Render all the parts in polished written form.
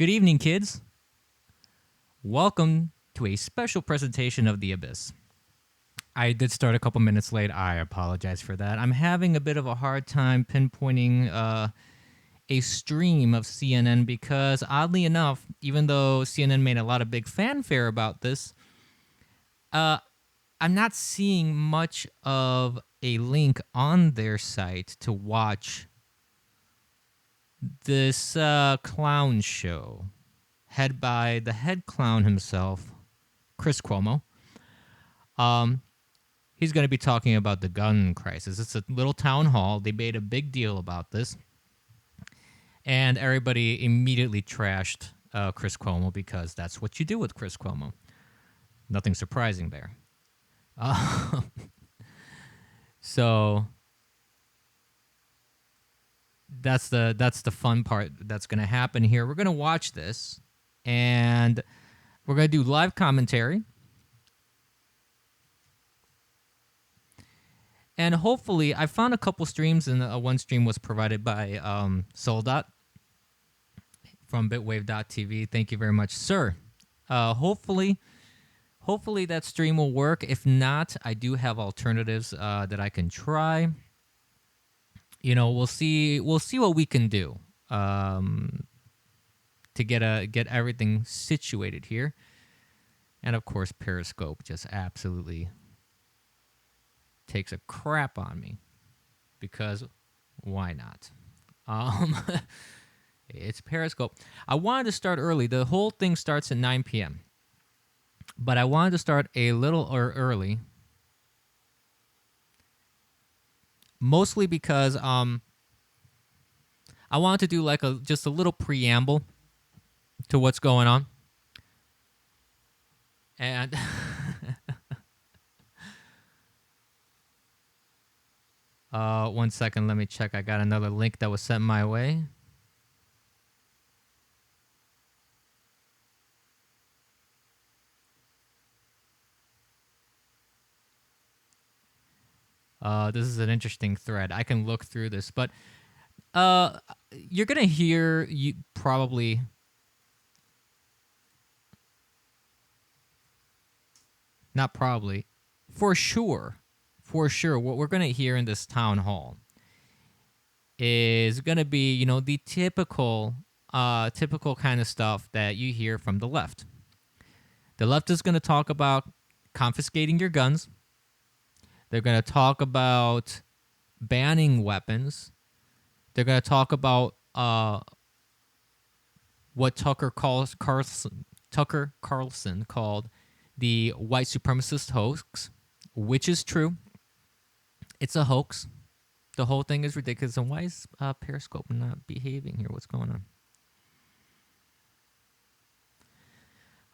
Good evening, kids. Welcome to a special presentation of The Abyss. I did start a couple minutes late. I apologize for that. I'm having a bit of a hard time pinpointing a stream of CNN because, oddly enough, even though CNN made a lot of big fanfare about this, I'm not seeing much of a link on their site to watch this clown show head by the head clown himself, Chris Cuomo. He's going to be talking about the gun crisis. It's a little town hall. They made a big deal about this, and everybody immediately trashed Chris Cuomo because that's what you do with Chris Cuomo. Nothing surprising there. So that's the fun part that's going to happen here. We're going to watch this, and we're going to do live commentary. And hopefully, I found a couple streams, and one stream was provided by Soldot from bitwave.tv. Thank you very much, sir. Hopefully that stream will work. If not, I do have alternatives that I can try. You know, we'll see what we can do to get everything situated here. And of course, Periscope just absolutely takes a crap on me because why not? It's Periscope. I wanted to start early. The whole thing starts at 9 p.m. But I wanted to start a little early, mostly because I wanted to do like just a little preamble to what's going on. And one second, let me check. I got another link that was sent my way. This is an interesting thread. I can look through this, but you're gonna hear probably not probably for sure what we're gonna hear in this town hall is gonna be the typical kind of stuff that you hear from the left. The left is gonna talk about confiscating your guns. They're going to talk about banning weapons. They're going to talk about what Tucker Carlson called the white supremacist hoax, which is true. It's a hoax. The whole thing is ridiculous. And why is Periscope not behaving here? What's going on?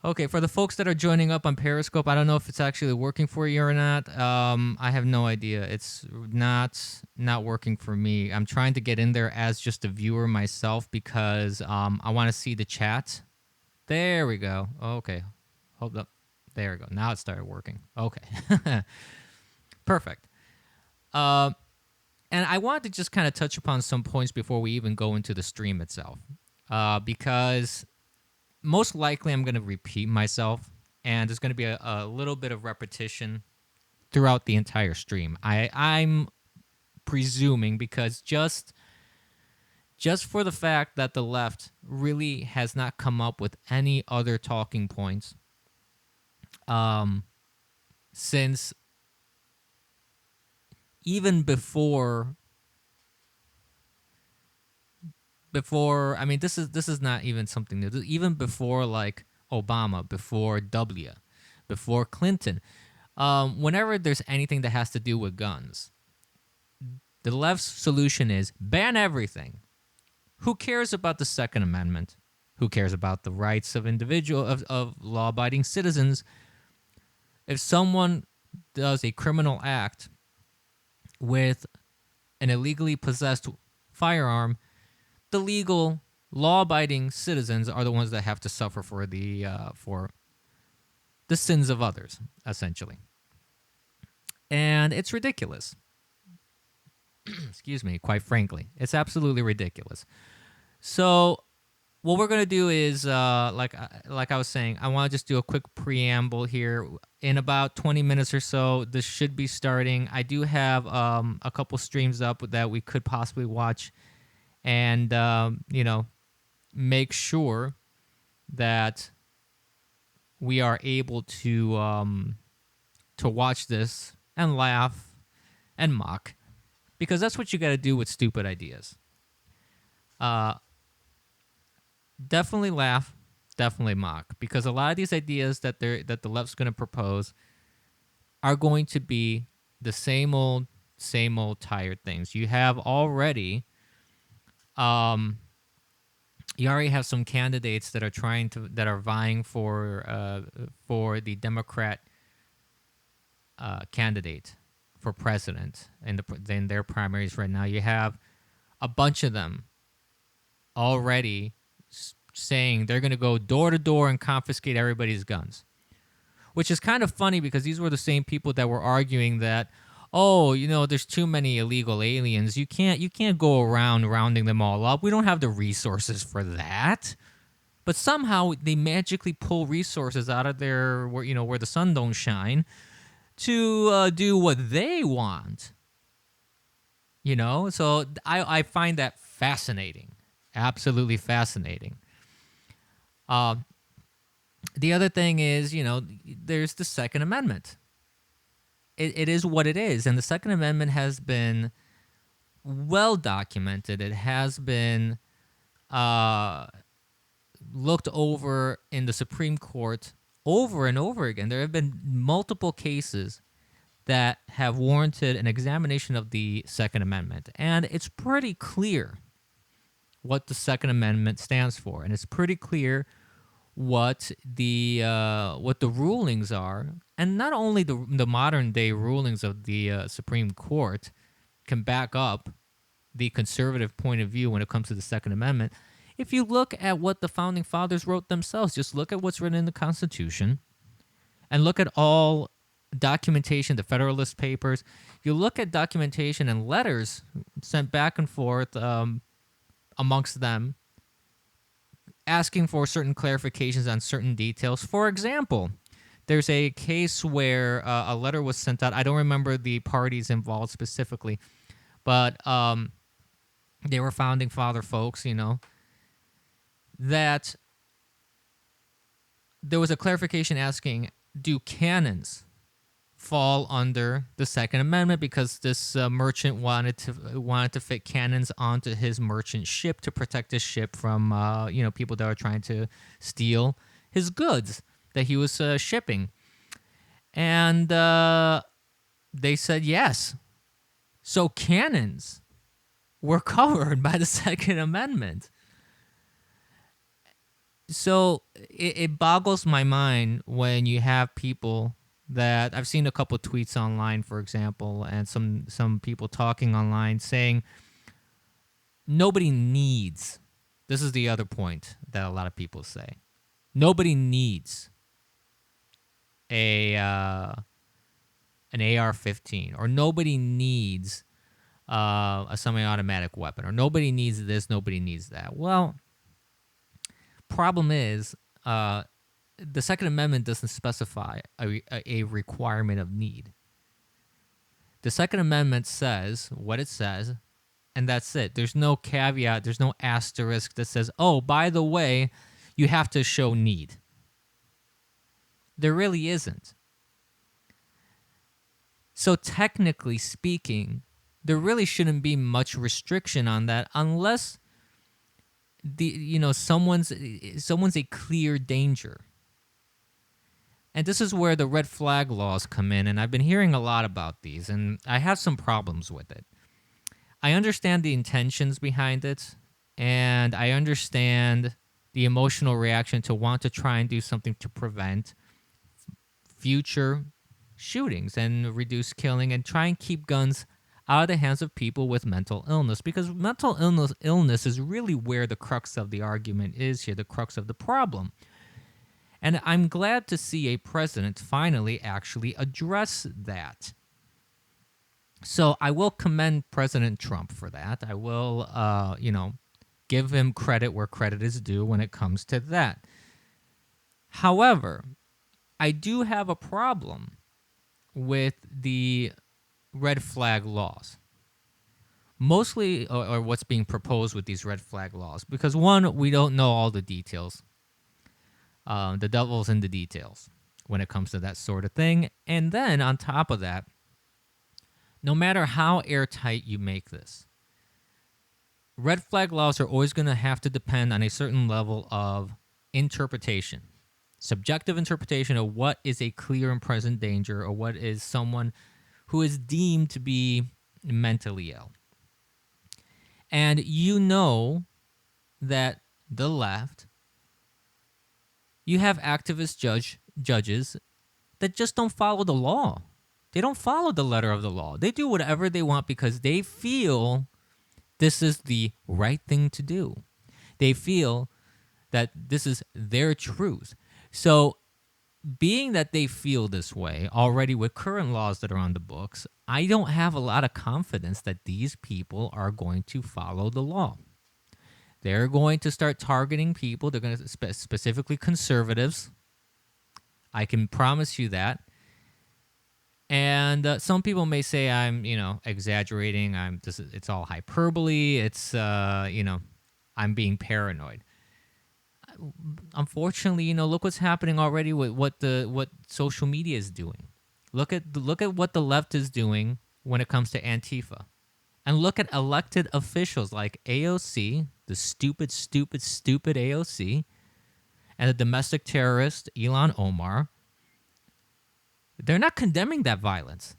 Okay, for the folks that are joining up on Periscope, I don't know if it's actually working for you or not. I have no idea. It's not working for me. I'm trying to get in there as just a viewer myself because I want to see the chat. There we go. Okay, hold up. There we go. Now it started working. Okay, perfect. And I wanted to just kind of touch upon some points before we even go into the stream itself, because most likely I'm going to repeat myself, and there's going to be a little bit of repetition throughout the entire stream. I'm presuming because just for the fact that the left really has not come up with any other talking points since even before I mean, this is not even something new. Even before like Obama, before W, before Clinton, whenever there's anything that has to do with guns, the left's solution is ban everything. Who cares about the Second Amendment? Who cares about the rights of of law-abiding citizens? If someone does a criminal act with an illegally possessed firearm, the legal, law-abiding citizens are the ones that have to suffer for the sins of others, essentially. And it's ridiculous. Excuse me, quite frankly. It's absolutely ridiculous. So what we're gonna do is like I was saying, I want to just do a quick preamble here. In about 20 minutes or so, this should be starting. I do have a couple streams up that we could possibly watch, and make sure that we are able to watch this and laugh and mock, because that's what you got to do with stupid ideas. Definitely laugh, definitely mock, because a lot of these ideas that the left's going to propose are going to be the same old tired things. You have already you already have some candidates that are vying for the Democrat candidate for president in their primaries right now. You have a bunch of them already saying they're going to go door to door and confiscate everybody's guns, which is kind of funny because these were the same people that were arguing that, oh, there's too many illegal aliens. You can't go around rounding them all up. We don't have the resources for that. But somehow they magically pull resources out of there where the sun don't shine to do what they want. So I find that fascinating. Absolutely fascinating. The other thing is, there's the Second Amendment. It is what it is. And the Second Amendment has been well documented. It has been looked over in the Supreme Court over and over again. There have been multiple cases that have warranted an examination of the Second Amendment. And it's pretty clear what the Second Amendment stands for. And it's pretty clear what the rulings are. And not only the modern day rulings of the Supreme Court can back up the conservative point of view when it comes to the Second Amendment. If you look at what the Founding Fathers wrote themselves, just look at what's written in the Constitution and look at all documentation, the Federalist Papers. You look at documentation and letters sent back and forth amongst them, asking for certain clarifications on certain details. For example, there's a case where a letter was sent out. I don't remember the parties involved specifically, but they were Founding Father folks, that there was a clarification asking, do cannons fall under the Second Amendment, because this merchant wanted to fit cannons onto his merchant ship to protect his ship from people that were trying to steal his goods that he was shipping. And they said yes. So cannons were covered by the Second Amendment. So it boggles my mind when you have people that I've seen a couple tweets online, for example, and some people talking online saying nobody needs. This is the other point that a lot of people say. Nobody needs an AR-15, or nobody needs a semi-automatic weapon, or nobody needs this, nobody needs that. Well, problem is, the Second Amendment doesn't specify a requirement of need. The Second Amendment says what it says, and that's it. There's no caveat, there's no asterisk that says, oh, by the way, you have to show need. There really isn't. So technically speaking, there really shouldn't be much restriction on that unless someone's a clear danger. And this is where the red flag laws come in, and I've been hearing a lot about these, and I have some problems with it. I understand the intentions behind it, and I understand the emotional reaction to want to try and do something to prevent future shootings and reduce killing and try and keep guns out of the hands of people with mental illness, because mental illness is really where the crux of the argument is here, the crux of the problem. And I'm glad to see a president finally actually address that. So I will commend President Trump for that. I will, give him credit where credit is due when it comes to that. However, I do have a problem with the red flag laws. Mostly, or what's being proposed with these red flag laws. Because one, we don't know all the details. The devil's in the details when it comes to that sort of thing. And then on top of that, no matter how airtight you make this, red flag laws are always going to have to depend on a certain level of interpretation, subjective interpretation of what is a clear and present danger or what is someone who is deemed to be mentally ill. And you know that the left, you have activist judges that just don't follow the law. They don't follow the letter of the law. They do whatever they want because they feel this is the right thing to do. They feel that this is their truth. So, being that they feel this way already with current laws that are on the books, I don't have a lot of confidence that these people are going to follow the law. They're going to start targeting people. They're going to specifically conservatives. I can promise you that. And some people may say I'm, exaggerating. It's all hyperbole. It's, I'm being paranoid. Unfortunately, look what's happening already with what social media is doing. Look at what the left is doing when it comes to Antifa. And look at elected officials like AOC, the stupid AOC, and the domestic terrorist Ilhan Omar. They're not condemning that violence.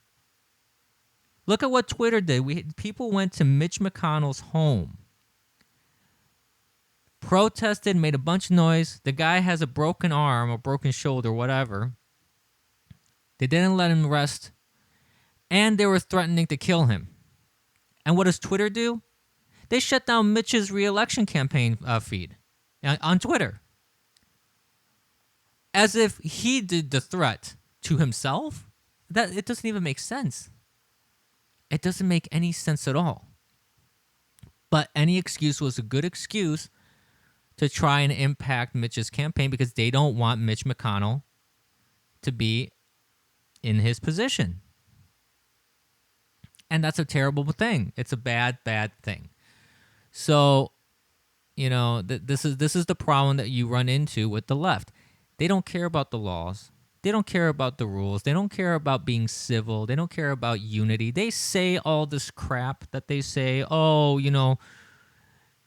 Look at what Twitter did. People went to Mitch McConnell's home, protested, made a bunch of noise. The guy has a broken arm or broken shoulder, whatever. They didn't let him rest, and they were threatening to kill him. And what does Twitter do? They shut down Mitch's re-election campaign feed on Twitter. As if he did the threat to himself? That it doesn't even make sense. It doesn't make any sense at all. But any excuse was a good excuse to try and impact Mitch's campaign because they don't want Mitch McConnell to be in his position. And that's a terrible thing. It's a bad thing. So, this is the problem that you run into with the left. They don't care about the laws. They don't care about the rules. They don't care about being civil. They don't care about unity. They say all this crap that they say,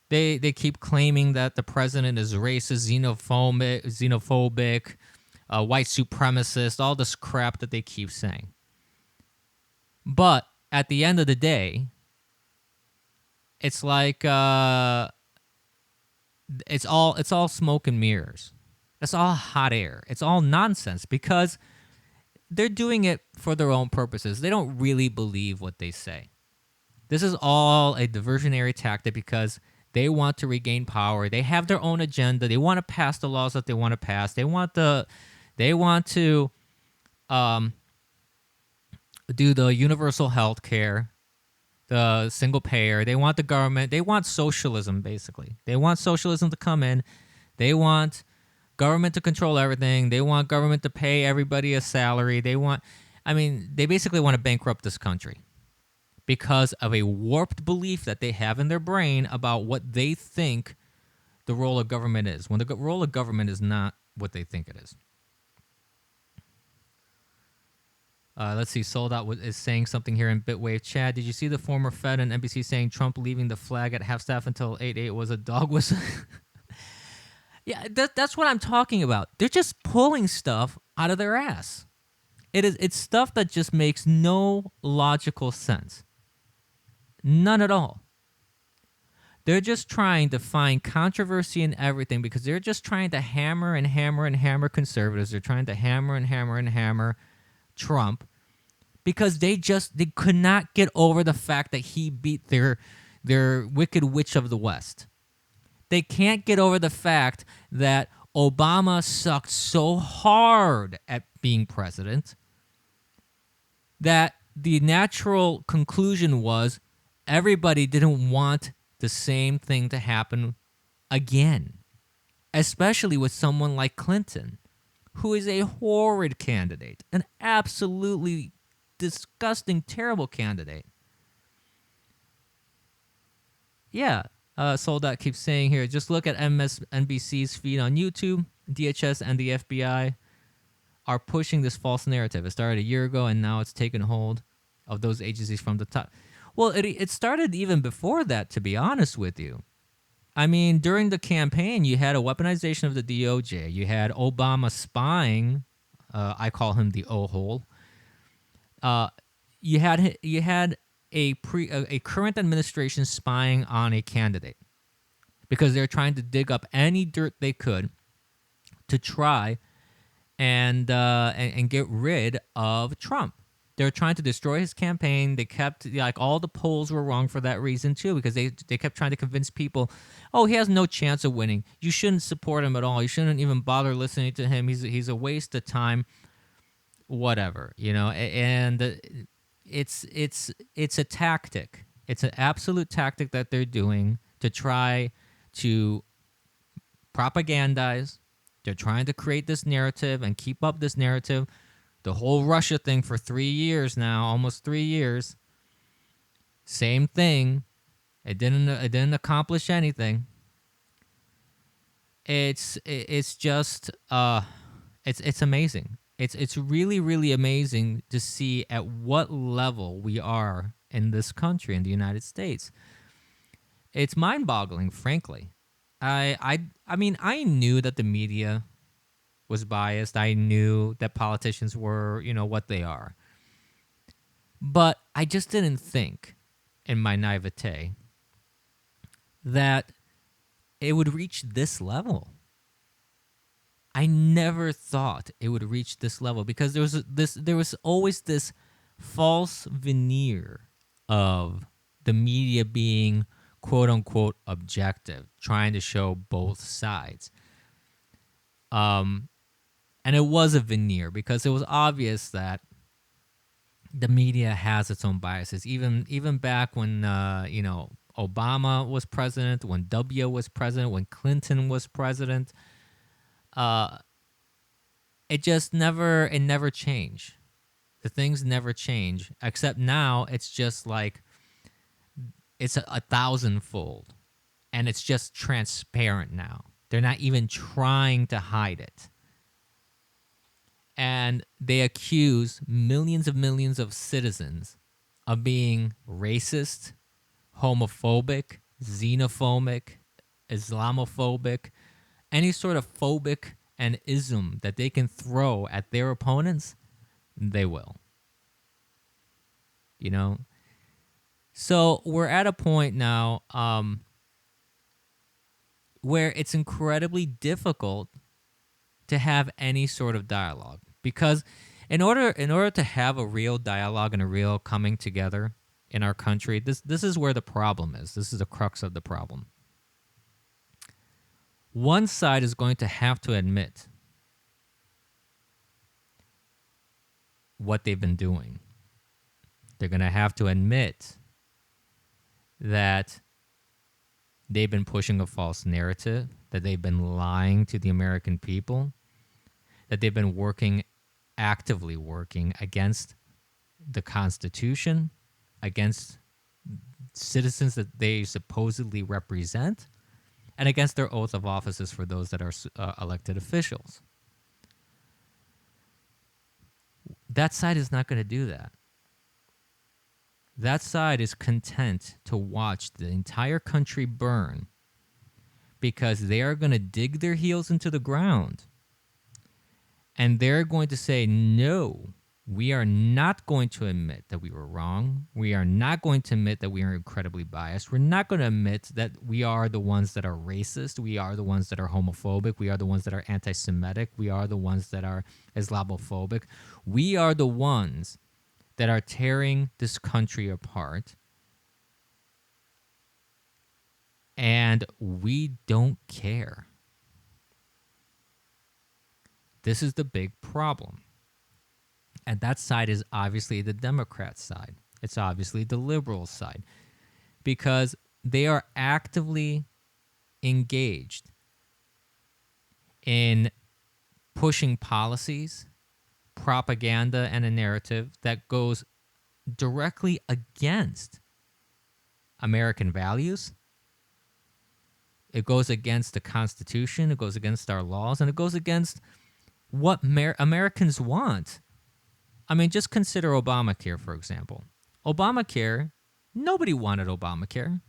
they keep claiming that the president is racist, xenophobic, white supremacist, all this crap that they keep saying. But at the end of the day, it's like it's all smoke and mirrors. It's all hot air. It's all nonsense because they're doing it for their own purposes. They don't really believe what they say. This is all a diversionary tactic because they want to regain power. They have their own agenda. They want to pass the laws that they want to pass. They want to do the universal health care, the single payer. They want the government. They want socialism, basically. They want socialism to come in. They want government to control everything. They want government to pay everybody a salary. They basically want to bankrupt this country because of a warped belief that they have in their brain about what they think the role of government is, when the role of government is not what they think it is. Let's see, Sold Out is saying something here in Bitwave chat. Did you see the former Fed and NBC saying Trump leaving the flag at half-staff until 8/8 was a dog whistle? Yeah, that's what I'm talking about. They're just pulling stuff out of their ass. It's stuff that just makes no logical sense. None at all. They're just trying to find controversy in everything because they're just trying to hammer and hammer and hammer conservatives. They're trying to hammer and hammer and hammer Trump because they could not get over the fact that he beat their wicked witch of the West. They can't get over the fact that Obama sucked so hard at being president that the natural conclusion was everybody didn't want the same thing to happen again, especially with someone like Clinton, who is a horrid candidate, an absolutely disgusting, terrible candidate. Yeah, Soldat keeps saying here, just look at MSNBC's feed on YouTube. DHS and the FBI are pushing this false narrative. It started a year ago, and now it's taken hold of those agencies from the top. Well, it started even before that, to be honest with you. I mean, during the campaign, you had a weaponization of the DOJ. You had Obama spying. I call him the O-hole. You had a current administration spying on a candidate because they're trying to dig up any dirt they could to try and get rid of Trump. They're trying to destroy his campaign. They kept, like, all the polls were wrong for that reason too, because they kept trying to convince people, oh, he has no chance of winning. You shouldn't support him at all. You shouldn't even bother listening to him. He's a waste of time. Whatever, and it's a tactic. It's an absolute tactic that they're doing to try to propagandize. They're trying to create this narrative and keep up this narrative. The whole Russia thing for 3 years now, almost 3 years. Same thing. It didn't accomplish anything. It's just it's amazing. It's really, really amazing to see at what level we are in this country, in the United States. It's mind-boggling, frankly. I mean, I knew that the media was biased. I knew that politicians were, what they are. But I just didn't think, in my naivete, that it would reach this level. I never thought it would reach this level because there was always this false veneer of the media being quote unquote objective, trying to show both sides. And it was a veneer because it was obvious that the media has its own biases. Even back when Obama was president, when W was president, when Clinton was president. It never changed. The things never change, except now it's just like it's a thousandfold, and it's just transparent now. They're not even trying to hide it. And they accuse millions of citizens of being racist, homophobic, xenophobic, Islamophobic, any sort of phobic and ism that they can throw at their opponents, they will. So we're at a point now where it's incredibly difficult to have any sort of dialogue, because in order to have a real dialogue and a real coming together in our country, this is where the problem is. This is the crux of the problem. One side is going to have to admit what they've been doing. They're going to have to admit that they've been pushing a false narrative, that they've been lying to the American people, that they've been actively working against the Constitution, against citizens that they supposedly represent, and against their oath of offices for those that are elected officials. That side is not going to do that. That side is content to watch the entire country burn because they are going to dig their heels into the ground. And they're going to say, no, we are not going to admit that we were wrong. We are not going to admit that we are incredibly biased. We're not going to admit that we are the ones that are racist. We are the ones that are homophobic. We are the ones that are anti-Semitic. We are the ones that are Islamophobic. We are the ones that are tearing this country apart. And we don't care. This is the big problem. And that side is obviously the Democrat side. It's obviously the liberal side. Because they are actively engaged in pushing policies, propaganda, and a narrative that goes directly against American values. It goes against the Constitution. It goes against our laws, and it goes against what Americans want. I mean, just consider Obamacare, for example. Obamacare, nobody wanted Obamacare.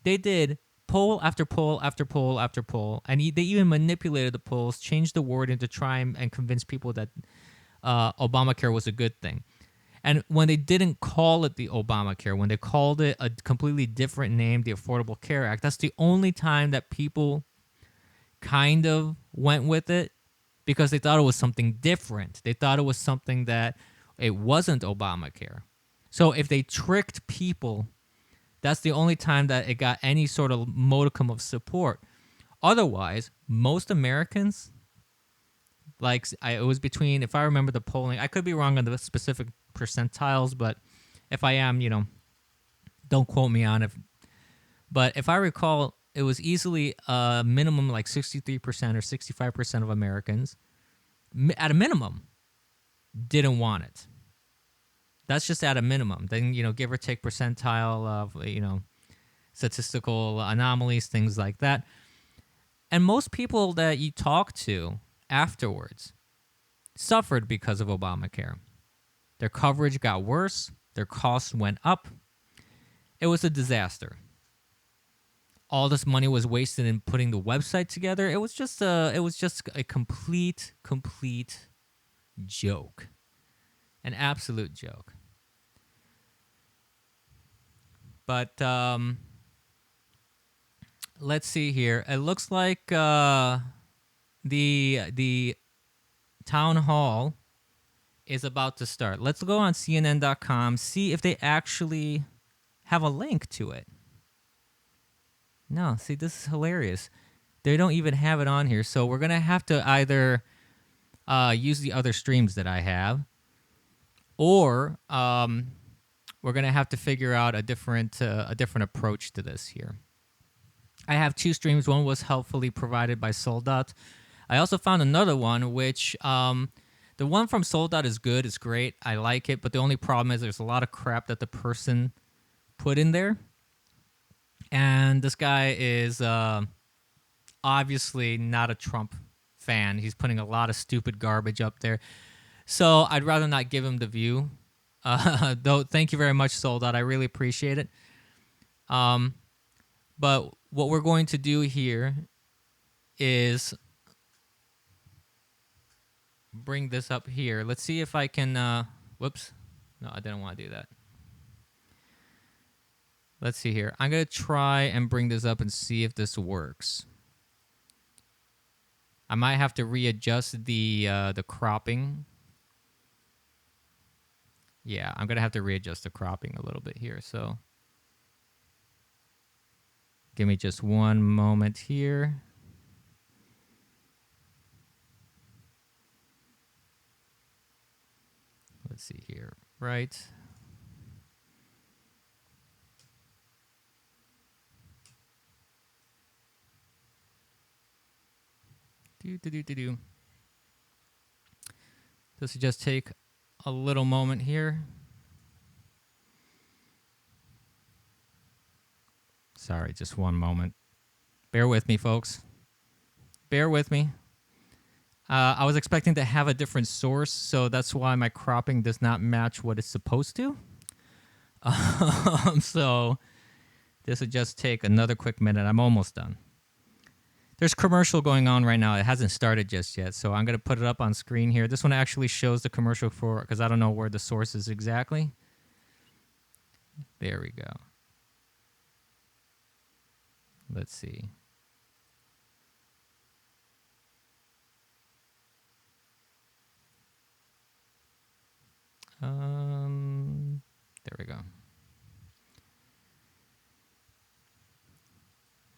They did poll after poll after poll after poll, and they even manipulated the polls, changed the wording to try and convince people that Obamacare was a good thing. And when they didn't call it the Obamacare, when they called it a completely different name, the Affordable Care Act, that's the only time that people kind of went with it because they thought it was something different. They thought it was something that it wasn't Obamacare. So if they tricked people, that's the only time that it got any sort of modicum of support. Otherwise, most Americans, it was between, if I remember the polling, I could be wrong on the specific percentiles, but if I am, don't quote me on it. But if I recall, it was easily a minimum like 63% or 65% of Americans, at a minimum, didn't want it. That's just at a minimum. Then, give or take percentile of, statistical anomalies, things like that. And most people that you talk to afterwards suffered because of Obamacare. Their coverage got worse. Their costs went up. It was a disaster. All this money was wasted in putting the website together. It was just a complete joke. An absolute joke. But let's see here. It looks like the town hall is about to start. Let's go on CNN.com, see if they actually have a link to it. No, see, this is hilarious. They don't even have it on here, so we're going to have to either use the other streams that I have, or we're going to have to figure out a different approach to this here. I have two streams. One was helpfully provided by Soldat. I also found another one, which the one from Soldat is good. It's great. I like it. But the only problem is there's a lot of crap that the person put in there. And this guy is obviously not a Trump fan. He's putting a lot of stupid garbage up there. So I'd rather not give him the view. Though, thank you very much, Soldat. I really appreciate it. But what we're going to do here is bring this up here. Let's see if I can... whoops. No, I didn't want to do that. Let's see here. I'm going to try and bring this up and see if this works. I might have to readjust the cropping. Yeah, I'm going to have to readjust the cropping a little bit here. So give me just one moment here. Let's see here. Right. This will just take a little moment here. Sorry, just one moment. Bear with me, folks. Bear with me. I was expecting to have a different source, so that's why my cropping does not match what it's supposed to. So this will just take another quick minute. I'm almost done. There's commercial going on right now. It hasn't started just yet, so I'm going to put it up on screen here. This one actually shows the commercial for, because I don't know where the source is exactly. There we go. Let's see. There we go.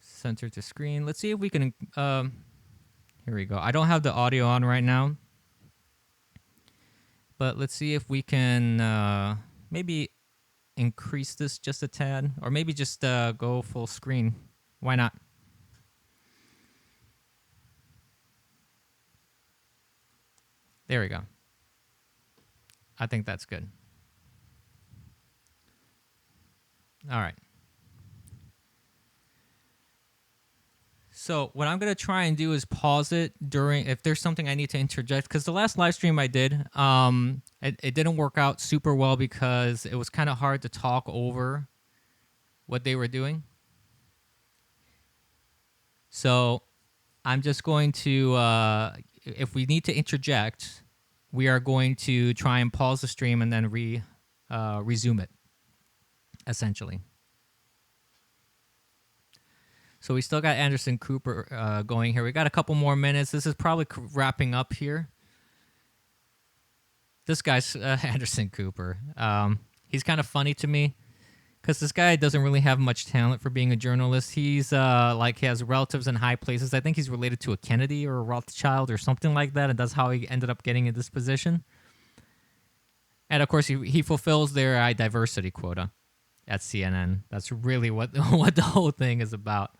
Center to screen. Let's see if we can... here we go. I don't have the audio on right now. But let's see if we can maybe increase this just a tad, or maybe just go full screen. Why not? There we go. I think that's good. All right. So what I'm going to try and do is pause it during, if there's something I need to interject, because the last live stream I did, it didn't work out super well because it was kind of hard to talk over what they were doing. So I'm just going to, if we need to interject, we are going to try and pause the stream and then resume it, essentially. So we still got Anderson Cooper going here. We got a couple more minutes. This is probably wrapping up here. This guy's Anderson Cooper. He's kind of funny to me because this guy doesn't really have much talent for being a journalist. He's like he has relatives in high places. I think he's related to a Kennedy or a Rothschild or something like that, and that's how he ended up getting in this position. And of course, he fulfills their diversity quota at CNN. That's really what the whole thing is about.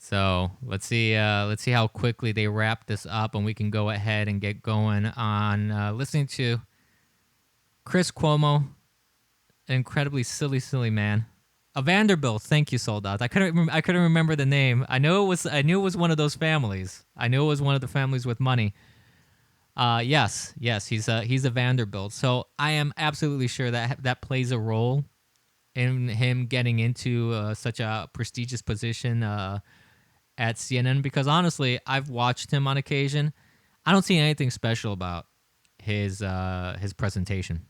So let's see how quickly they wrap this up, and we can go ahead and get going on listening to Chris Cuomo, an incredibly silly man. A Vanderbilt, thank you, Soldat. I couldn't remember the name. I knew it was one of those families. I knew it was one of the families with money. Yes, he's a Vanderbilt. So I am absolutely sure that plays a role in him getting into such a prestigious position at CNN, because honestly, I've watched him on occasion. I don't see anything special about his presentation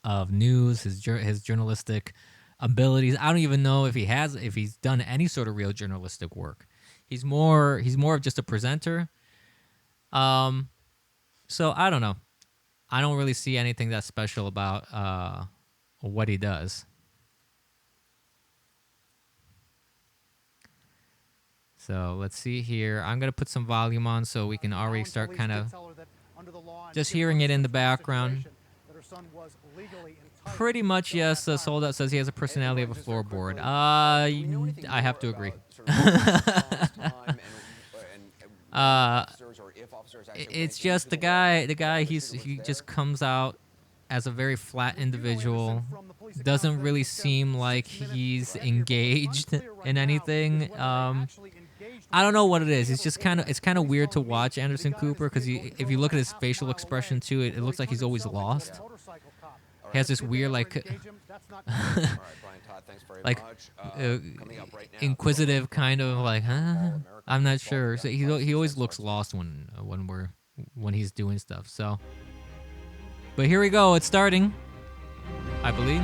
of news, his journalistic abilities. I don't even know if he's done any sort of real journalistic work. He's more of just a presenter. So I don't know. I don't really see anything that special about what he does. So let's see here. I'm going to put some volume on so we can already start kind of just hearing it in the background. Pretty much, yes. Soldat says he has a personality of a floorboard. I have to agree. It's just the guy. He just comes out as a very flat individual. Doesn't really seem like he's engaged in anything. I don't know what it is. It's kind of weird to watch Anderson Cooper because if you look at his facial expression too, it looks like he's always lost. He has this weird inquisitive kind of like, huh? I'm not sure. So he always looks lost when he's doing stuff. So, but here we go. It's starting, I believe.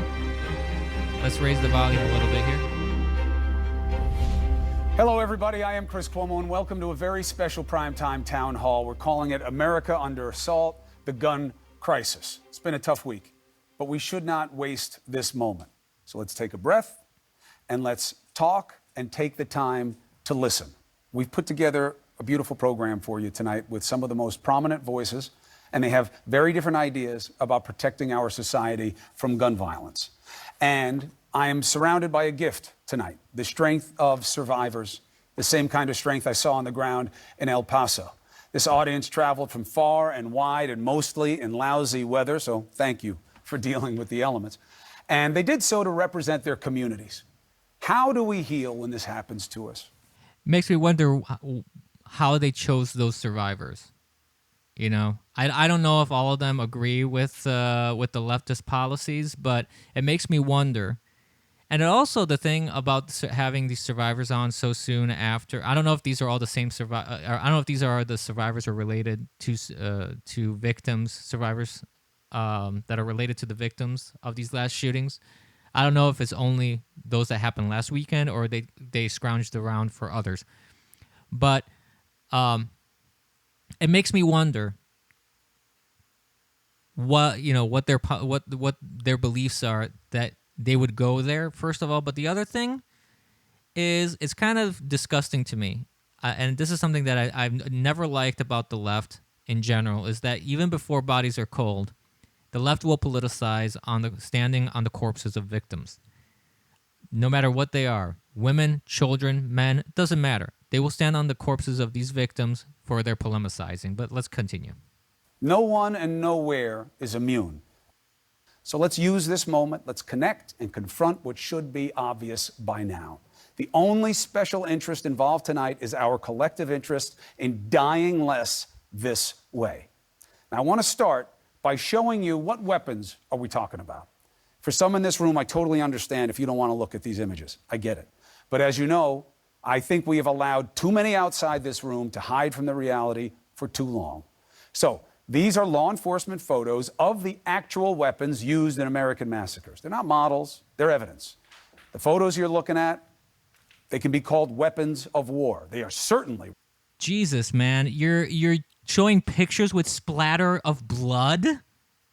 Let's raise the volume a little bit here. Hello, everybody. I am Chris Cuomo, and welcome to a very special primetime town hall. We're calling it America Under Assault, the Gun Crisis. It's been a tough week, but we should not waste this moment. So let's take a breath, and let's talk and take the time to listen. We've put together a beautiful program for you tonight with some of the most prominent voices, and they have very different ideas about protecting our society from gun violence. And I am surrounded by a gift tonight, the strength of survivors, the same kind of strength I saw on the ground in El Paso. This audience traveled from far and wide and mostly in lousy weather, so thank you for dealing with the elements. And they did so to represent their communities. How do we heal when this happens to us? Makes me wonder how they chose those survivors. You know, I don't know if all of them agree with the leftist policies, but it makes me wonder. And also the thing about having these survivors on so soon after, I don't know if these are all the same survivors. I don't know if these are the survivors are related to victims, survivors that are related to the victims of these last shootings. I don't know if it's only those that happened last weekend or they scrounged around for others. But it makes me wonder what their beliefs are that they would go there, first of all. But the other thing is it's kind of disgusting to me. And this is something that I've never liked about the left, in general is that even before bodies are cold, the left will politicize standing on the corpses of victims. No matter what they are, women, children, men, it doesn't matter. They will stand on the corpses of these victims for their polemicizing. But let's continue. No one and nowhere is immune. So let's use this moment. Let's connect and confront what should be obvious by now. The only special interest involved tonight is our collective interest in dying less this way. Now, I want to start by showing you what weapons are we talking about. For some in this room, I totally understand if you don't want to look at these images. I get it. But as you know, I think we have allowed too many outside this room to hide from the reality for too long. So these are law enforcement photos of the actual weapons used in American massacres. They're not models, they're evidence. The photos you're looking at, they can be called weapons of war. They are certainly. Jesus, man, you're showing pictures with splatter of blood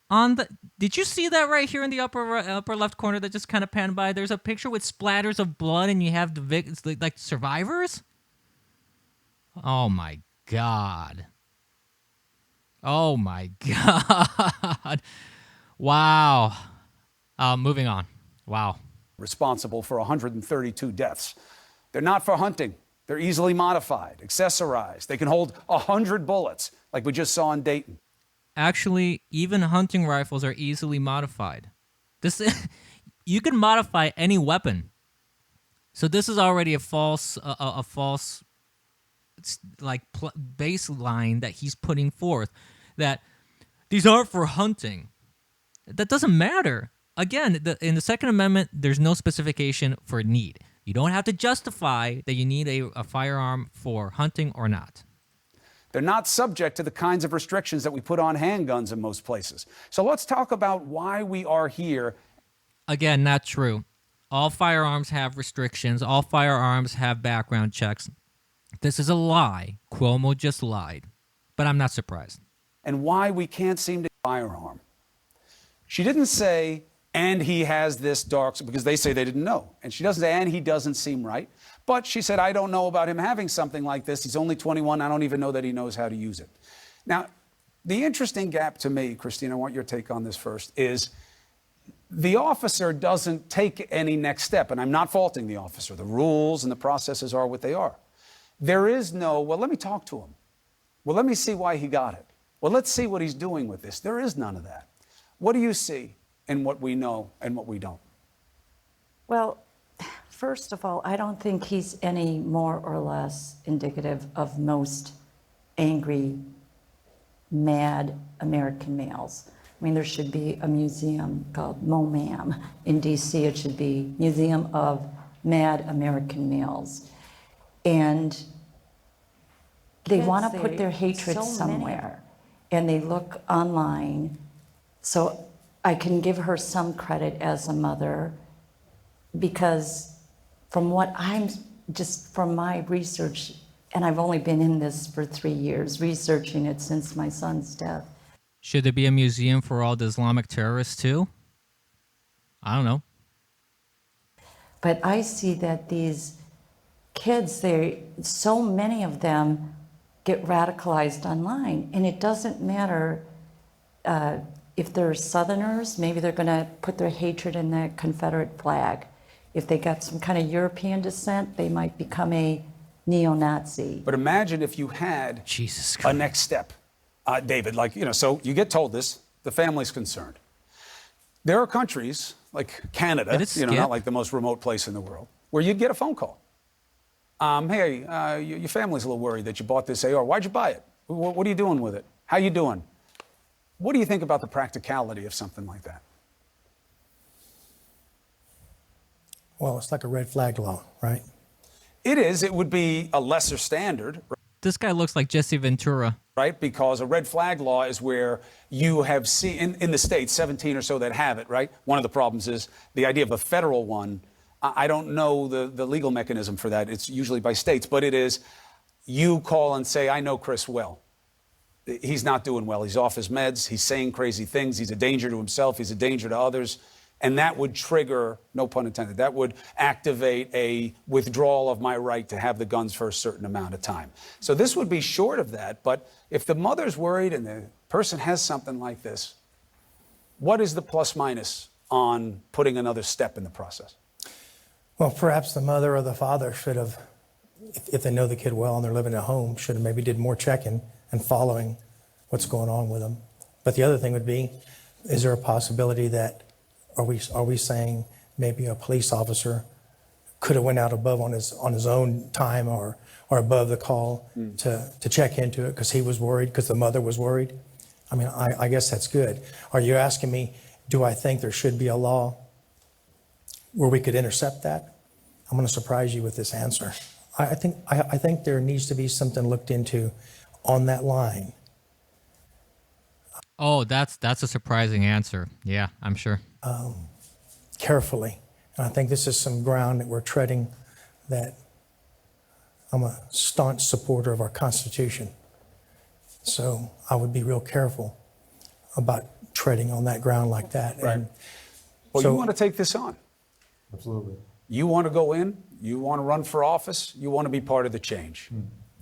on the. Did you see that right here in the upper left corner that just kind of panned by? There's a picture with splatters of blood, and you have the victims, like survivors. Oh my God. Oh my God. Wow. Moving on. Wow. Responsible for 132 deaths. They're not for hunting. They're easily modified, accessorized. They can hold 100 bullets, like we just saw in Dayton. Actually, even hunting rifles are easily modified. You can modify any weapon. So this is already a false baseline that he's putting forth, that these aren't for hunting. That doesn't matter. Again, in the Second Amendment, there's no specification for need. You don't have to justify that you need a firearm for hunting or not. They're not subject to the kinds of restrictions that we put on handguns in most places. So let's talk about why we are here. Again, not true. All firearms have restrictions. All firearms have background checks. This is a lie. Cuomo just lied. But I'm not surprised. And why we can't seem to get a firearm. She didn't say, and he has this dark, because they say they didn't know. And she doesn't say, and he doesn't seem right. But she said, I don't know about him having something like this. He's only 21. I don't even know that he knows how to use it. Now, the interesting gap to me, Christine, I want your take on this first, is the officer doesn't take any next step. And I'm not faulting the officer. The rules and the processes are what they are. There is no, well, let me talk to him. Well, let me see why he got it. Well, let's see what he's doing with this. There is none of that. What do you see in what we know and what we don't? Well, first of all, I don't think he's any more or less indicative of most angry, mad American males. I mean, there should be a museum called MoMAM in DC. It should be Museum of Mad American Males. And they want to put their hatred somewhere. And they look online. So I can give her some credit as a mother, because from what I'm, just from my research, and I've only been in this for 3 years, researching it since my son's death. Should there be a museum for all the Islamic terrorists too? I don't know. But I see that these kids, so many of them get radicalized online, and it doesn't matter if they're Southerners, maybe they're going to put their hatred in the Confederate flag. If they got some kind of European descent, they might become a neo-Nazi. But imagine if you had Jesus a Christ. next step, David, so you get told this, the family's concerned. There are countries like Canada, not like the most remote place in the world, where you'd get a phone call. Hey, your family's a little worried that you bought this AR. Why'd you buy it? What are you doing with it? How you doing? What do you think about the practicality of something like that? Well, it's like a red flag law, right? It is. It would be a lesser standard. This guy looks like Jesse Ventura. Right? Because a red flag law is where you have seen, in the states, 17 or so that have it, right? One of the problems is the idea of a federal one. I don't know the legal mechanism for that. It's usually by states, but it is, you call and say, I know Chris well. He's not doing well. He's off his meds. He's saying crazy things. He's a danger to himself. He's a danger to others. And that would trigger, no pun intended, that would activate a withdrawal of my right to have the guns for a certain amount of time. So this would be short of that, but if the mother's worried and the person has something like this, what is the plus minus on putting another step in the process? Well, perhaps the mother or the father should have, if they know the kid well and they're living at home, should have maybe did more checking and following what's going on with them. But the other thing would be, is there a possibility that, are we saying maybe a police officer could have went out above on his own time or above the call to check into it because he was worried, because the mother was worried? I mean, I guess that's good. Are you asking me, do I think there should be a law where we could intercept that? I'm going to surprise you with this answer. I think there needs to be something looked into on that line. Oh, that's a surprising answer. Yeah, I'm sure. Carefully. And I think this is some ground that we're treading that I'm a staunch supporter of our Constitution. So I would be real careful about treading on that ground like that. Right. And Well, so, you want to take this on. Absolutely. You want to go in, you want to run for office, you want to be part of the change.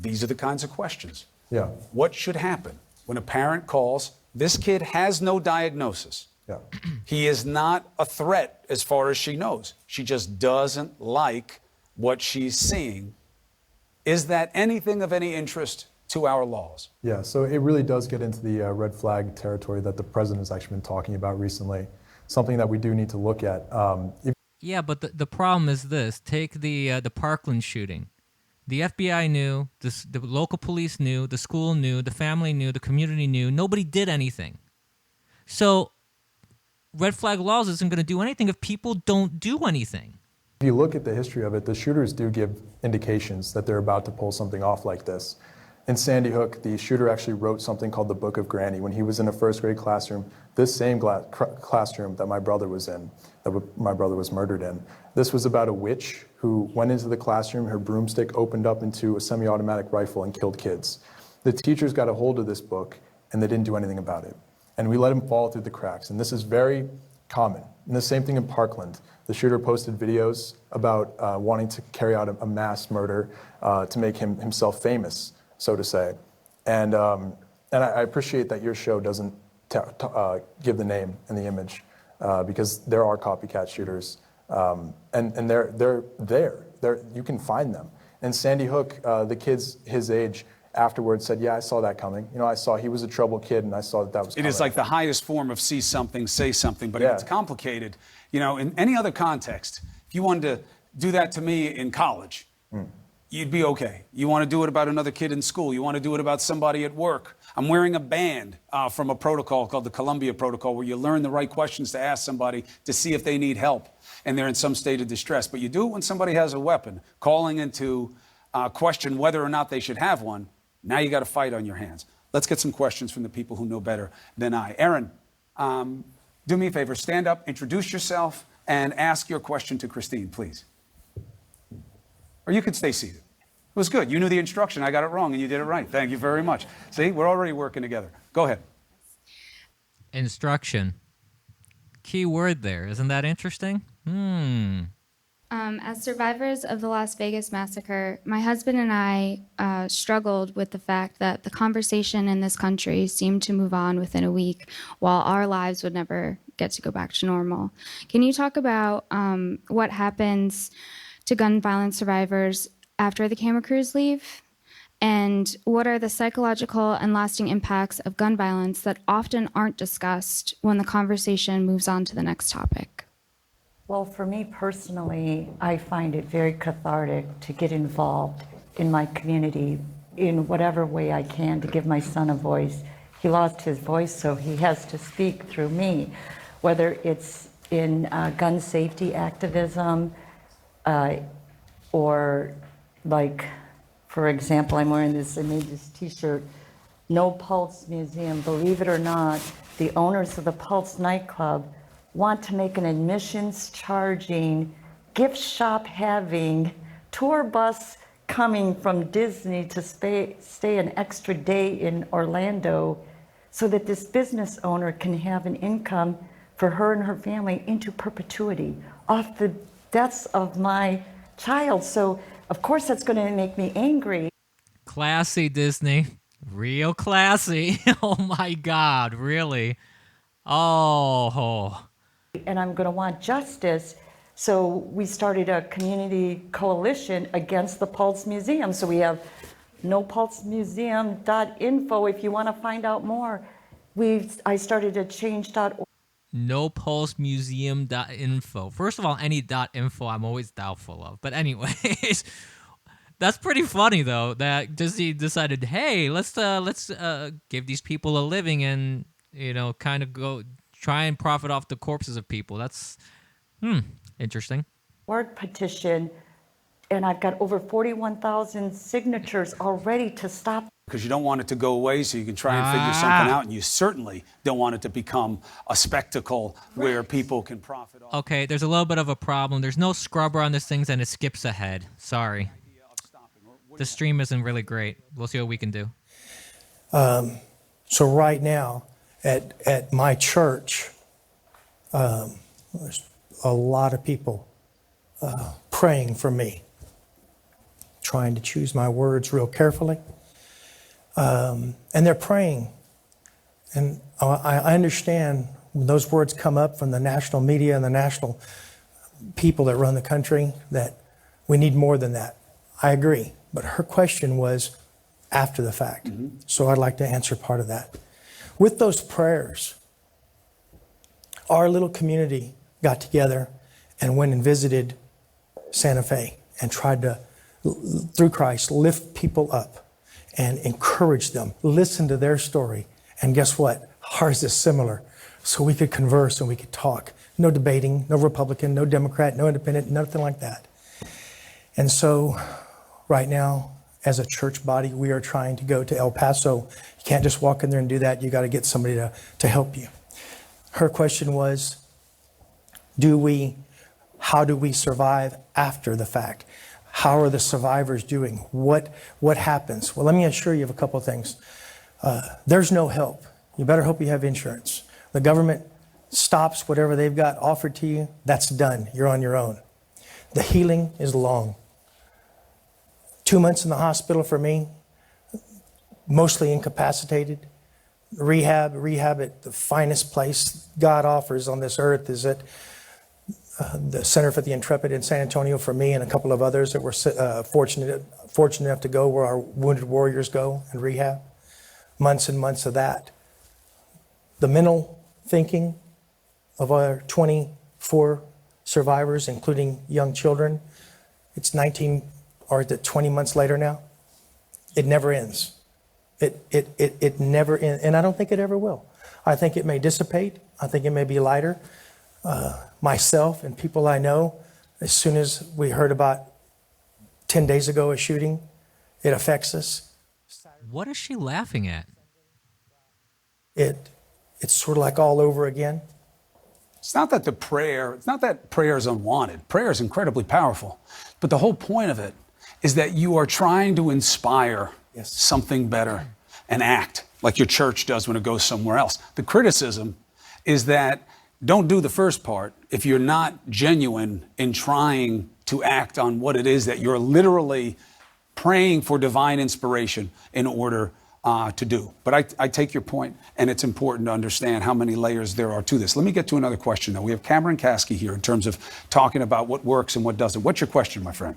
These are the kinds of questions. Yeah. What should happen when a parent calls, this kid has no diagnosis. Yeah. He is not a threat as far as she knows. She just doesn't like what she's seeing. Is that anything of any interest to our laws? Yeah. So it really does get into the red flag territory that the president has actually been talking about recently. Something that we do need to look at. Yeah, but the problem is this. Take the Parkland shooting. The FBI knew, the local police knew, the school knew, the family knew, the community knew. Nobody did anything. So red flag laws isn't going to do anything if people don't do anything. If you look at the history of it, the shooters do give indications that they're about to pull something off like this. In Sandy Hook, the shooter actually wrote something called the Book of Granny when he was in a first grade classroom, this same classroom that my brother was in, that my brother was murdered in. This was about a witch who went into the classroom, her broomstick opened up into a semi-automatic rifle and killed kids. The teachers got a hold of this book and they didn't do anything about it. And we let him fall through the cracks. And this is very common. And the same thing in Parkland. The shooter posted videos about wanting to carry out a mass murder to make himself famous, so to say. And I appreciate that your show doesn't give the name and the image because there are copycat shooters. And they're there. You can find them. And Sandy Hook, the kids his age, afterwards said, yeah, I saw that coming. You know, I saw he was a troubled kid, and I saw that was coming. It is like the highest form of see something, say something, but Yeah. it's complicated. You know, in any other context, if you wanted to do that to me in college, you'd be okay. You want to do it about another kid in school. You want to do it about somebody at work. I'm wearing a band from a protocol called the Columbia Protocol, where you learn the right questions to ask somebody to see if they need help and they're in some state of distress. But you do it when somebody has a weapon, calling into question whether or not they should have one. Now you got a fight on your hands. Let's get some questions from the people who know better than I. Aaron, do me a favor, stand up, introduce yourself, and ask your question to Christine, please. Or you could stay seated. It was good. You knew the instruction. I got it wrong, and you did it right. Thank you very much. See, we're already working together. Go ahead. Instruction. Key word there. Isn't that interesting? As survivors of the Las Vegas massacre, my husband and I struggled with the fact that the conversation in this country seemed to move on within a week, while our lives would never get to go back to normal. Can you talk about what happens to gun violence survivors after the camera crews leave? And what are the psychological and lasting impacts of gun violence that often aren't discussed when the conversation moves on to the next topic? Well, for me personally, I find it very cathartic to get involved in my community in whatever way I can to give my son a voice. He lost his voice, so he has to speak through me, whether it's in gun safety activism or like, for example, I made this t-shirt, No Pulse Museum. Believe it or not, the owners of the Pulse nightclub want to make an admissions charging, gift shop having, tour bus coming from Disney to stay an extra day in Orlando so that this business owner can have an income for her and her family into perpetuity off the deaths of my child. So, of course, that's going to make me angry. Classy, Disney. Real classy. Oh my God, really? Oh. And I'm going to want justice. So we started a community coalition against the Pulse Museum. So we have nopulsemuseum.info if you want to find out more. I started a change.org. Nopulsemuseum.info. First of all, any .info I'm always doubtful of. But anyways, that's pretty funny though that Disney decided, hey, let's give these people a living and kind of go try and profit off the corpses of people. That's interesting. Word petition, and I've got over 41,000 signatures already to stop. Because you don't want it to go away, so you can try and figure something out, and you certainly don't want it to become a spectacle where people can profit off. Okay, there's a little bit of a problem. There's no scrubber on this thing, and it skips ahead. Sorry. The stream isn't really great. We'll see what we can do. So right now, at my church, there's a lot of people praying for me, trying to choose my words real carefully. And they're praying. And I understand when those words come up from the national media and the national people that run the country that we need more than that. I agree. But her question was after the fact. Mm-hmm. So I'd like to answer part of that. With those prayers, our little community got together and went and visited Santa Fe and tried to, through Christ, lift people up and encourage them, listen to their story. And guess what? Ours is similar. So we could converse and we could talk. No debating, no Republican, no Democrat, no independent, nothing like that. And so right now, as a church body, we are trying to go to El Paso. You can't just walk in there and do that. You got to get somebody to help you. Her question was, how do we survive after the fact? How are the survivors doing? What happens? Well, let me assure you of a couple of things. There's no help. You better hope you have insurance. The government stops whatever they've got offered to you. That's done. You're on your own. The healing is long. 2 months in the hospital for me, mostly incapacitated. Rehab at the finest place God offers on this earth is at the Center for the Intrepid in San Antonio for me and a couple of others that were fortunate enough to go where our wounded warriors go and rehab. Months and months of that. The mental thinking of our 24 survivors, including young children, it's 19 or is it 20 months later now? It never ends. It never ends, and I don't think it ever will. I think it may dissipate. I think it may be lighter. Myself and people I know, as soon as we heard about 10 days ago a shooting, it affects us. What is she laughing at? It's sort of like all over again. It's not that prayer is unwanted. Prayer is incredibly powerful. But the whole point of it is that you are trying to inspire something better and act like your church does when it goes somewhere else. The criticism is that don't do the first part if you're not genuine in trying to act on what it is that you're literally praying for divine inspiration in order to do. But I take your point, and it's important to understand how many layers there are to this. Let me get to another question, though. We have Cameron Caskey here in terms of talking about what works and what doesn't. What's your question, my friend?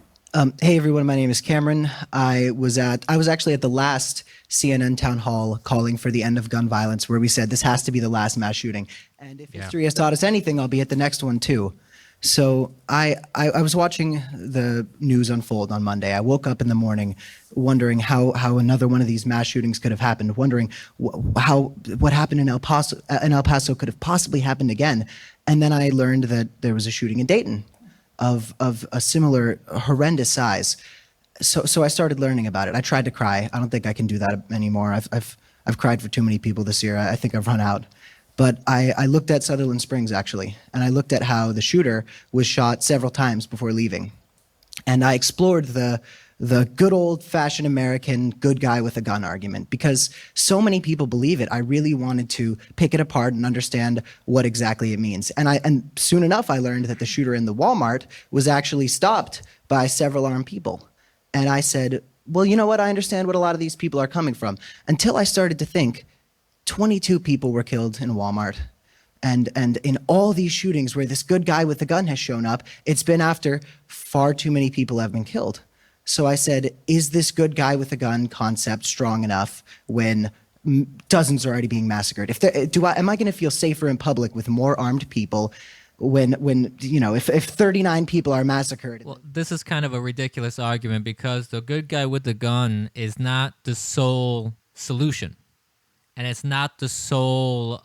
Hey everyone, my name is Cameron. I was actually at the last CNN town hall calling for the end of gun violence, where we said this has to be the last mass shooting. And if history has taught us anything, I'll be at the next one too. So I was watching the news unfold on Monday. I woke up in the morning wondering how another one of these mass shootings could have happened, wondering what happened in El Paso could have possibly happened again. And then I learned that there was a shooting in Dayton of a similar horrendous size. So I started learning about it. I tried to cry. I don't think I can do that anymore. I've cried for too many people this year. I think I've run out. But I looked at Sutherland Springs, actually, and I looked at how the shooter was shot several times before leaving. And I explored the the good old-fashioned American good guy with a gun argument. Because so many people believe it, I really wanted to pick it apart and understand what exactly it means. And soon enough, I learned that the shooter in the Walmart was actually stopped by several armed people. And I said, well, you know what? I understand what a lot of these people are coming from. Until I started to think, 22 people were killed in Walmart. And in all these shootings where this good guy with the gun has shown up, it's been after far too many people have been killed. So I said, is this good guy with a gun concept strong enough when dozens are already being massacred? Am I going to feel safer in public with more armed people when if 39 people are massacred? Well, this is kind of a ridiculous argument because the good guy with the gun is not the sole solution, and it's not the sole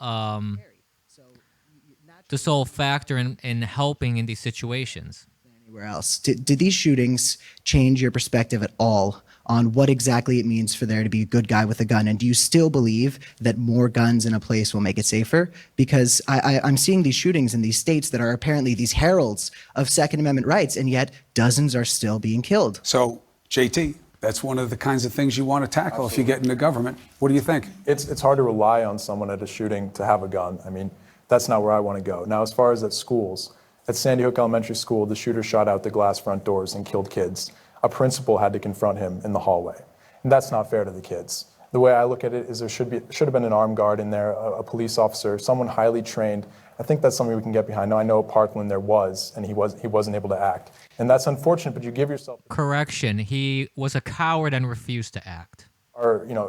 factor in helping in these situations. Anywhere else. Did these shootings change your perspective at all on what exactly it means for there to be a good guy with a gun? And do you still believe that more guns in a place will make it safer? Because I'm seeing these shootings in these states that are apparently these heralds of Second Amendment rights, and yet dozens are still being killed. So, JT, that's one of the kinds of things you want to tackle if you get into government. What do you think? It's hard to rely on someone at a shooting to have a gun. I mean, that's not where I want to go. Now, as far as at schools, at Sandy Hook Elementary School, the shooter shot out the glass front doors and killed kids. A principal had to confront him in the hallway. And that's not fair to the kids. The way I look at it is there should have been an armed guard in there, a police officer, someone highly trained. I think that's something we can get behind. Now, I know at Parkland there was, and he wasn't able to act. And that's unfortunate, but you give yourself... Correction, he was a coward and refused to act.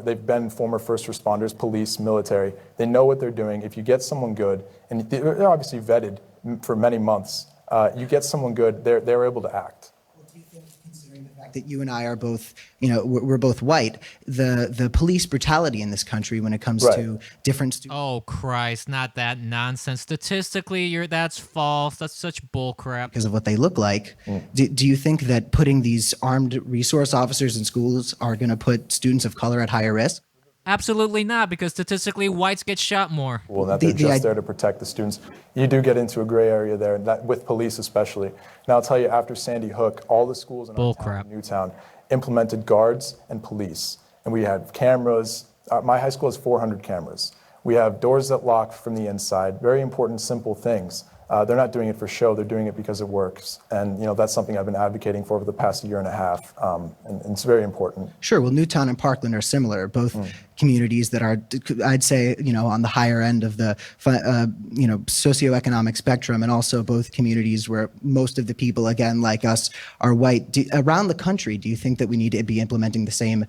They've been former first responders, police, military. They know what they're doing. If you get someone good, and they're obviously vetted for many months, you get someone good, they're able to act. Well, do you think, considering the fact that you and I are both, we're both white, the police brutality in this country when it comes to different students? Oh, Christ, not that nonsense. Statistically, that's false. That's such bullcrap. Because of what they look like. Do you think that putting these armed resource officers in schools are going to put students of color at higher risk? Absolutely not, because statistically, whites get shot more. Well, that they're just there to protect the students. You do get into a gray area there, with police especially. Now, I'll tell you, after Sandy Hook, all the schools in our town, Newtown, implemented guards and police. And we had cameras. My high school has 400 cameras. We have doors that lock from the inside. Very important, simple things. They're not doing it for show. They're doing it because it works. And, that's something I've been advocating for the past year and a half. And it's very important. Sure. Well, Newtown and Parkland are similar, both communities that are, I'd say, on the higher end of the, socioeconomic spectrum, and also both communities where most of the people, again, like us, are white. Around the country, do you think that we need to be implementing the same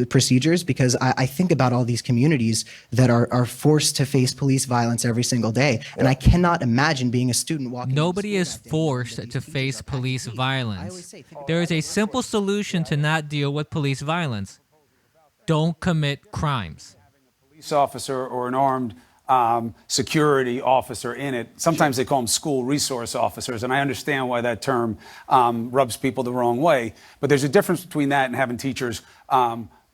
procedures? Because I think about all these communities that are forced to face police violence every single day, and I cannot imagine being a student walking. Nobody is forced to face police violence. There is a simple solution to not deal with police violence. Don't commit crimes. A police officer or an armed security officer in it. Sometimes they call them school resource officers, and I understand why that term rubs people the wrong way. But there's a difference between that and having teachers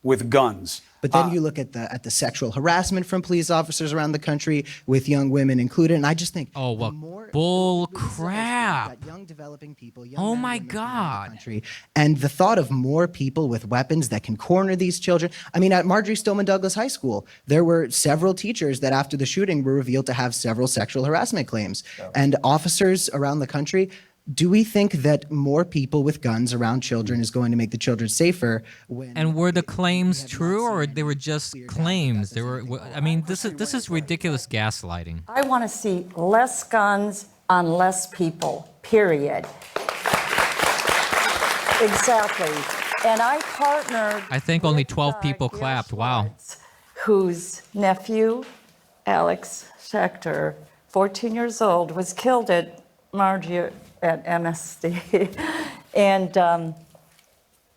with guns. But then you look at the sexual harassment from police officers around the country, with young women included, and I just think, oh, well, bull crap! Young developing people, oh my God! Country, and the thought of more people with weapons that can corner these children. I mean, at Marjorie Stoneman Douglas High School, there were several teachers that, after the shooting, were revealed to have several sexual harassment claims, and officers around the country. Do we think that more people with guns around children is going to make the children safer? And were the claims true, or they were just claims? They were. I mean, this is ridiculous gaslighting. I want to see less guns on less people, period. Exactly. And I partnered. I think only 12 people clapped. Wow. Whose nephew, Alex Schechter, 14 years old, was killed at Marjorie at MSD. And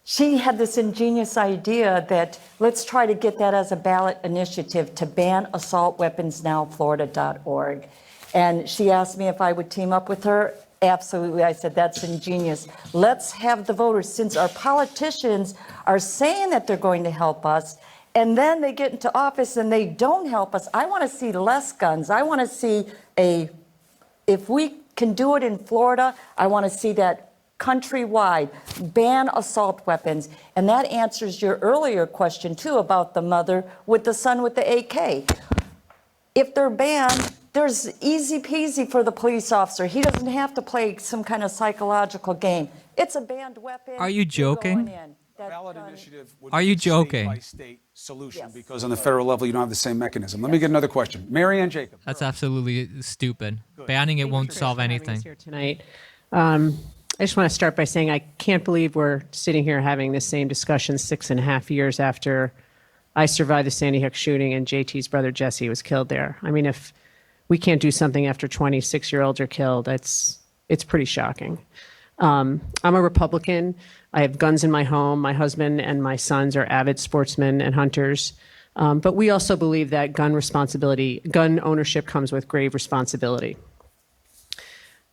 she had this ingenious idea that let's try to get that as a ballot initiative to ban assaultweaponsnowflorida.org. And she asked me if I would team up with her. Absolutely. I said, that's ingenious. Let's have the voters, since our politicians are saying that they're going to help us, and then they get into office and they don't help us. I want to see less guns. I want to see if we can do it in Florida, I want to see that countrywide, ban assault weapons. And that answers your earlier question, too, about the mother with the son with the AK. If they're banned, there's easy peasy for the police officer. He doesn't have to play some kind of psychological game. It's a banned weapon. Are you joking? You're going in. That Ballot gun- initiative would Are be you a joking? state-by-state solution Yes. because on the federal level you don't have the same mechanism. Let me get another question. Mary Ann Jacob. That's absolutely stupid. Banning it won't solve anything. Here tonight. I just want to start by saying I can't believe we're sitting here having this same discussion 6.5 years after I survived the Sandy Hook shooting and JT's brother Jesse was killed there. I mean, if we can't do something after 26-year-olds are killed, it's pretty shocking. I'm a Republican. I have guns in my home. My husband and my sons are avid sportsmen and hunters. But we also believe that gun ownership comes with grave responsibility.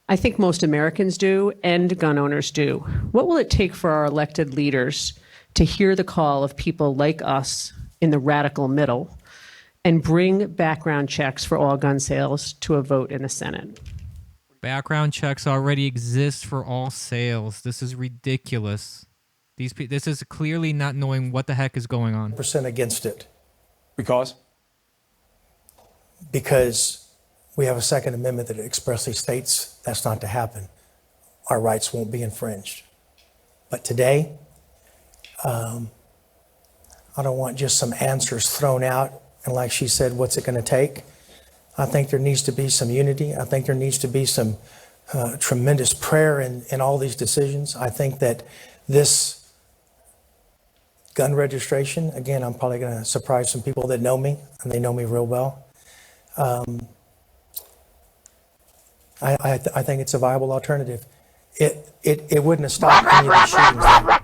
I think most Americans do, and gun owners do. What will it take for our elected leaders to hear the call of people like us in the radical middle and bring background checks for all gun sales to a vote in the Senate? Background checks already exist for all sales. This is ridiculous. This is clearly not knowing what the heck is going on. Percent against it Because? because we have a Second Amendment that expressly states that's not to happen. Our rights won't be infringed. But today, I don't want just some answers thrown out. And like she said, what's it going to take? I think there needs to be some unity. I think there needs to be some tremendous prayer in all these decisions. I think that this gun registration, again, I'm probably going to surprise some people that know me, and they know me real well. I think it's a viable alternative. It wouldn't have stopped any of these shootings. Though.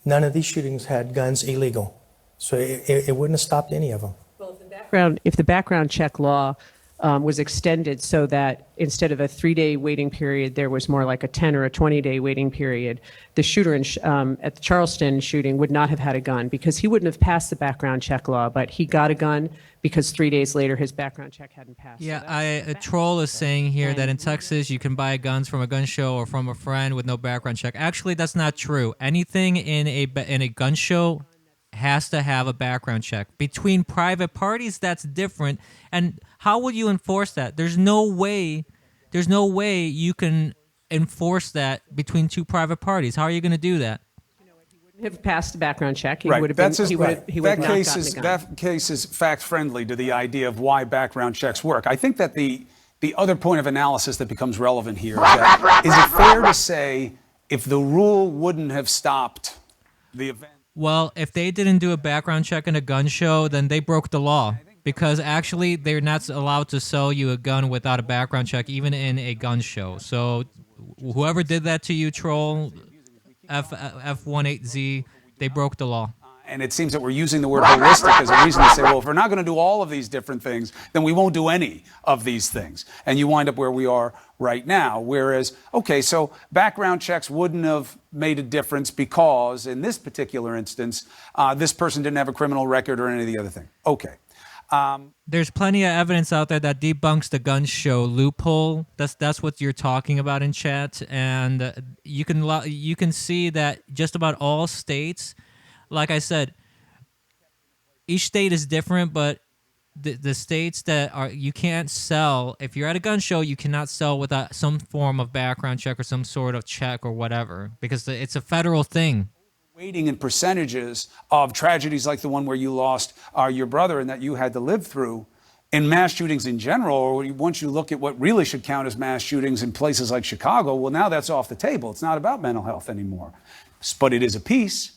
None of these shootings had guns illegal. So it wouldn't have stopped any of them. If the background check law was extended so that instead of a 3-day waiting period, there was more like a 10 or a 20-day waiting period, the shooter at the Charleston shooting would not have had a gun because he wouldn't have passed the background check law, but he got a gun because 3 days later his background check hadn't passed. Yeah, a troll is saying here that in Texas you can buy guns from a gun show or from a friend with no background check. Actually, that's not true. Anything in a gun show has to have a background check. Between private parties, that's different. And how will you enforce that? There's no way you can enforce that between two private parties. How are you going to do that? Have passed the background check. He Right. would have That's been. just, He would have. He would have not gotten a gun. that case is fact friendly to the idea of why background checks work. I think that the other point of analysis that becomes relevant here is that is it fair to say if the rule wouldn't have stopped the event? Well, if they didn't do a background check in a gun show, then they broke the law. Because actually, they're not allowed to sell you a gun without a background check, even in a gun show. So whoever did that to you, troll, F18Z, they broke the law. And it seems that we're using the word holistic as a reason to say, well, if we're not going to do all of these different things, then we won't do any of these things. And you wind up where we are right now. Whereas, okay, so background checks wouldn't have made a difference because in this particular instance, this person didn't have a criminal record or any of the other thing. Okay. There's plenty of evidence out there that debunks the gun show loophole. That's what you're talking about in chat. And you can see that just about all states, like I said, each state is different, but the states that are, you can't sell, if you're at a gun show, you cannot sell without some form of background check or some sort of check or whatever, because it's a federal thing. Weighting in percentages of tragedies like the one where you lost your brother and that you had to live through in mass shootings in general, or once you look at what really should count as mass shootings in places like Chicago, well, now that's off the table. It's not about mental health anymore, but it is a piece.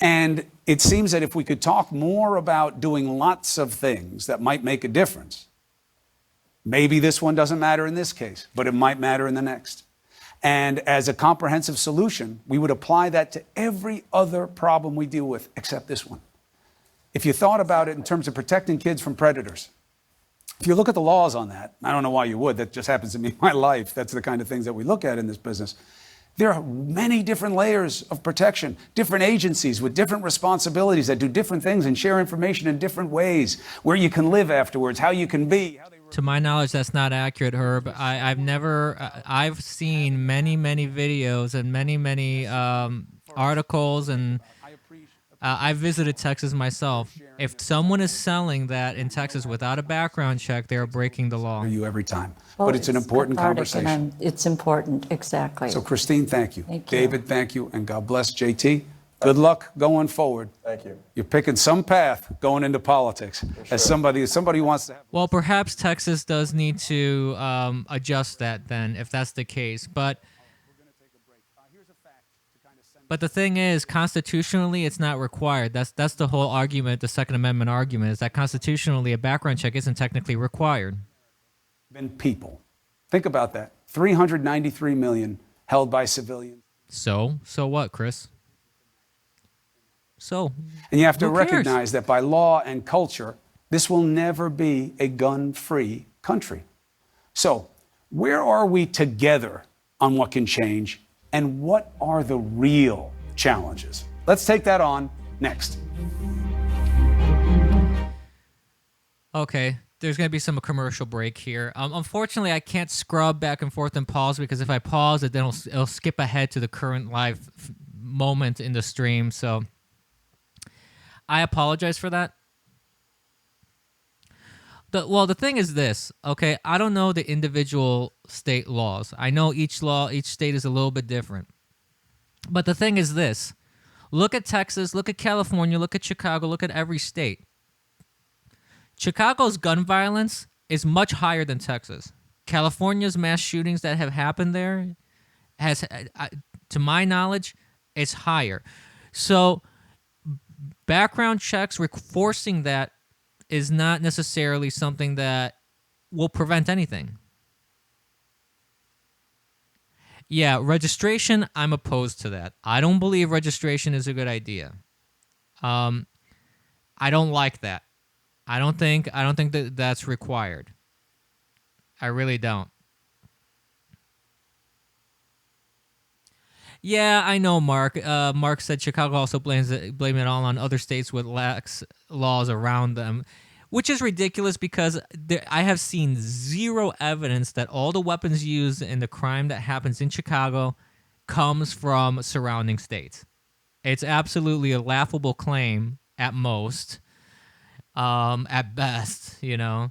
And it seems that if we could talk more about doing lots of things that might make a difference, maybe this one doesn't matter in this case, but it might matter in the next. And as a comprehensive solution, we would apply that to every other problem we deal with except this one. If you thought about it in terms of protecting kids from predators, if you look at the laws on that, I don't know why you would, that just happens to be my life. That's the kind of things that we look at in this business. There are many different layers of protection, different agencies with different responsibilities that do different things and share information in different ways, where you can live afterwards, how you can be, how they To my knowledge, that's not accurate, Herb. I've never. I've seen many videos and many articles, and I visited Texas myself. If someone is selling that in Texas without a background check, they are breaking the law. You every time. Well, But it's an important cathartic, and conversation. it's important, exactly. So Christine, thank you. Thank you. David, thank you. And God bless JT. Good luck going forward. Thank you. You're picking some path going into politics. As somebody who wants to have. Well, perhaps Texas does need to adjust that then, if that's the case. But the thing is, constitutionally, it's not required. That's the whole argument, the Second Amendment argument, is that constitutionally a background check isn't technically required. Been people. Think about that. 393 million held by civilians. So what, Chris? So, And you have to who cares? recognize that by law and culture, this will never be a gun-free country. So, where are we together on what can change, and what are the real challenges? Let's take that on next. Okay, there's going to be some commercial break here. Unfortunately, I can't scrub back and forth and pause, because if I pause it, then it'll skip ahead to the current live moment in the stream. So I apologize for that. The thing is this, okay? I don't know the individual state laws. I know each state is a little bit different. But the thing is this. Look at Texas, look at California, look at Chicago, look at every state. Chicago's gun violence is much higher than Texas. California's mass shootings that have happened there has, to my knowledge, it's higher. So background checks, forcing that, is not necessarily something that will prevent anything. Yeah, registration, I'm opposed to that. I don't believe registration is a good idea. I don't like that. I don't think that that's required. I really don't. Yeah, I know, Mark. Mark said Chicago also blame it all on other states with lax laws around them, which is ridiculous, because I have seen zero evidence that all the weapons used in the crime that happens in Chicago comes from surrounding states. It's absolutely a laughable claim at most, at best, you know.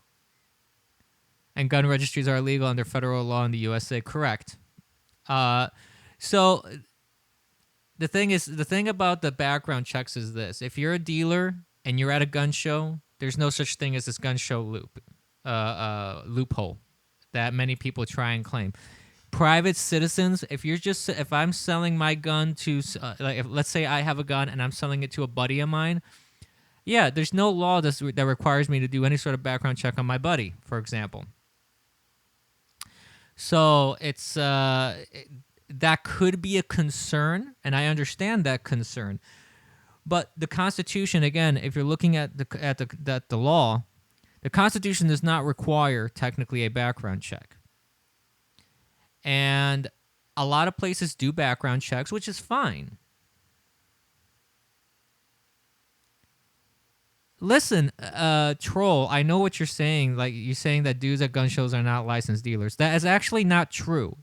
And gun registries are illegal under federal law in the USA. Correct. So the thing about the background checks is this: if you're a dealer and you're at a gun show, there's no such thing as this gun show loophole that many people try and claim. Private citizens, if I'm selling my gun to, let's say I have a gun and I'm selling it to a buddy of mine, yeah, there's no law that requires me to do any sort of background check on my buddy, for example. So it's that could be a concern, and I understand that concern. But the Constitution, again, if you're looking at the law, the Constitution does not require technically a background check. And a lot of places do background checks, which is fine. Listen, Troll, I know what you're saying. Like, you're saying that dudes at gun shows are not licensed dealers. That is actually not true.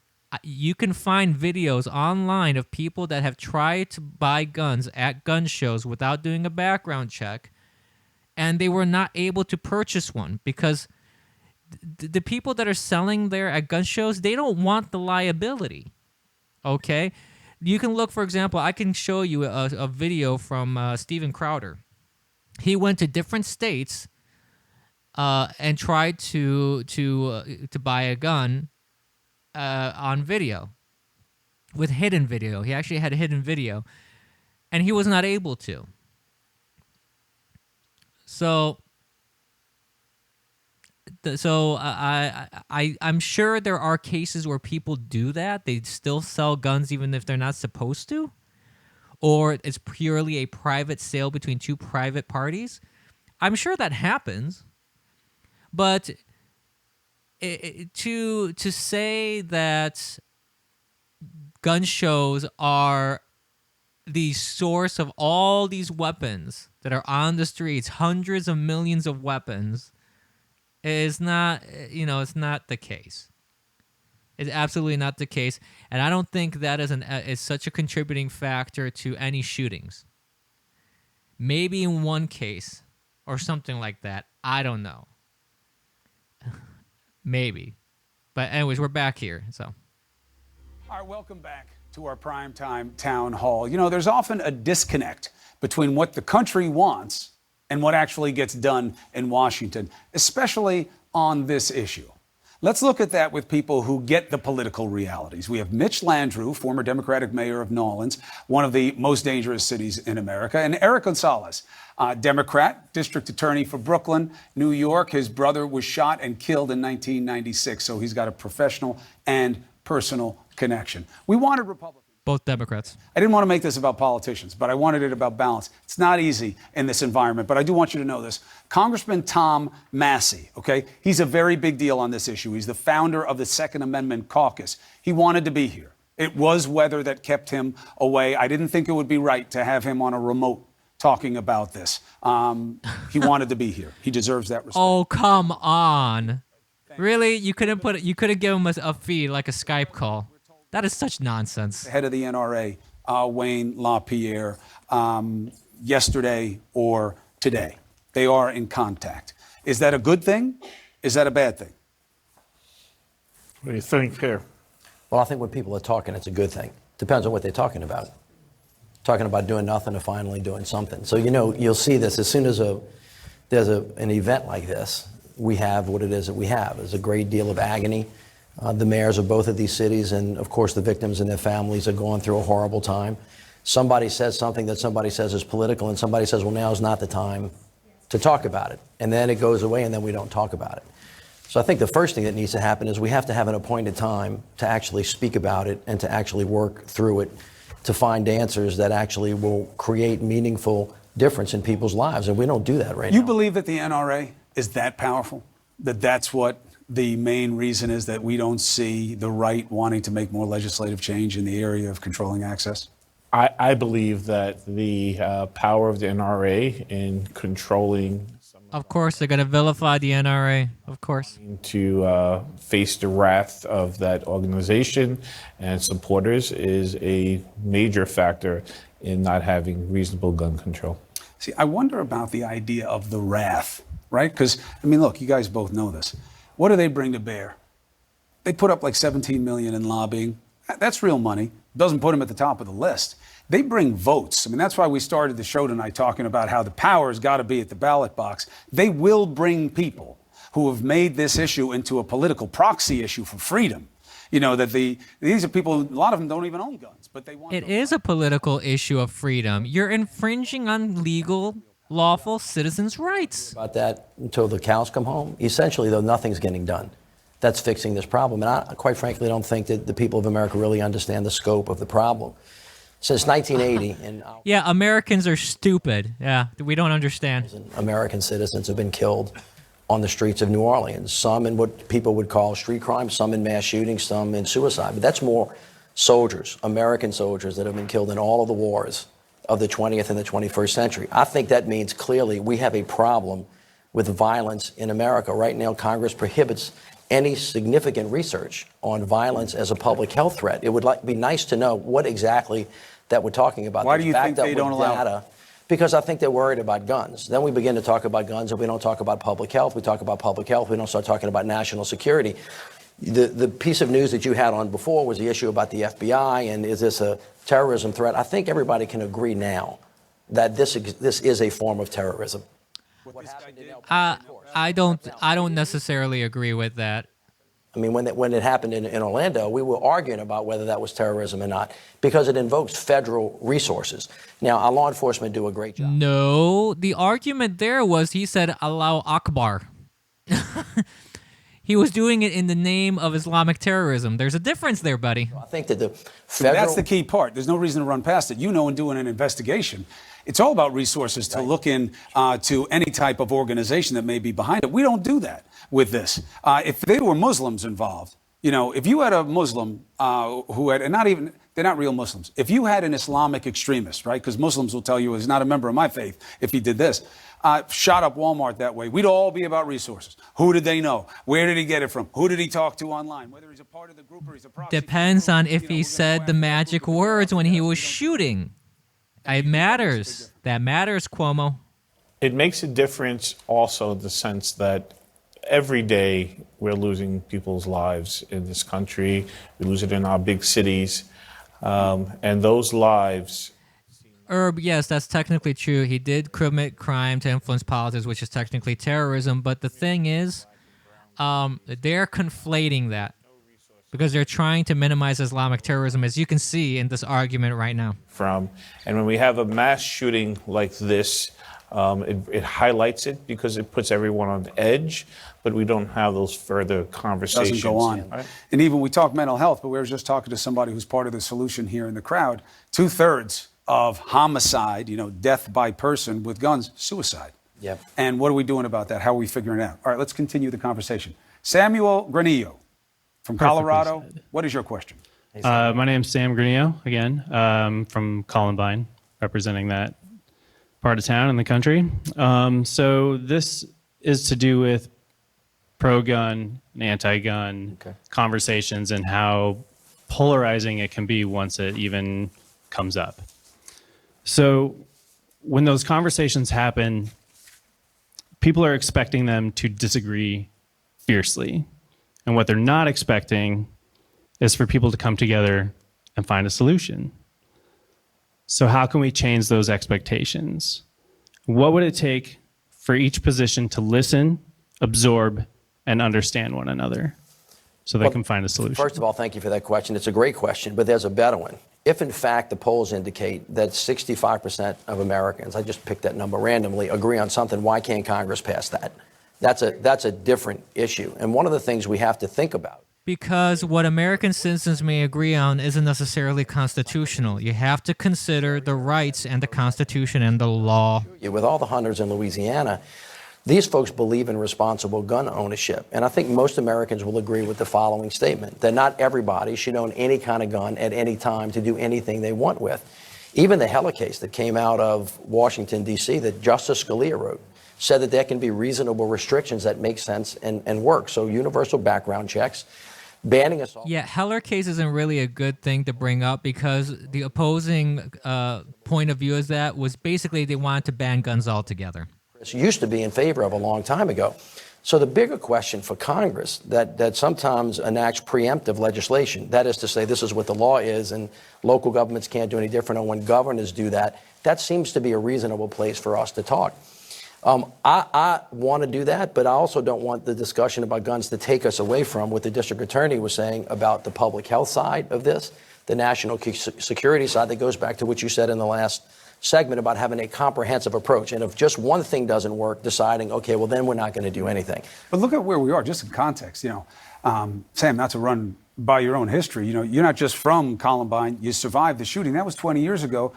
You can find videos online of people that have tried to buy guns at gun shows without doing a background check, and they were not able to purchase one because the people that are selling there at gun shows, they don't want the liability. Okay? You can look, for example, I can show you a video from Steven Crowder. He went to different states and tried to buy a gun on video, with hidden video. He actually had hidden video, and he was not able to. So I'm sure there are cases where people do that. They still sell guns even if they're not supposed to, or it's purely a private sale between two private parties. I'm sure that happens, but to say that gun shows are the source of all these weapons that are on the streets, hundreds of millions of weapons, is not, it's not the case. It's absolutely not the case, and I don't think that is such a contributing factor to any shootings. Maybe in one case or something like that. I don't know. Maybe. But anyways, we're back here, so. All right, welcome back to our primetime town hall. There's often a disconnect between what the country wants and what actually gets done in Washington, especially on this issue. Let's look at that with people who get the political realities. We have Mitch Landrieu, former Democratic mayor of New Orleans, one of the most dangerous cities in America, and Eric Gonzalez, Democrat, district attorney for Brooklyn, New York. His brother was shot and killed in 1996, so he's got a professional and personal connection. We wanted Republicans. Both Democrats. I didn't want to make this about politicians, but I wanted it about balance. It's not easy in this environment, but I do want you to know this. Congressman Tom Massey, okay, he's a very big deal on this issue. He's the founder of the Second Amendment Caucus. He wanted to be here. It was weather that kept him away. I didn't think it would be right to have him on a remote talking about this. He wanted to be here. He deserves that respect. Oh, come on. Really? You couldn't give him a feed like a Skype call. That is such nonsense. The head of the NRA, Wayne LaPierre, yesterday or today. They are in contact. Is that a good thing? Is that a bad thing? What do you think here? Well, I think when people are talking, it's a good thing. Depends on what they're talking about. Talking about doing nothing to finally doing something. So, you'll see this as soon as there's an event like this, we have what it is that we have. There's a great deal of agony. The mayors of both of these cities and, of course, the victims and their families are going through a horrible time. Somebody says something that somebody says is political, and somebody says, well, now is not the time to talk about it. And then it goes away, and then we don't talk about it. So I think the first thing that needs to happen is we have to have an appointed time to actually speak about it and to actually work through it, to find answers that actually will create meaningful difference in people's lives. And we don't do that right now. You believe that the NRA is that powerful? That's what the main reason is, that we don't see the right wanting to make more legislative change in the area of controlling access? I believe that the power of the NRA in controlling. Of course, they're going to vilify the NRA, of course. To face the wrath of that organization and supporters is a major factor in not having reasonable gun control. See, I wonder about the idea of the wrath, right? Because, look, you guys both know this. What do they bring to bear? They put up like $17 million in lobbying. That's real money. Doesn't put them at the top of the list. They bring votes. That's why we started the show tonight talking about how the power's got to be at the ballot box. They will bring people who have made this issue into a political proxy issue for freedom. These are people, a lot of them don't even own guns, but they want. It is a political issue of freedom. You're infringing on legal, lawful citizens' rights. About that until the cows come home. Essentially, though, nothing's getting done. That's fixing this problem. And I, quite frankly, don't think that the people of America really understand the scope of the problem. Since 1980, and yeah, Americans are stupid. Yeah, we don't understand. American citizens have been killed on the streets of New Orleans. Some in what people would call street crime, some in mass shootings, some in suicide. But that's more soldiers, American soldiers, that have been killed in all of the wars of the 20th and the 21st century. I think that means clearly we have a problem with violence in America. Right now, Congress prohibits any significant research on violence as a public health threat. It would be nice to know what exactly that we're talking about. Why do you think they don't allow it? Because I think they're worried about guns. Then we begin to talk about guns, and we don't talk about public health. We talk about public health. We don't start talking about national security. The piece of news that you had on before was the issue about the FBI and is this a terrorism threat? I think everybody can agree now that this is a form of terrorism. I don't necessarily agree with that. When it happened in Orlando, we were arguing about whether that was terrorism or not because it invokes federal resources. Now, our law enforcement do a great job. No, the argument there was he said Allahu Akbar. He was doing it in the name of Islamic terrorism. There's a difference there, buddy. I think that the federal... That's the key part. There's no reason to run past it. In doing an investigation, it's all about resources to look in to any type of organization that may be behind it. We don't do that with this. If there were Muslims involved, if you had a Muslim who had, and not even, They're not real Muslims. If you had an Islamic extremist, right, because Muslims will tell you he's not a member of my faith if he did this, shot up Walmart that way, we'd all be about resources. Who did they know? Where did he get it from? Who did he talk to online? Whether he's a part of the group or he's a proxy. Depends on if he said the magic words when he was shooting. It matters. That matters, Cuomo. It makes a difference also in the sense that every day we're losing people's lives in this country. We lose it in our big cities. And those lives. Herb, yes, that's technically true. He did commit crime to influence politics, which is technically terrorism. But the thing is, they're conflating that because they're trying to minimize Islamic terrorism, as you can see in this argument right now. And when we have a mass shooting like this, it highlights it because it puts everyone on edge, but we don't have those further conversations. Doesn't go on. Right? And even we talk mental health, but we were just talking to somebody who's part of the solution here in the crowd. 2/3 of homicide, death by person with guns, suicide. Yep. And what are we doing about that? How are we figuring it out? All right, let's continue the conversation. Samuel Granillo from Colorado. What is your question? My name's Sam Granillo, again, from Columbine, representing that part of town in the country. So this is to do with pro-gun and anti-gun conversations and how polarizing it can be once it even comes up. So when those conversations happen, people are expecting them to disagree fiercely. And what they're not expecting is for people to come together and find a solution. So how can we change those expectations? What would it take for each position to listen, absorb, and understand one another so they can find a solution? First of all, thank you for that question. It's a great question, but there's a better one. If, in fact, the polls indicate that 65% of Americans, I just picked that number randomly, agree on something, why can't Congress pass that? That's a different issue. And one of the things we have to think about. Because what American citizens may agree on isn't necessarily constitutional. You have to consider the rights and the Constitution and the law. With all the hunters in Louisiana, these folks believe in responsible gun ownership. And I think most Americans will agree with the following statement, that not everybody should own any kind of gun at any time to do anything they want with. Even the Heller case that came out of Washington, D.C., that Justice Scalia wrote, said that there can be reasonable restrictions that make sense and work. So universal background checks, banning assault. Yeah, Heller case isn't really a good thing to bring up because the opposing point of view is that was basically they wanted to ban guns altogether. Used to be in favor of a long time ago. So the bigger question for Congress that sometimes enacts preemptive legislation, that is to say this is what the law is and local governments can't do any different, or when governors do that, that seems to be a reasonable place for us to talk. I want to do that, but I also don't want the discussion about guns to take us away from what the district attorney was saying about the public health side of this, the national security side that goes back to what you said in the last segment about having a comprehensive approach. And if just one thing doesn't work, deciding, okay, well, then we're not going to do anything. But look at where we are, just in context. Sam, not to run by your own history, you're not just from Columbine. You survived the shooting. That was 20 years ago.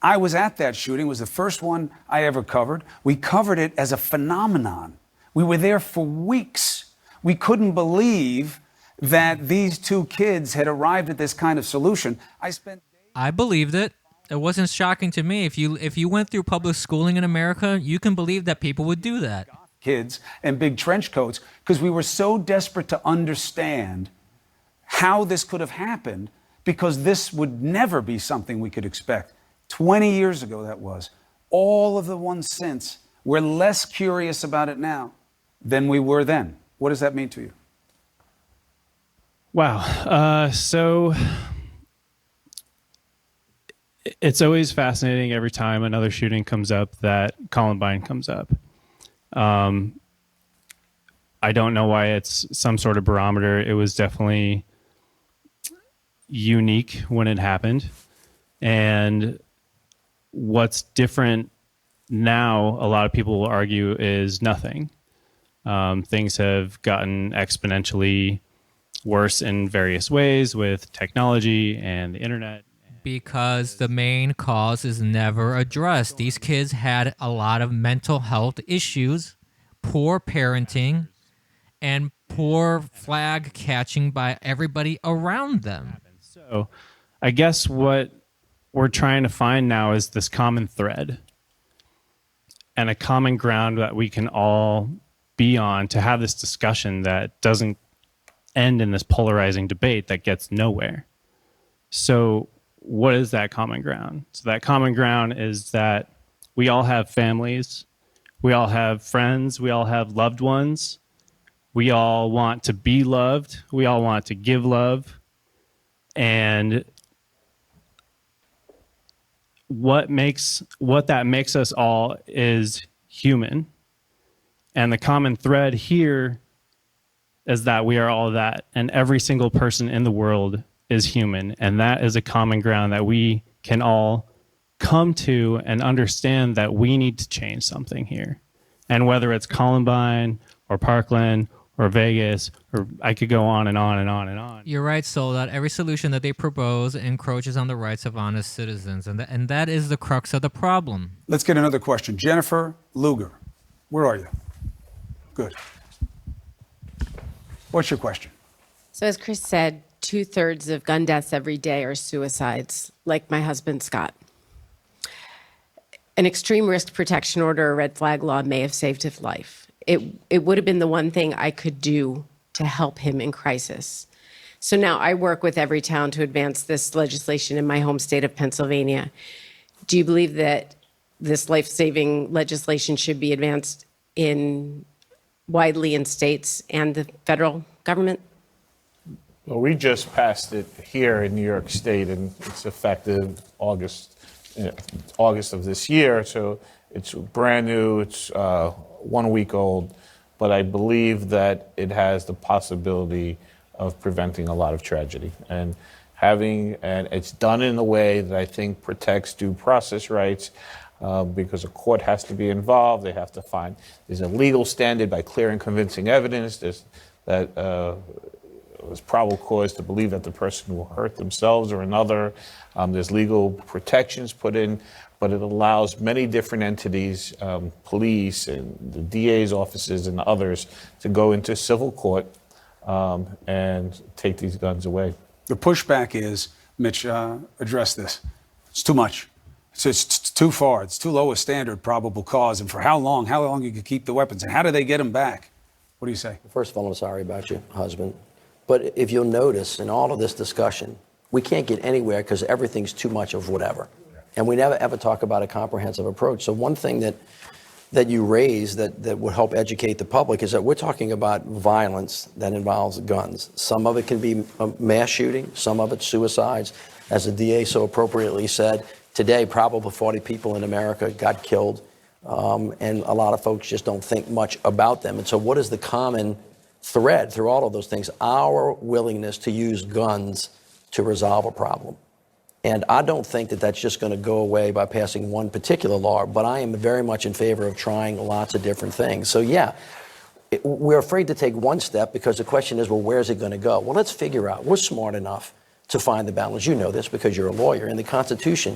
I was at that shooting. It was the first one I ever covered. We covered it as a phenomenon. We were there for weeks. We couldn't believe that these two kids had arrived at this kind of solution. I believed it. It wasn't shocking to me. If you went through public schooling in America, you can believe that people would do that. Kids and big trench coats, because we were so desperate to understand how this could have happened, because this would never be something we could expect. 20 years ago, that was. All of the ones since, we're less curious about it now than we were then. What does that mean to you? Wow. So it's always fascinating every time another shooting comes up that Columbine comes up. I don't know why it's some sort of barometer. It was definitely unique when it happened. And what's different now, a lot of people will argue, is nothing. Things have gotten exponentially worse in various ways with technology and the internet. Because the main cause is never addressed. These kids had a lot of mental health issues, poor parenting, and poor flag catching by everybody around them. So I guess what we're trying to find now is this common thread and a common ground that we can all be on to have this discussion that doesn't end in this polarizing debate that gets nowhere. So what is that common ground? So that common ground is that we all have families, we all have friends, we all have loved ones, we all want to be loved, we all want to give love, and what that makes us all is human. And the common thread here is that we are all that, and every single person in the world is human, and that is a common ground that we can all come to and understand that we need to change something here. And whether it's Columbine or Parkland or Vegas, or I could go on and on and on and on. You're right, Soldat. Every solution that they propose encroaches on the rights of honest citizens, and that is the crux of the problem. Let's get another question. Jennifer Luger, where are you? Good. What's your question? So as Chris said, 2/3 of gun deaths every day are suicides, like my husband, Scott. An extreme risk protection order or red flag law may have saved his life. It would have been the one thing I could do to help him in crisis. So now I work with every town to advance this legislation in my home state of Pennsylvania. Do you believe that this life-saving legislation should be advanced widely in states and the federal government? Well, we just passed it here in New York State, and it's effective August of this year. So it's brand new. It's 1 week old, but I believe that it has the possibility of preventing a lot of tragedy. And it's done in a way that I think protects due process rights, because a court has to be involved. They have to there's a legal standard by clear and convincing evidence. There's probable cause to believe that the person will hurt themselves or another. There's legal protections put in, but it allows many different entities, police and the DA's offices and others, to go into civil court and take these guns away. The pushback is, Mitch, address this. It's too much. It's too far. It's too low a standard, probable cause. And for how long you could keep the weapons? And how do they get them back? What do you say? First of all, I'm sorry about your husband. But if you'll notice in all of this discussion, we can't get anywhere because everything's too much of whatever. And we never ever talk about a comprehensive approach. So one thing that you raise that would help educate the public is that we're talking about violence that involves guns. Some of it can be a mass shooting, some of it's suicides. As the DA so appropriately said, today probably 40 people in America got killed, and a lot of folks just don't think much about them. And so what is the common thread through all of those things? Our willingness to use guns to resolve a problem. And I don't think that that's just going to go away by passing one particular law, but I am very much in favor of trying lots of different things. So yeah, we're afraid to take one step because the question is, well, where's it going to go? Well, let's figure out. We're smart enough to find the balance. You know this because you're a lawyer. In the Constitution,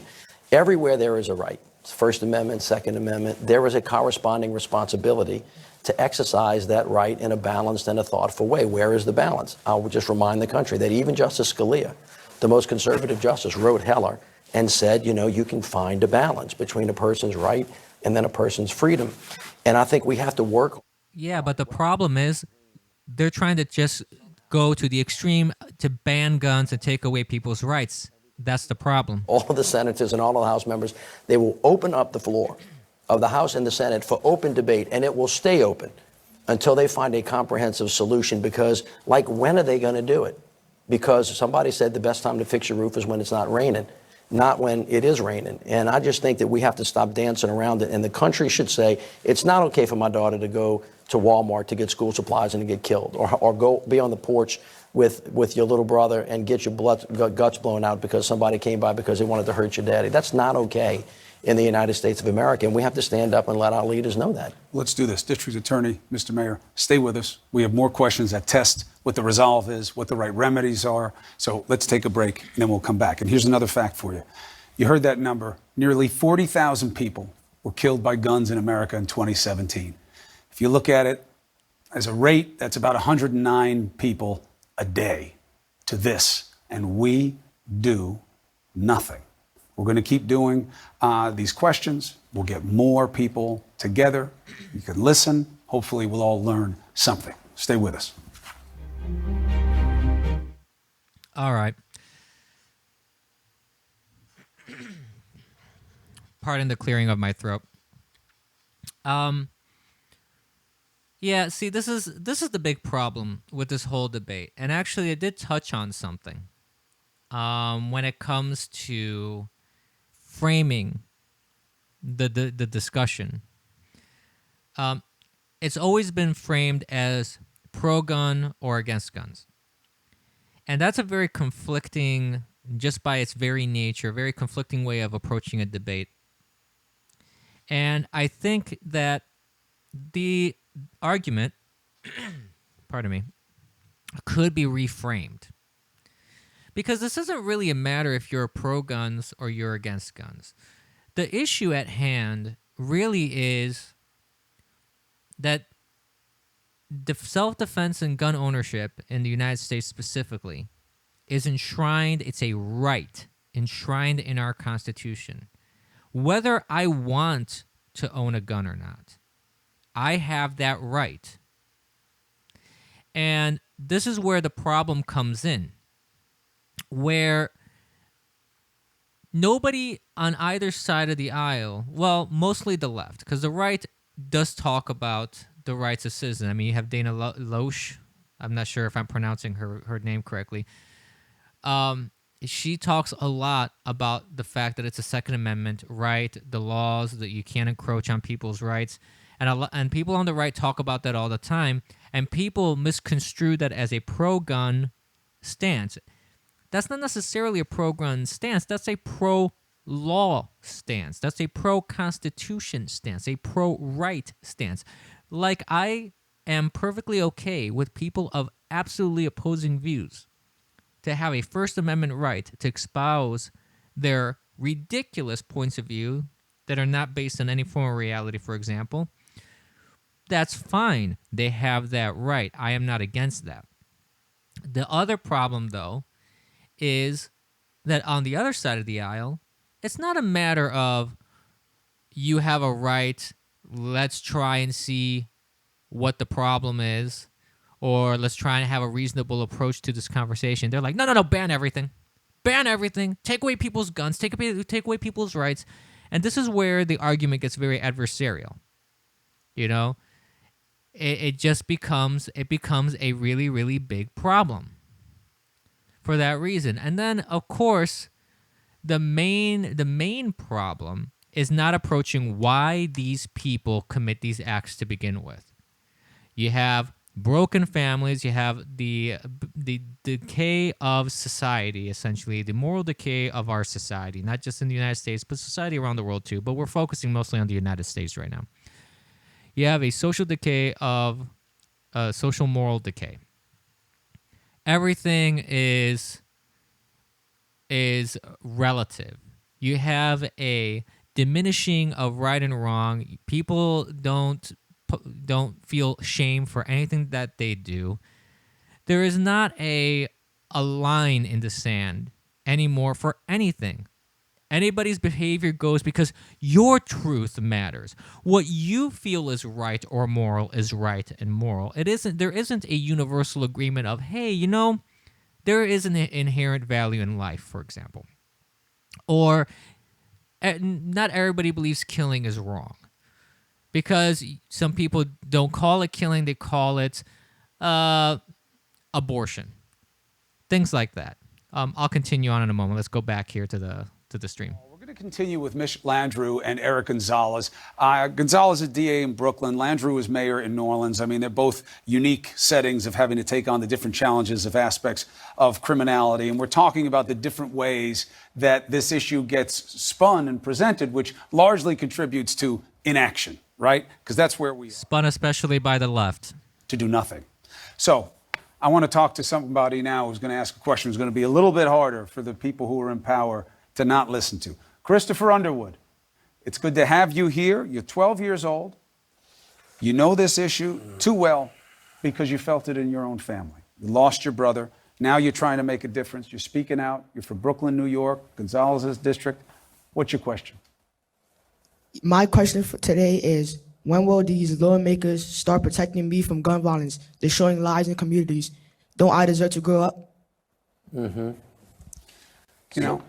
everywhere there is a right, First Amendment, Second Amendment, there is a corresponding responsibility to exercise that right in a balanced and a thoughtful way. Where is the balance? I'll just remind the country that even Justice Scalia, the most conservative justice, wrote Heller and said, you can find a balance between a person's right and then a person's freedom. And I think we have to work. Yeah, but the problem is they're trying to just go to the extreme to ban guns and take away people's rights. That's the problem. All of the senators and all of the House members, they will open up the floor of the House and the Senate for open debate, and it will stay open until they find a comprehensive solution. Because, when are they going to do it? Because somebody said the best time to fix your roof is when it's not raining, not when it is raining. And I just think that we have to stop dancing around it. And the country should say, it's not okay for my daughter to go to Walmart to get school supplies and to get killed, or go be on the porch with your little brother and get your guts blown out because somebody came by because they wanted to hurt your daddy. That's not okay in the United States of America, and we have to stand up and let our leaders know that. Let's do this. District Attorney, Mr. Mayor, stay with us. We have more questions that test what the resolve is, what the right remedies are. So let's take a break, and then we'll come back. And here's another fact for you. You heard that number. Nearly 40,000 people were killed by guns in America in 2017. If you look at it as a rate, that's about 109 people a day to this. And we do nothing. We're going to keep doing these questions. We'll get more people together. You can listen. Hopefully, we'll all learn something. Stay with us. All right. Pardon the clearing of my throat. Yeah, see, this is the big problem with this whole debate. And actually, I did touch on something when it comes to framing the discussion. It's always been framed as pro-gun or against guns. And that's a very conflicting, just by its very nature, very conflicting way of approaching a debate. And I think that the argument, pardon me, could be reframed. Because this isn't really a matter if you're pro-guns or you're against guns. The issue at hand really is that self-defense and gun ownership in the United States specifically is enshrined, it's a right enshrined in our Constitution. Whether I want to own a gun or not, I have that right. And this is where the problem comes in, where nobody on either side of the aisle, well, mostly the left, because the right does talk about the rights of citizens. I mean, you have Dana Loesch. I'm not sure if I'm pronouncing her name correctly. She talks a lot about the fact that it's a Second Amendment right, the laws, that you can't encroach on people's rights. And people on the right talk about that all the time. And people misconstrue that as a pro-gun stance. That's not necessarily a pro-gun stance. That's a pro-law stance. That's a pro-constitution stance, a pro-right stance. Like, I am perfectly okay with people of absolutely opposing views to have a First Amendment right to espouse their ridiculous points of view that are not based on any form of reality, for example. That's fine. They have that right. I am not against that. The other problem, though, is that on the other side of the aisle, it's not a matter of you have a right, let's try and see what the problem is, or let's try and have a reasonable approach to this conversation. They're like, no, ban everything. Ban everything. Take away people's guns. Take away people's rights. And this is where the argument gets very adversarial. You know? It just becomes a really, really big problem for that reason. And then, of course, the main problem is not approaching why these people commit these acts to begin with. You have broken families. You have the decay of society, essentially, the moral decay of our society, not just in the United States, but society around the world too. But we're focusing mostly on the United States right now. You have a social decay of social moral decay. Everything is relative. You have a diminishing of right and wrong. People don't feel shame for anything that they do. There is not a line in the sand anymore for anything. Anybody's behavior goes because your truth matters. What you feel is right or moral is right and moral. There isn't a universal agreement of, hey, you know, there is an inherent value in life, for example. Or not everybody believes killing is wrong. Because some people don't call it killing, they call it abortion. Things like that. I'll continue on in a moment. Let's go back here to the stream. We're going to continue with Mitch Landrieu and Eric Gonzalez. Gonzalez is DA in Brooklyn. Landrieu is mayor in New Orleans. I mean, they're both unique settings of having to take on the different challenges of aspects of criminality. And we're talking about the different ways that this issue gets spun and presented, which largely contributes to inaction, right? Because that's where we are. Spun especially by the left. To do nothing. So I want to talk to somebody now who's going to ask a question who's going to be a little bit harder for the people who are in power to not listen to. Christopher Underwood, it's good to have you here. You're 12 years old. You know this issue too well because you felt it in your own family. You lost your brother. Now you're trying to make a difference. You're speaking out. You're from Brooklyn, New York, Gonzalez's district. What's your question? My question for today is, when will these lawmakers start protecting me from gun violence, destroying lives and communities? Don't I deserve to grow up? Mm-hmm. You know,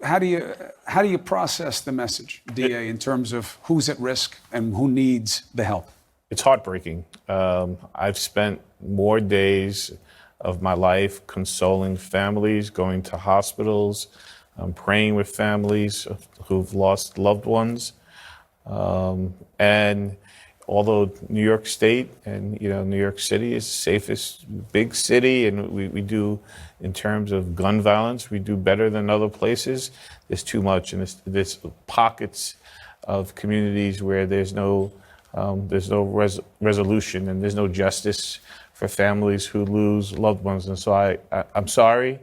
how do you process the message, DA, in terms of who's at risk and who needs the help? It's heartbreaking. I've spent more days of my life consoling families, going to hospitals, praying with families who've lost loved ones. And although New York State and New York City is the safest big city, and we do, in terms of gun violence, we do better than other places, there's too much, and there's pockets of communities where there's no resolution and there's no justice for families who lose loved ones. And so I'm sorry,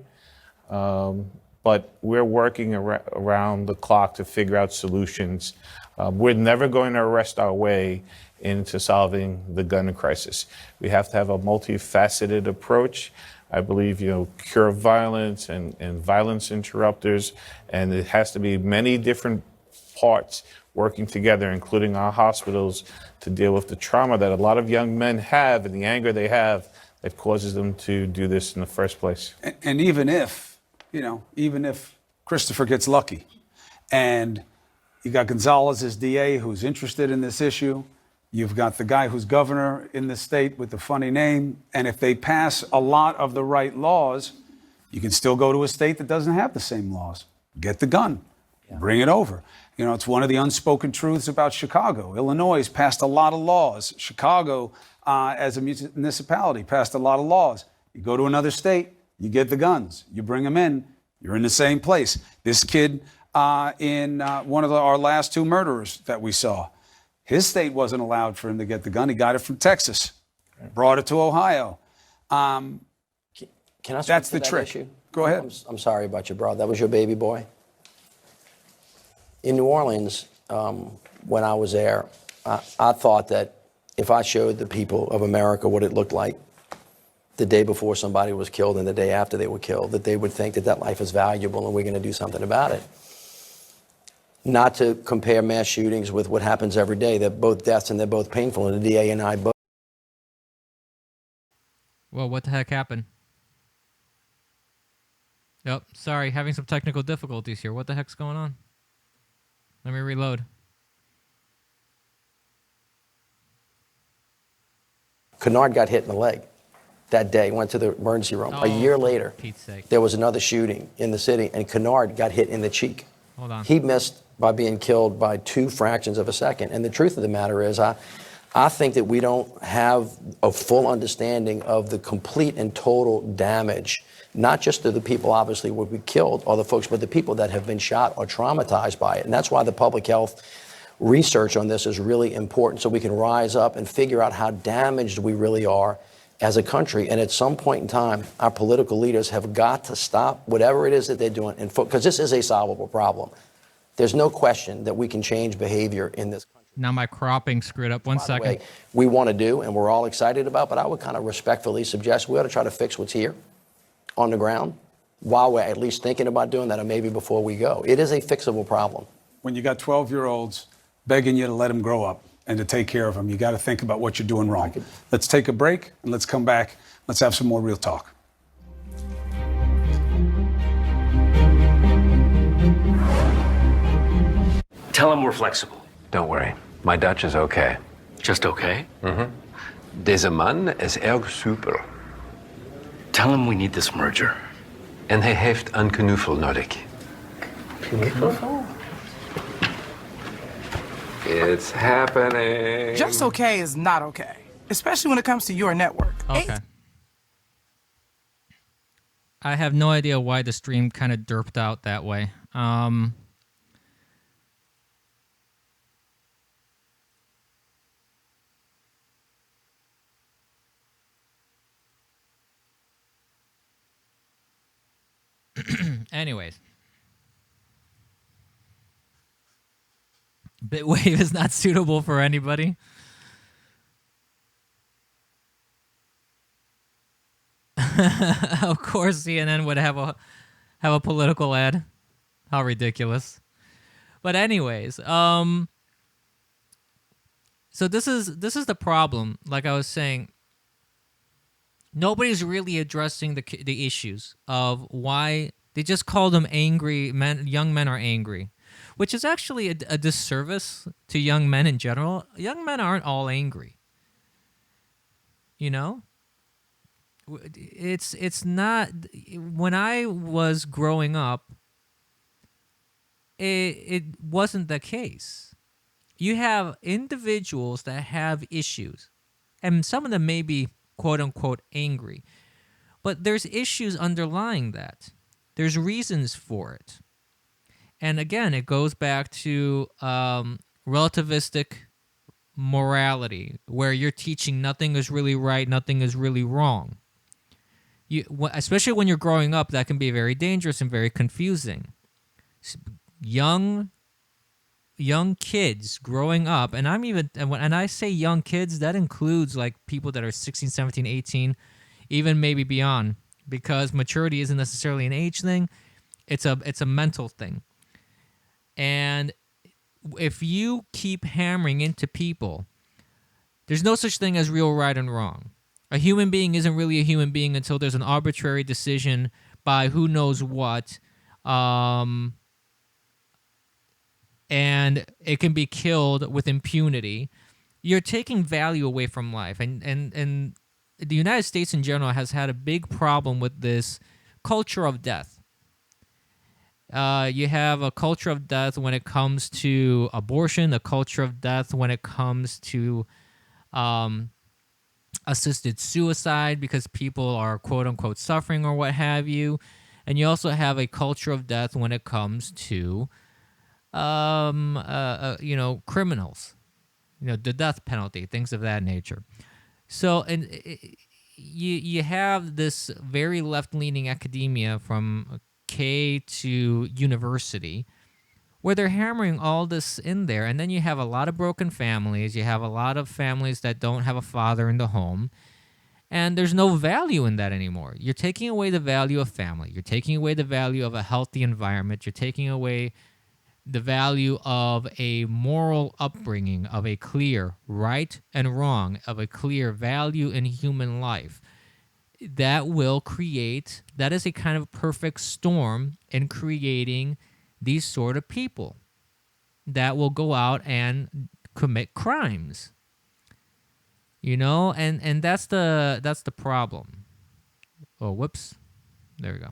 but we're working around the clock to figure out solutions. We're never going to arrest our way into solving the gun crisis. We have to have a multifaceted approach. I believe, cure violence and violence interrupters, and it has to be many different parts working together, including our hospitals, to deal with the trauma that a lot of young men have and the anger they have that causes them to do this in the first place. And even if Christopher gets lucky and you got Gonzalez as DA who's interested in this issue, you've got the guy who's governor in the state with the funny name, and if they pass a lot of the right laws, you can still go to a state that doesn't have the same laws. Get the gun, bring it over. It's one of the unspoken truths about Chicago. Illinois has passed a lot of laws. Chicago, as a municipality, passed a lot of laws. You go to another state, you get the guns. You bring them in, you're in the same place. This kid in one of our last two murderers that we saw, his state wasn't allowed for him to get the gun. He got it from Texas, brought it to Ohio. Can I speak That's to the that trick. issue? Go ahead. I'm sorry about your brother. That was your baby boy? In New Orleans, when I was there, I thought that if I showed the people of America what it looked like the day before somebody was killed and the day after they were killed, that they would think that that life is valuable and we're going to do something about it. Not to compare mass shootings with what happens every day. They're both deaths and they're both painful, and the DA and I both. Well, what the heck happened? Yep, sorry, having some technical difficulties here. What the heck's going on? Let me reload. Kennard got hit in the leg that day, went to the emergency room. A year later, Pete's sake. there was another shooting in the city, and Kennard got hit in the cheek. Hold on. He missed by being killed by 2 fractions of a second. And the truth of the matter is, I think that we don't have a full understanding of the complete and total damage, not just to the people obviously would be killed or the folks, but the people that have been shot or traumatized by it. And that's why the public health research on this is really important, so we can rise up and figure out how damaged we really are as a country. And at some point in time, our political leaders have got to stop whatever it is that they're doing, because this is a solvable problem. There's no question that we can change behavior in this country. Now my cropping screwed up. One second. Way, we want to do, and we're all excited about, but I would kind of respectfully suggest we ought to try to fix what's here on the ground while we're at least thinking about doing that, or maybe before we go. It is a fixable problem. When you got 12-year-olds begging you to let them grow up and to take care of them, you got to think about what you're doing wrong. Let's take a break and let's come back. Let's have some more real talk. Tell him we're flexible. Don't worry. My Dutch is okay. Just okay? Deze man is erg super. Tell him we need this merger. En hij heeft een knuffel nodig. Knuffel? It's happening. Just okay is not okay, especially when it comes to your network. Okay. I have no idea why the stream kind of derped out that way. Anyways. Bitwave is not suitable for anybody. Of course, CNN would have a political ad. How ridiculous! But anyways, so this is the problem. Like I was saying, nobody's really addressing the issues of why they just call them angry men. Young men are angry, which is actually a disservice to young men in general. Young men aren't all angry. You know, it's not. When I was growing up, it wasn't the case. You have individuals that have issues, and some of them may be quote unquote angry, but there's issues underlying that. There's reasons for it. And again, it goes back to relativistic morality, where you're teaching nothing is really right, nothing is really wrong. Especially when you're growing up, that can be very dangerous and very confusing. Young kids growing up, and and I say young kids, that includes like people that are 16, 17, 18, even maybe beyond, because maturity isn't necessarily an age thing. It's a mental thing. And if you keep hammering into people, there's no such thing as real right and wrong. A human being isn't really a human being until there's an arbitrary decision by who knows what, and it can be killed with impunity. You're taking value away from life. And the United States in general has had a big problem with this culture of death. You have a culture of death when it comes to abortion, a culture of death when it comes to assisted suicide because people are quote-unquote suffering or what have you. And you also have a culture of death when it comes to, criminals, the death penalty, things of that nature. So, you have this very left-leaning academia from K to university, where they're hammering all this in there. And then you have a lot of broken families. You have a lot of families that don't have a father in the home. And there's no value in that anymore. You're taking away the value of family. You're taking away the value of a healthy environment. You're taking away the value of a moral upbringing, of a clear right and wrong, of a clear value in human life. That is a kind of perfect storm in creating these sort of people that will go out and commit crimes. And that's the problem. Oh, whoops. There we go.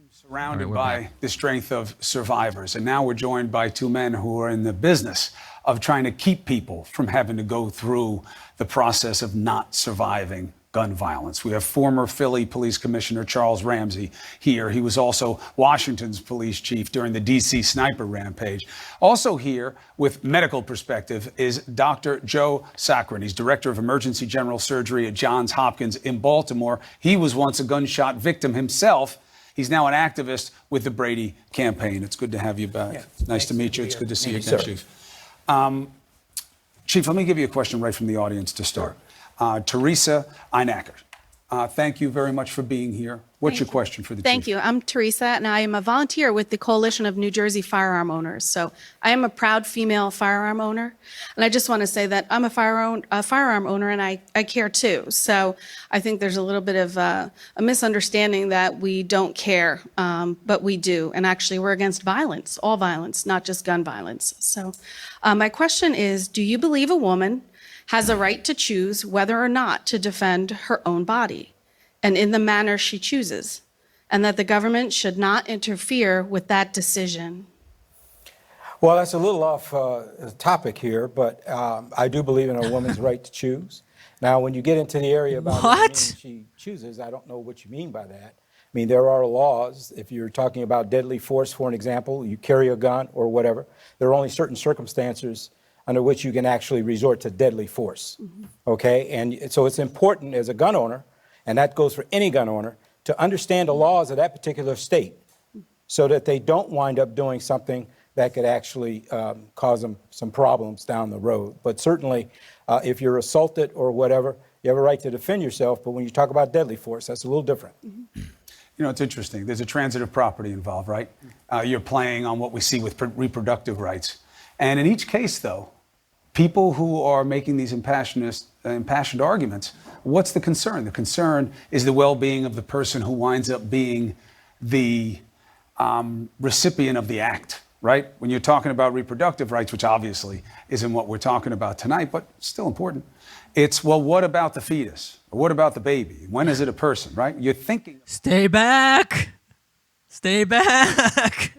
Surrounded by the strength of survivors. And now we're joined by two men who are in the business of trying to keep people from having to go through the process of not surviving gun violence. We have former Philly Police Commissioner Charles Ramsey here. He was also Washington's police chief during the D.C. sniper rampage. Also here with medical perspective is Dr. Joe Saccharin. He's director of emergency general surgery at Johns Hopkins in Baltimore. He was once a gunshot victim himself. He's now an activist with the Brady campaign. It's good to have you back. Yeah, nice to meet you. It's good to see you again, Chief. Chief, let me give you a question right from the audience to start. Teresa Einacker, thank you very much for being here. What's your question for the Chief? Thank you. I'm Teresa, and I am a volunteer with the Coalition of New Jersey Firearm Owners. So I am a proud female firearm owner. And I just want to say that I'm a firearm owner, and I care too. So I think there's a little bit of a misunderstanding that we don't care, but we do. And actually, we're against violence, all violence, not just gun violence. So my question is, do you believe a woman has a right to choose whether or not to defend her own body, and in the manner she chooses, and that the government should not interfere with that decision? Well, that's a little off topic here, but I do believe in a woman's right to choose. Now, when you get into the area about what she chooses, I don't know what you mean by that. I mean, there are laws. If you're talking about deadly force, for an example, you carry a gun or whatever, there are only certain circumstances under which you can actually resort to deadly force, okay? And so it's important as a gun owner, and that goes for any gun owner, to understand the laws of that particular state so that they don't wind up doing something that could actually cause them some problems down the road. But certainly, if you're assaulted or whatever, You have a right to defend yourself, but when you talk about deadly force, that's a little different. You know, it's interesting. There's a transitive property involved, right? You're playing on what we see with reproductive rights. And in each case, though, people who are making these impassioned arguments, what's the concern? The concern is the well-being of the person who winds up being the recipient of the act, right? When you're talking about reproductive rights, which obviously isn't what we're talking about tonight, but still important. It's, well, what about the fetus? Or what about the baby? When is it a person, right? You're thinking. Stay back. Stay back.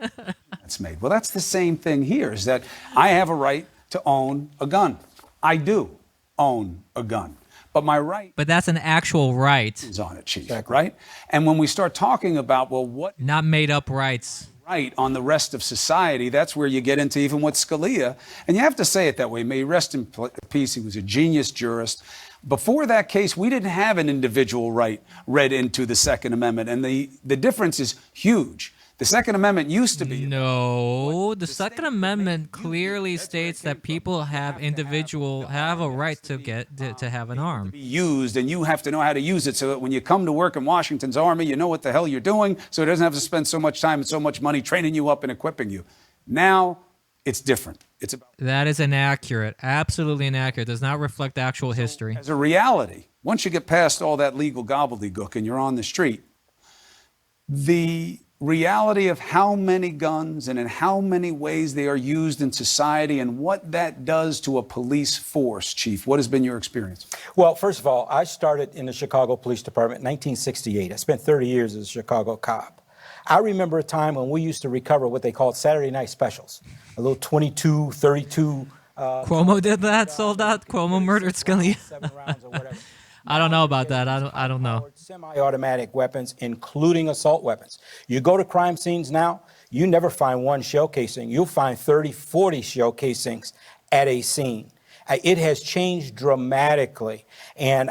That's made. Well, that's the same thing here, is that I have a right to own a gun. I do own a gun. But my right. But that's an actual right. Is on it, Chief, right? And when we start talking about, well, what. Not made up rights. Right on the rest of society, that's where you get into even with Scalia. And you have to say it that way. May he rest in peace. He was a genius jurist. Before that case, we didn't have an individual right read into the Second Amendment. And the difference is huge. The Second Amendment used to be. No, the Second Amendment clearly states that people have a right to have an arm. Be used, and you have to know how to use it so that when you come to work in Washington's Army, you know what the hell you're doing, so it doesn't have to spend so much time and so much money training you up and equipping you. Now, it's different. It's about. That is inaccurate, absolutely inaccurate. Does not reflect actual history. As a reality, once you get past all that legal gobbledygook and you're on the street, the reality of how many guns and in how many ways they are used in society and what that does to a police force, Chief. What has been your experience? Well, first of all, I started in the Chicago Police Department in 1968. I spent 30 years as a Chicago cop. I remember a time when we used to recover what they called Saturday night specials, a little 22, 32. Cuomo did that, sold out. Cuomo murdered Scalia. 7 rounds or whatever. I don't know about that. I don't know. Semi-automatic weapons, including assault weapons. You go to crime scenes now, you never find one shell casing. You'll find 30, 40 shell casings at a scene. It has changed dramatically. And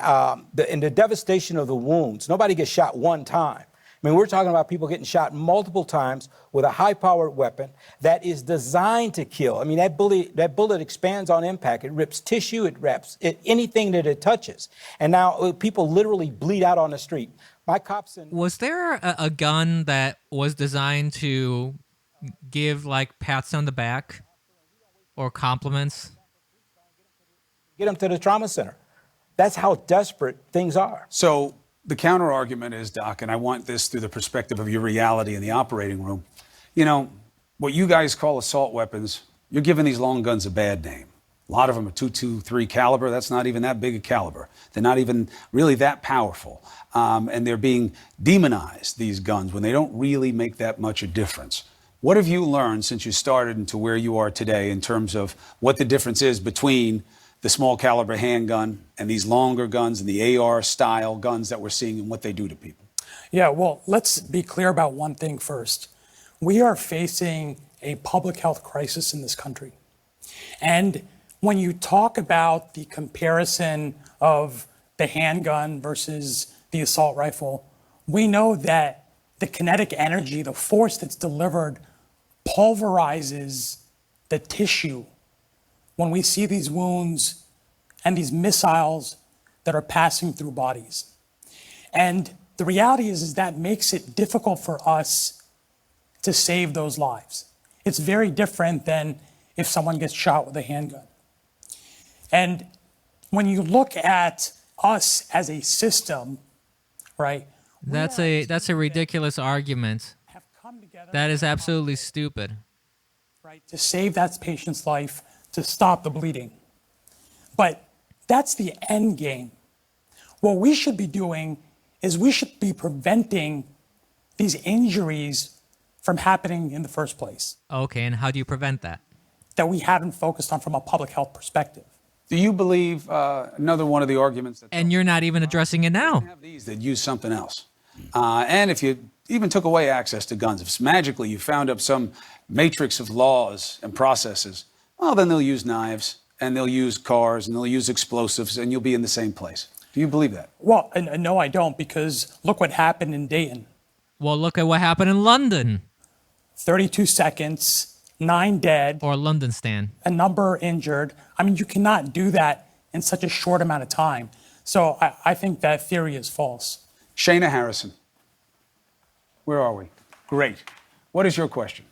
the devastation of the wounds, nobody gets shot one time. I mean, we're talking about people getting shot multiple times with a high-powered weapon that is designed to kill. I mean, that bullet expands on impact. It rips tissue. It rips anything that it touches. And now people literally bleed out on the street. My cops. Was there a gun that was designed to give like pats on the back or compliments? Get them to the trauma center. That's how desperate things are. So. The counter argument is, Doc, and I want this through the perspective of your reality in the operating room. You know, what you guys call assault weapons, you're giving these long guns a bad name. A lot of them are .223 caliber. That's not even that big a caliber. They're not even really that powerful. And they're being demonized, these guns, when they don't really make that much a difference. What have you learned since you started into where you are today in terms of what the difference is between the small caliber handgun and these longer guns and the AR style guns that we're seeing and what they do to people? Yeah, well, let's be clear about one thing first. We are facing a public health crisis in this country. And when you talk about the comparison of the handgun versus the assault rifle, we know that the kinetic energy, the force that's delivered, pulverizes the tissue when we see these wounds and these missiles that are passing through bodies. And the reality is that makes it difficult for us to save those lives. It's very different than if someone gets shot with a handgun. And when you look at us as a system, right? That's a ridiculous argument. That is absolutely stupid. Right, to save that patient's life, to stop the bleeding. But that's the end game. What we should be doing is we should be preventing these injuries from happening in the first place. Okay, and how do you prevent that? That we haven't focused on from a public health perspective. Do you believe another one of the arguments that and you're not even addressing it now? Have these that use something else, and if you even took away access to guns, if magically you found up some matrix of laws and processes, well, then they'll use knives and they'll use cars and they'll use explosives, and you'll be in the same place. Do you believe that? Well, no, I don't, because look what happened in Dayton. Well, look at what happened in London. 32 seconds, 9 dead. Or London, Stan. A number injured. I mean, you cannot do that in such a short amount of time. So I think that theory is false. Shayna Harrison. Where are we? Great. What is your question?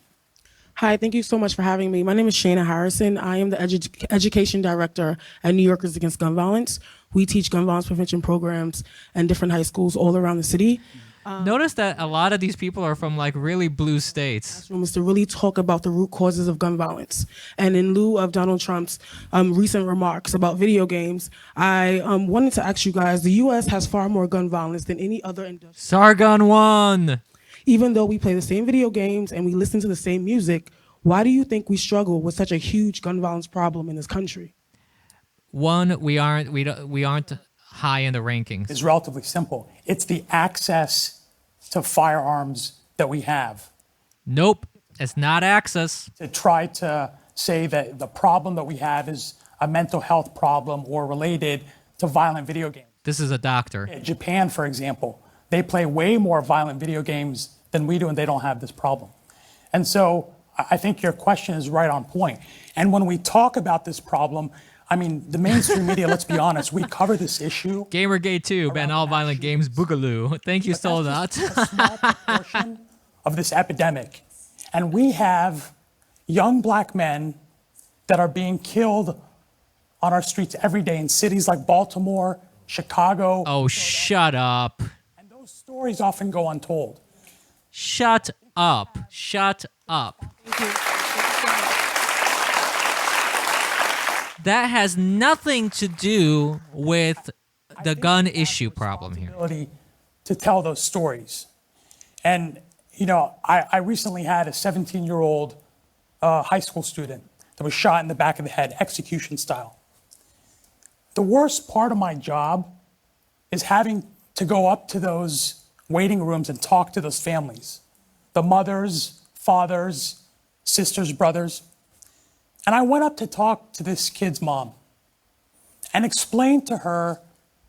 Hi, thank you so much for having me. My name is Shayna Harrison. I am the Education Director at New Yorkers Against Gun Violence. We teach gun violence prevention programs in different high schools all around the city. Notice that a lot of these people are from like really blue states. Is to really talk about the root causes of gun violence. And in lieu of Donald Trump's recent remarks about video games, I wanted to ask you guys, the U.S. has far more gun violence than any other industry. Sargon 1. Even though we play the same video games and we listen to the same music, why do you think we struggle with such a huge gun violence problem in this country? One, we aren't high in the rankings. It's relatively simple. It's the access to firearms that we have. Nope, it's not access. To try to say that the problem that we have is a mental health problem or related to violent video games. This is a doctor. Japan, for example, they play way more violent video games than we do, and they don't have this problem. And so I think your question is right on point. And when we talk about this problem, I mean, the mainstream media, let's be honest, we cover this issue. Gamergate 2, ban all violent games, Boogaloo. Thank you, Soldat. A small proportion of this epidemic. And we have young black men that are being killed on our streets every day in cities like Baltimore, Chicago. Oh, shut up. And those stories often go untold. Shut up. Shut up. That has nothing to do with the gun issue problem here. To tell those stories. And, you know, I recently had a 17-year-old high school student that was shot in the back of the head, execution style. The worst part of my job is having to go up to those waiting rooms and talk to those families, the mothers, fathers, sisters, brothers. And I went up to talk to this kid's mom and explained to her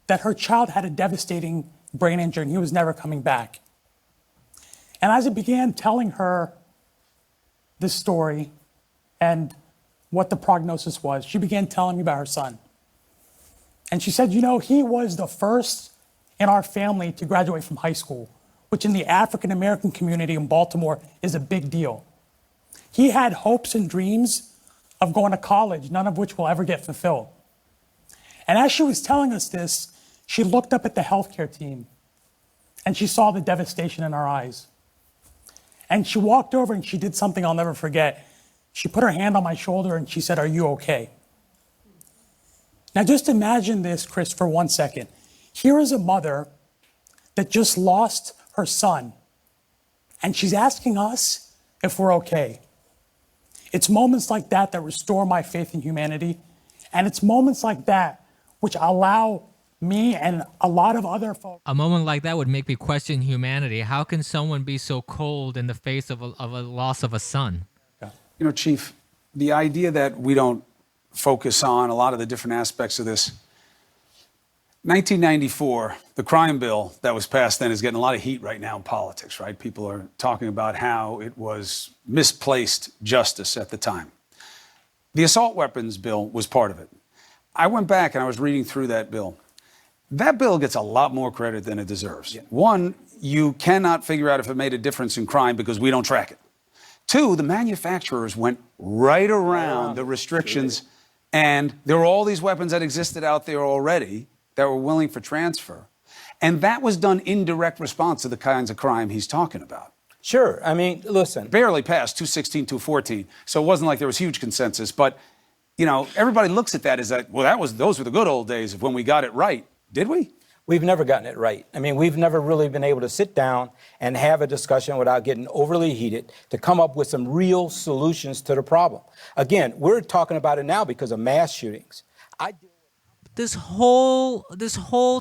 that her child had a devastating brain injury and he was never coming back. And as I began telling her this story and what the prognosis was, she began telling me about her son. And she said, you know, he was the first in our family to graduate from high school, which in the African American community in Baltimore is a big deal. He had hopes and dreams of going to college, none of which will ever get fulfilled. And as she was telling us this, she looked up at the healthcare team and she saw the devastation in our eyes. And she walked over and she did something I'll never forget. She put her hand on my shoulder and she said, "Are you okay?" Now just imagine this, Chris, for 1 second. Here is a mother that just lost her son, and she's asking us if we're okay. It's moments like that that restore my faith in humanity, and it's moments like that which allow me and a lot of other folks. A moment like that would make me question humanity. How can someone be so cold in the face of a loss of a son? You know, Chief, the idea that we don't focus on a lot of the different aspects of this. 1994, the crime bill that was passed then is getting a lot of heat right now in politics, right? People are talking about how it was misplaced justice at the time. The assault weapons bill was part of it. I went back and I was reading through that bill. That bill gets a lot more credit than it deserves. One, you cannot figure out if it made a difference in crime because we don't track it. Two, the manufacturers went right around the restrictions, and there were all these weapons that existed out there already that were willing for transfer. And that was done in direct response to the kinds of crime he's talking about. Sure. I mean, listen. Barely passed 216, 214. So it wasn't like there was huge consensus. But, you know, everybody looks at that as that, well, those were the good old days of when we got it right. Did we? We've never gotten it right. I mean, we've never really been able to sit down and have a discussion without getting overly heated to come up with some real solutions to the problem. Again, we're talking about it now because of mass shootings. This whole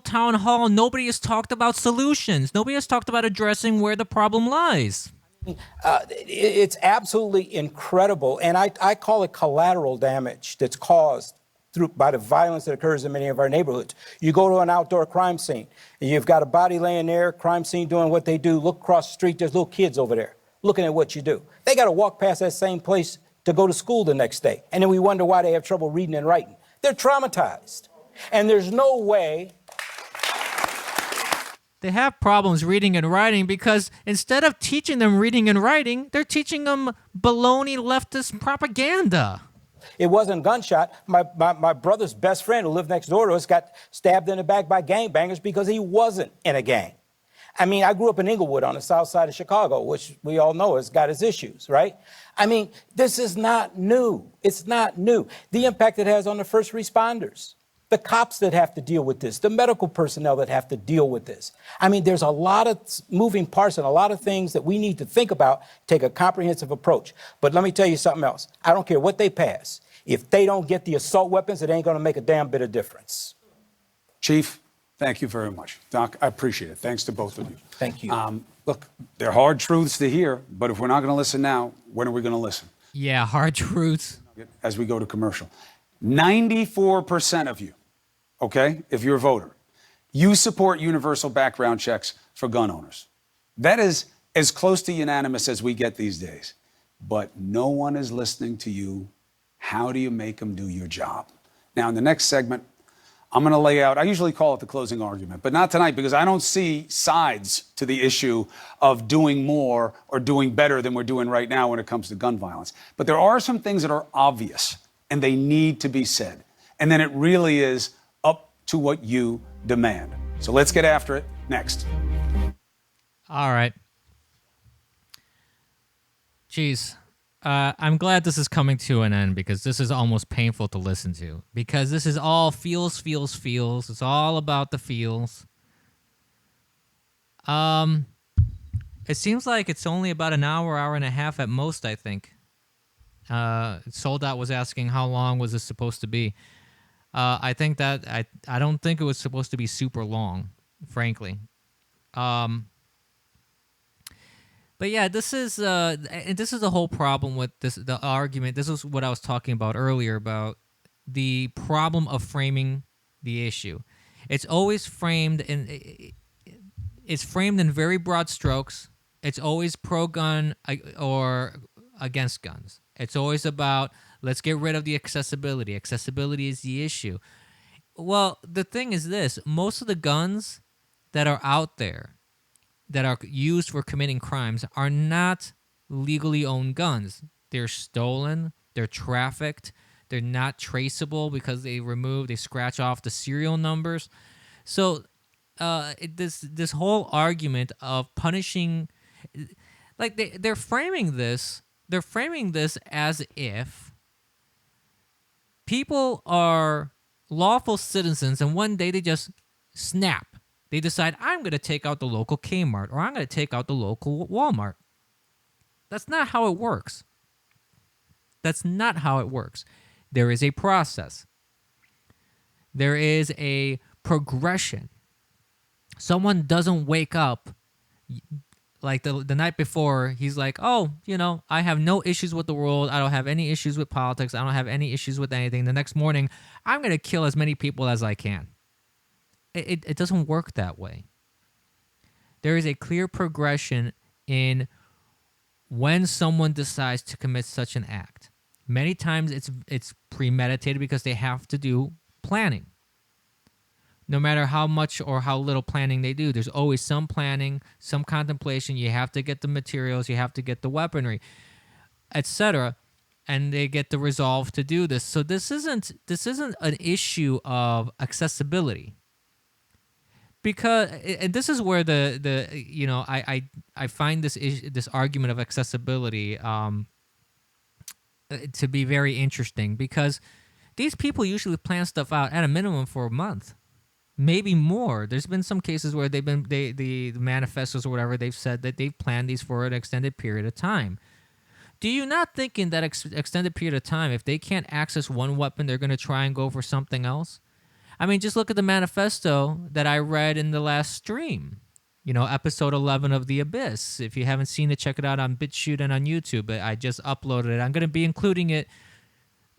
town hall, nobody has talked about solutions. Nobody has talked about addressing where the problem lies. It's absolutely incredible, and I call it collateral damage that's caused by the violence that occurs in many of our neighborhoods. You go to an outdoor crime scene, and you've got a body laying there, crime scene doing what they do. Look across the street, there's little kids over there looking at what you do. They got to walk past that same place to go to school the next day, and then we wonder why they have trouble reading and writing. They're traumatized. And there's no way They have problems reading and writing because instead of teaching them reading and writing, they're teaching them baloney leftist propaganda. It wasn't a gunshot. My brother's best friend who lived next door to us got stabbed in the back by gangbangers because he wasn't in a gang. I mean, I grew up in Inglewood on the south side of Chicago, which we all know has got its issues, right? I mean, this is not new. It's not new. The impact it has on the first responders, the cops that have to deal with this, the medical personnel that have to deal with this. I mean, there's a lot of moving parts and a lot of things that we need to think about, take a comprehensive approach. But let me tell you something else. I don't care what they pass. If they don't get the assault weapons, it ain't going to make a damn bit of difference. Chief, thank you very much. Doc, I appreciate it. Thanks to both of you. Thank you. Look, they're hard truths to hear, but if we're not going to listen now, when are we going to listen? Yeah, hard truths. As we go to commercial. 94% of you, okay, if you're a voter, you support universal background checks for gun owners. That is as close to unanimous as we get these days. But no one is listening to you. How do you make them do your job? Now, in the next segment, I'm going to lay out, I usually call it the closing argument, but not tonight because I don't see sides to the issue of doing more or doing better than we're doing right now when it comes to gun violence. But there are some things that are obvious and they need to be said. And then it really is up to what you demand. So let's get after it next. All right. Jeez. I'm glad this is coming to an end because this is almost painful to listen to. Because this is all feels. It's all about the feels. It seems like it's only about an hour and a half at most, I think. Sold Out was asking how long was this supposed to be. I think that I don't think it was supposed to be super long, frankly. But yeah, this is the whole problem with the argument. This is what I was talking about earlier about the problem of framing the issue. It's always framed in very broad strokes. It's always pro-gun or against guns. It's always about let's get rid of the accessibility. Accessibility is the issue. Well, the thing is this: most of the guns that are out there that are used for committing crimes are not legally owned guns. They're stolen, they're trafficked, they're not traceable because they scratch off the serial numbers. So this whole argument of punishing, like they're framing this as if people are lawful citizens and one day they just snap. They decide, I'm going to take out the local Kmart or I'm going to take out the local Walmart. That's not how it works. That's not how it works. There is a process. There is a progression. Someone doesn't wake up like the night before. He's like, oh, I have no issues with the world. I don't have any issues with politics. I don't have any issues with anything. The next morning, I'm going to kill as many people as I can. It doesn't work that way. There is a clear progression in when someone decides to commit such an act. Many times it's premeditated because they have to do planning. No matter how much or how little planning they do, there's always some planning, some contemplation. You have to get the materials, you have to get the weaponry, etc. And they get the resolve to do this. So this isn't an issue of accessibility. Because and this is where I find this argument of accessibility to be very interesting because these people usually plan stuff out at a minimum for a month, maybe more. There's been some cases where the manifestos or whatever they've said that they've planned these for an extended period of time. Do you not think in that extended period of time, if they can't access one weapon, they're going to try and go for something else? I mean, just look at the manifesto that I read in the last stream. Episode 11 of The Abyss. If you haven't seen it, check it out on BitChute and on YouTube. I just uploaded it. I'm going to be including it,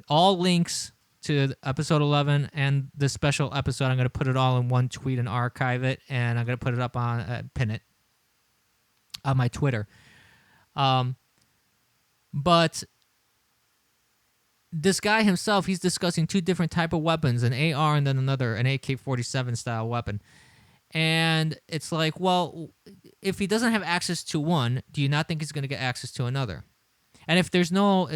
all links to episode 11 and the special episode. I'm going to put it all in one tweet and archive it, and I'm going to put it up pin it on my Twitter. But this guy himself, he's discussing two different type of weapons, an AR and then an AK-47 style weapon. And it's like, well, if he doesn't have access to one, do you not think he's going to get access to another? And if there's no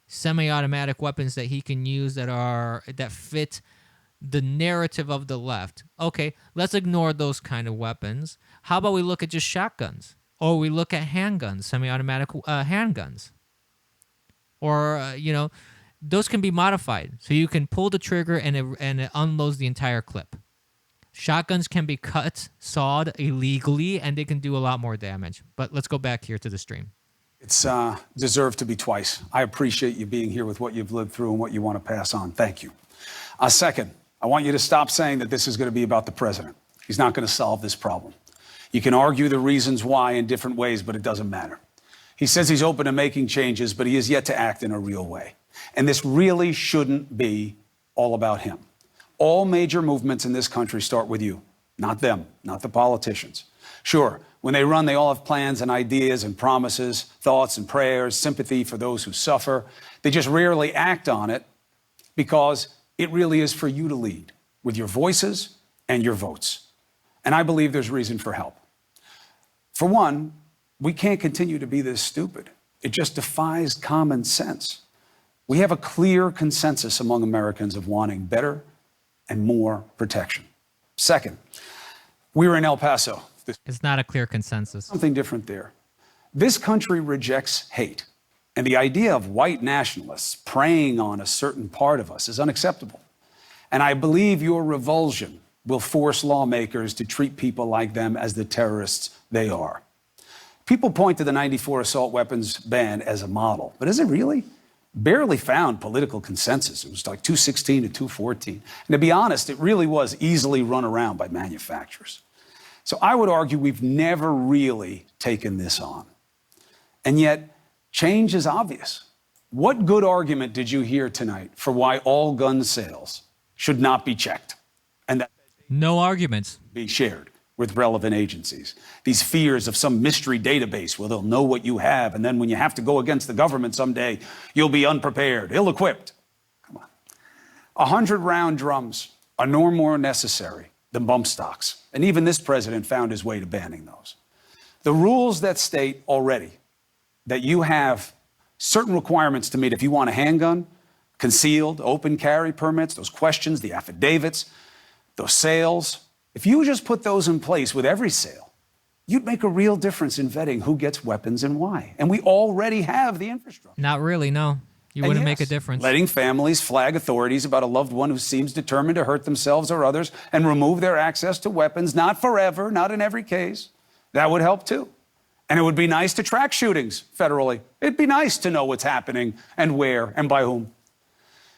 semi-automatic weapons that he can use that fit the narrative of the left, okay, let's ignore those kind of weapons. How about we look at just shotguns, or we look at handguns, semi-automatic handguns, or those can be modified so you can pull the trigger and it unloads the entire clip. Shotguns can be cut, sawed illegally, and they can do a lot more damage. But let's go back here to the stream. It's deserved to be twice. I appreciate you being here with what you've lived through and what you want to pass on. Thank you. Second, I want you to stop saying that this is going to be about the president. He's not going to solve this problem. You can argue the reasons why in different ways, but it doesn't matter. He says he's open to making changes, but he has yet to act in a real way. And this really shouldn't be all about him. All major movements in this country start with you, not them, not the politicians. Sure, when they run, they all have plans and ideas and promises, thoughts and prayers, sympathy for those who suffer. They just rarely act on it because it really is for you to lead with your voices and your votes. And I believe there's reason for help. For one, we can't continue to be this stupid. It just defies common sense. We have a clear consensus among Americans of wanting better and more protection. Second, we were in El Paso. It's not a clear consensus. Something different there. This country rejects hate, and the idea of white nationalists preying on a certain part of us is unacceptable. And I believe your revulsion will force lawmakers to treat people like them as the terrorists they are. People point to the '94 assault weapons ban as a model, but is it really? Barely found political consensus. It was like 216 to 214. And to be honest, it really was easily run around by manufacturers. So I would argue we've never really taken this on. And yet, change is obvious. What good argument did you hear tonight for why all gun sales should not be checked? And that no arguments be shared with relevant agencies. These fears of some mystery database where they'll know what you have, and then when you have to go against the government someday, you'll be unprepared, ill-equipped. Come on. 100-round drums are no more necessary than bump stocks. And even this president found his way to banning those. The rules that state already that you have certain requirements to meet if you want a handgun, concealed, open carry permits, those questions, the affidavits, those sales. If you just put those in place with every sale, you'd make a real difference in vetting who gets weapons and why. And we already have the infrastructure. Not really, no. You wouldn't make a difference. Letting families flag authorities about a loved one who seems determined to hurt themselves or others and remove their access to weapons, not forever, not in every case. That would help too. And it would be nice to track shootings federally. It'd be nice to know what's happening and where and by whom.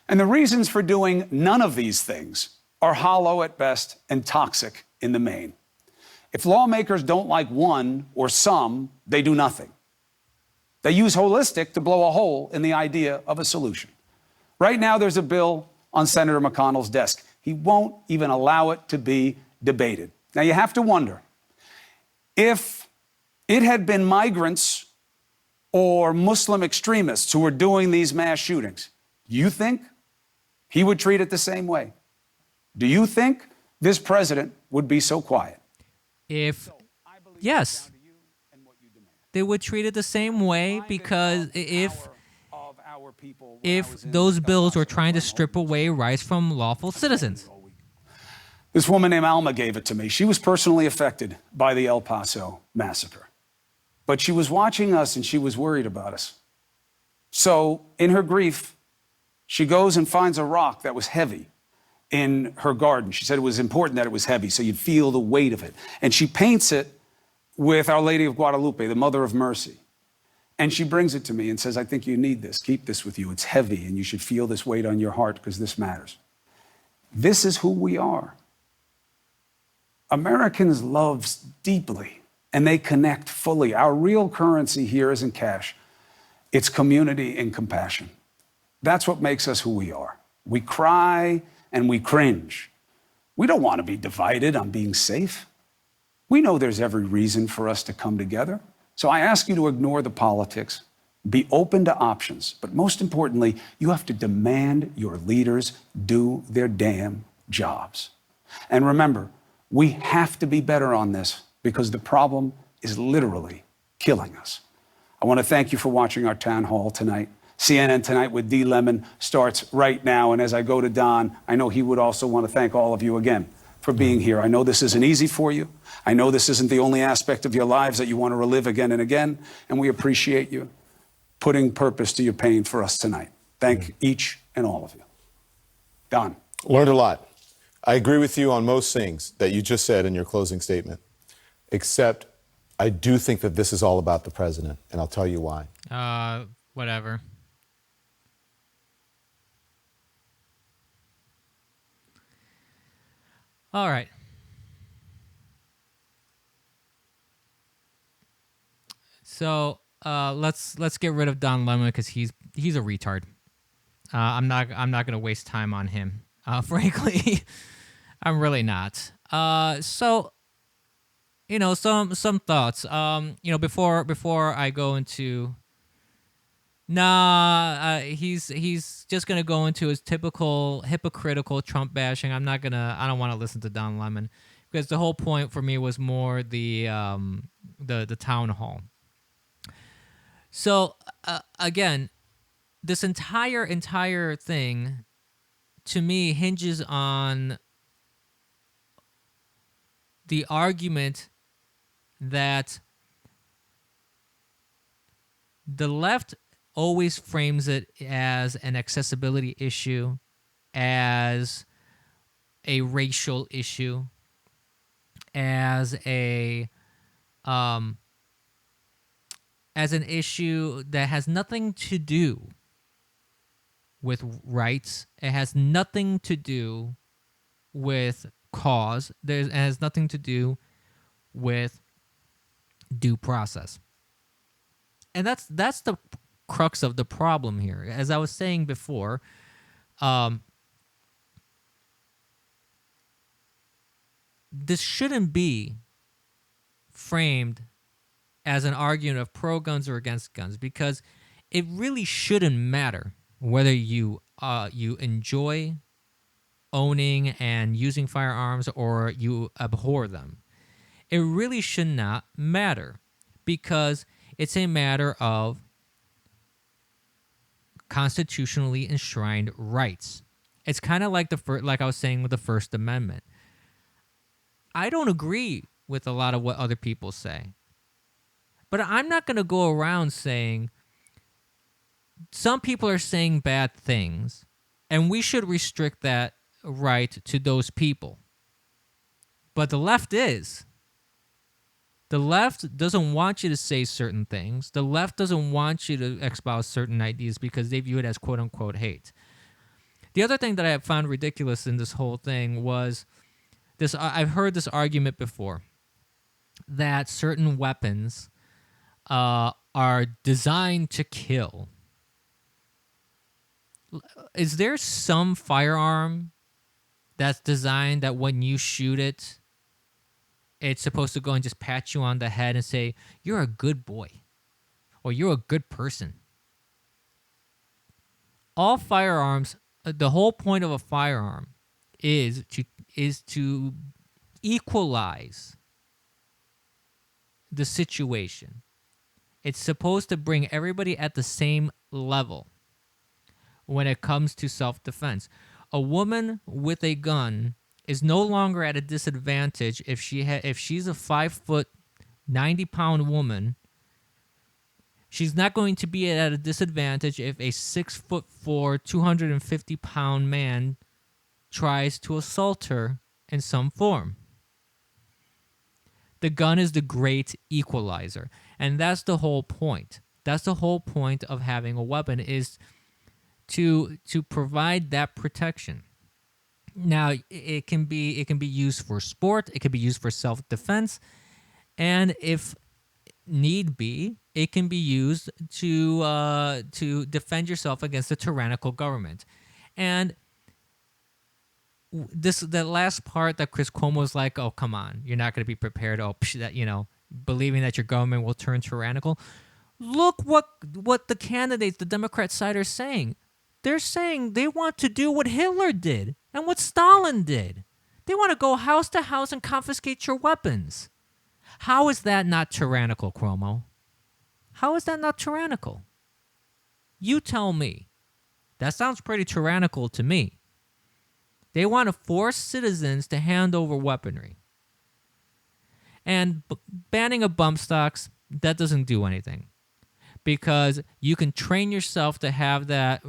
And the reasons for doing none of these things are hollow at best and toxic in the main. If lawmakers don't like one or some, they do nothing. They use holistic to blow a hole in the idea of a solution. Right now, there's a bill on Senator McConnell's desk. He won't even allow it to be debated. Now, you have to wonder, if it had been migrants or Muslim extremists who were doing these mass shootings, you think he would treat it the same way? Do you think this president would be so quiet? Yes. They would treat it the same way, because if those bills were trying to strip away rights from lawful citizens. This woman named Alma gave it to me. She was personally affected by the El Paso massacre. But she was watching us and she was worried about us. So in her grief, she goes and finds a rock that was heavy in her garden. She said it was important that it was heavy so you'd feel the weight of it. And she paints it with Our Lady of Guadalupe, the Mother of Mercy. And she brings it to me and says, I think you need this. Keep this with you. It's heavy and you should feel this weight on your heart because this matters. This is who we are. Americans love deeply and they connect fully. Our real currency here isn't cash. It's community and compassion. That's what makes us who we are. We cry and we cringe. We don't want to be divided on being safe. We know there's every reason for us to come together. So I ask you to ignore the politics, be open to options, but most importantly, you have to demand your leaders do their damn jobs. And remember, we have to be better on this because the problem is literally killing us. I want to thank you for watching our town hall tonight. CNN Tonight with D. Lemon starts right now. And as I go to Don, I know he would also want to thank all of you again for being here. I know this isn't easy for you. I know this isn't the only aspect of your lives that you want to relive again and again. And we appreciate you putting purpose to your pain for us tonight. Thank each and all of you. Don. Learned a lot. I agree with you on most things that you just said in your closing statement, except I do think that this is all about the president, and I'll tell you why. Whatever. All right. So let's get rid of Don Lemon because he's a retard. I'm not gonna waste time on him. Frankly, I'm really not. So some thoughts. Before I go into. He's just gonna go into his typical hypocritical Trump bashing. I don't want to listen to Don Lemon because the whole point for me was more the town hall. So again, this entire thing to me hinges on the argument that the left always frames it as an accessibility issue, as a racial issue, as an issue that has nothing to do with rights. It has nothing to do with cause. It has nothing to do with due process. And that's the crux of the problem here. As I was saying before, this shouldn't be framed as an argument of pro-guns or against guns because it really shouldn't matter whether you enjoy owning and using firearms or you abhor them. It really should not matter because it's a matter of constitutionally enshrined rights. It's kind of like like I was saying with the First Amendment. I don't agree with a lot of what other people say, but I'm not going to go around saying some people are saying bad things, and we should restrict that right to those people. But the left is. The left doesn't want you to say certain things. The left doesn't want you to espouse certain ideas because they view it as quote-unquote hate. The other thing that I have found ridiculous in this whole thing was this. I've heard this argument before that certain weapons are designed to kill. Is there some firearm that's designed that when you shoot it, it's supposed to go and just pat you on the head and say, you're a good boy, or you're a good person? All firearms, the whole point of a firearm is to equalize the situation. It's supposed to bring everybody at the same level when it comes to self-defense. A woman with a gun is no longer at a disadvantage if she's a 5', 90-pound woman. She's not going to be at a disadvantage if a 6'4", 250-pound man tries to assault her in some form. The gun is the great equalizer, and that's the whole point. That's the whole point of having a weapon, is to provide that protection. Now, it can be used for sport, it can be used for self-defense, and if need be, it can be used to defend yourself against a tyrannical government. And the last part that Chris Cuomo was like, "Oh, come on, you're not going to be prepared." Believing that your government will turn tyrannical. Look what the candidates, the Democrat side, are saying. They're saying they want to do what Hitler did and what Stalin did. They want to go house to house and confiscate your weapons. How is that not tyrannical, Cuomo? How is that not tyrannical? You tell me. That sounds pretty tyrannical to me. They want to force citizens to hand over weaponry. And banning of bump stocks, that doesn't do anything. Because you can train yourself to have that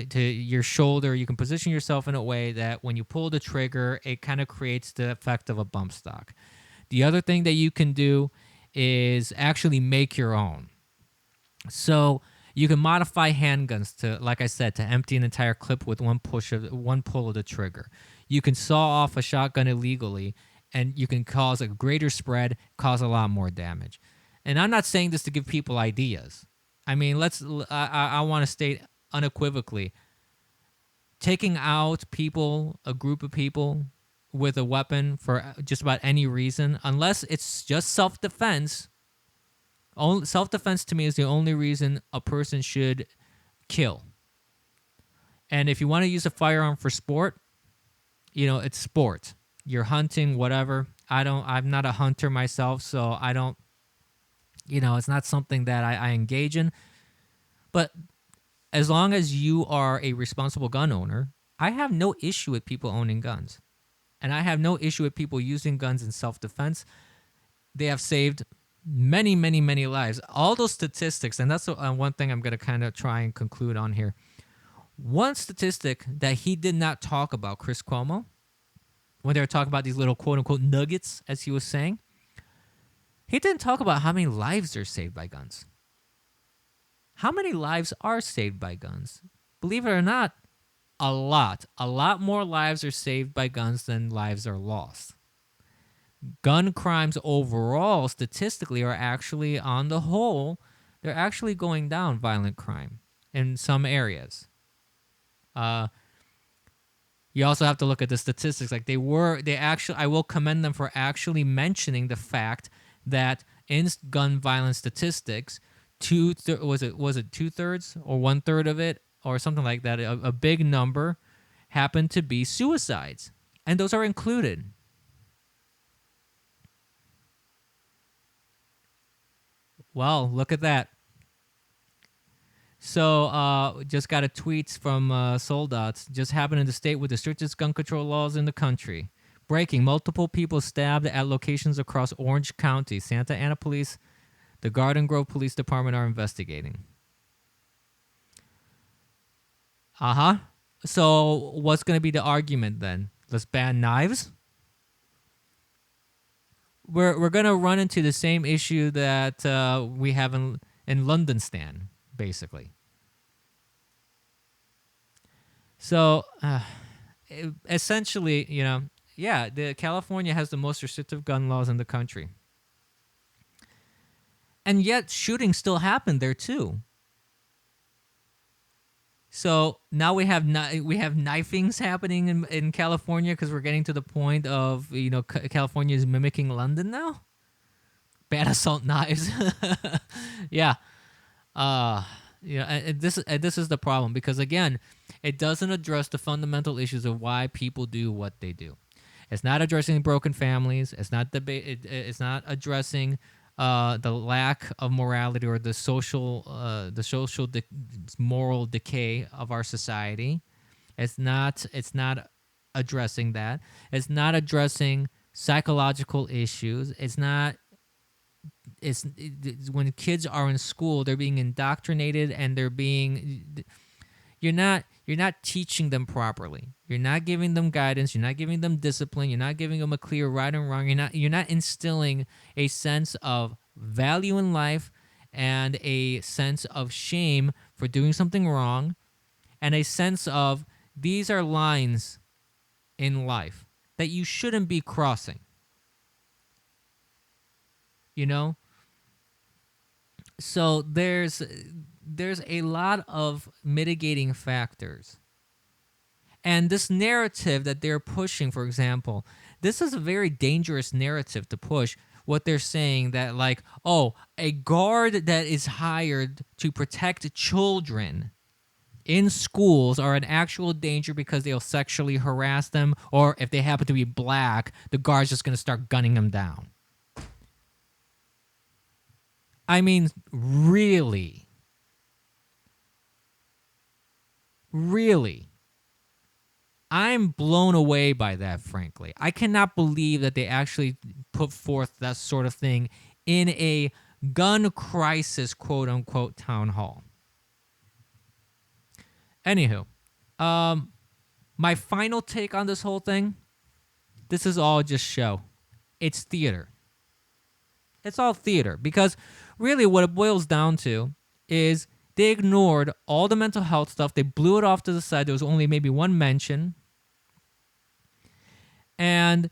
to your shoulder. You can position yourself in a way that when you pull the trigger, it kind of creates the effect of a bump stock. The other thing that you can do is actually make your own. So you can modify handguns to, like I said, to empty an entire clip with one pull of the trigger. You can saw off a shotgun illegally, and you can cause a greater spread, cause a lot more damage. And I'm not saying this to give people ideas. I mean, I want to state unequivocally, taking out people, a group of people with a weapon for just about any reason, unless it's just self-defense. Self-defense to me is the only reason a person should kill. And if you want to use a firearm for sport, it's sport. You're hunting, whatever. I'm not a hunter myself, so I don't, it's not something that I engage in. But as long as you are a responsible gun owner, I have no issue with people owning guns. And I have no issue with people using guns in self-defense. They have saved many, many, many lives. All those statistics, and that's one thing I'm going to kind of try and conclude on here. One statistic that he did not talk about, Chris Cuomo, when they were talking about these little quote-unquote nuggets, as he was saying, he didn't talk about how many lives are saved by guns. How many lives are saved by guns? Believe it or not, a lot. A lot more lives are saved by guns than lives are lost. Gun crimes overall, statistically, are actually, on the whole, they're actually going down, violent crime, in some areas. You also have to look at the statistics. Like I will commend them for actually mentioning the fact that in gun violence statistics, was it 2/3 or 1/3 of it or something like that? A big number happened to be suicides, and those are included. Well, look at that. So, just got a tweet from Soldats. Just happened in the state with the strictest gun control laws in the country. Breaking: multiple people stabbed at locations across Orange County. Santa Ana Police, the Garden Grove Police Department are investigating. So, what's going to be the argument then? Let's ban knives? We're going to run into the same issue that we have in London Stan, basically. So, essentially, California has the most restrictive gun laws in the country. And yet, shootings still happen there, too. So, now we have knifings happening in California because we're getting to the point of, California is mimicking London now? Bad assault knives. Yeah. And this is the problem because, again, it doesn't address the fundamental issues of why people do what they do. It's not addressing broken families. It's not it's not addressing the lack of morality or the social moral decay of our society. It's not addressing that. It's not addressing psychological issues. When kids are in school, they're being indoctrinated and you're not teaching them properly. You're not giving them guidance. You're not giving them discipline. You're not giving them a clear right and wrong. You're not instilling a sense of value in life and a sense of shame for doing something wrong and a sense of these are lines in life that you shouldn't be crossing. So there's a lot of mitigating factors. And this narrative that they're pushing, for example, this is a very dangerous narrative to push. What they're saying that a guard that is hired to protect children in schools are an actual danger because they'll sexually harass them, or if they happen to be black, the guard's just going to start gunning them down. I mean, really? Really? I'm blown away by that, frankly. I cannot believe that they actually put forth that sort of thing in a gun crisis, quote-unquote, town hall. Anywho, my final take on this whole thing, this is all just show. It's theater. It's all theater, because really what it boils down to is they ignored all the mental health stuff. They blew it off to the side. There was only maybe one mention. And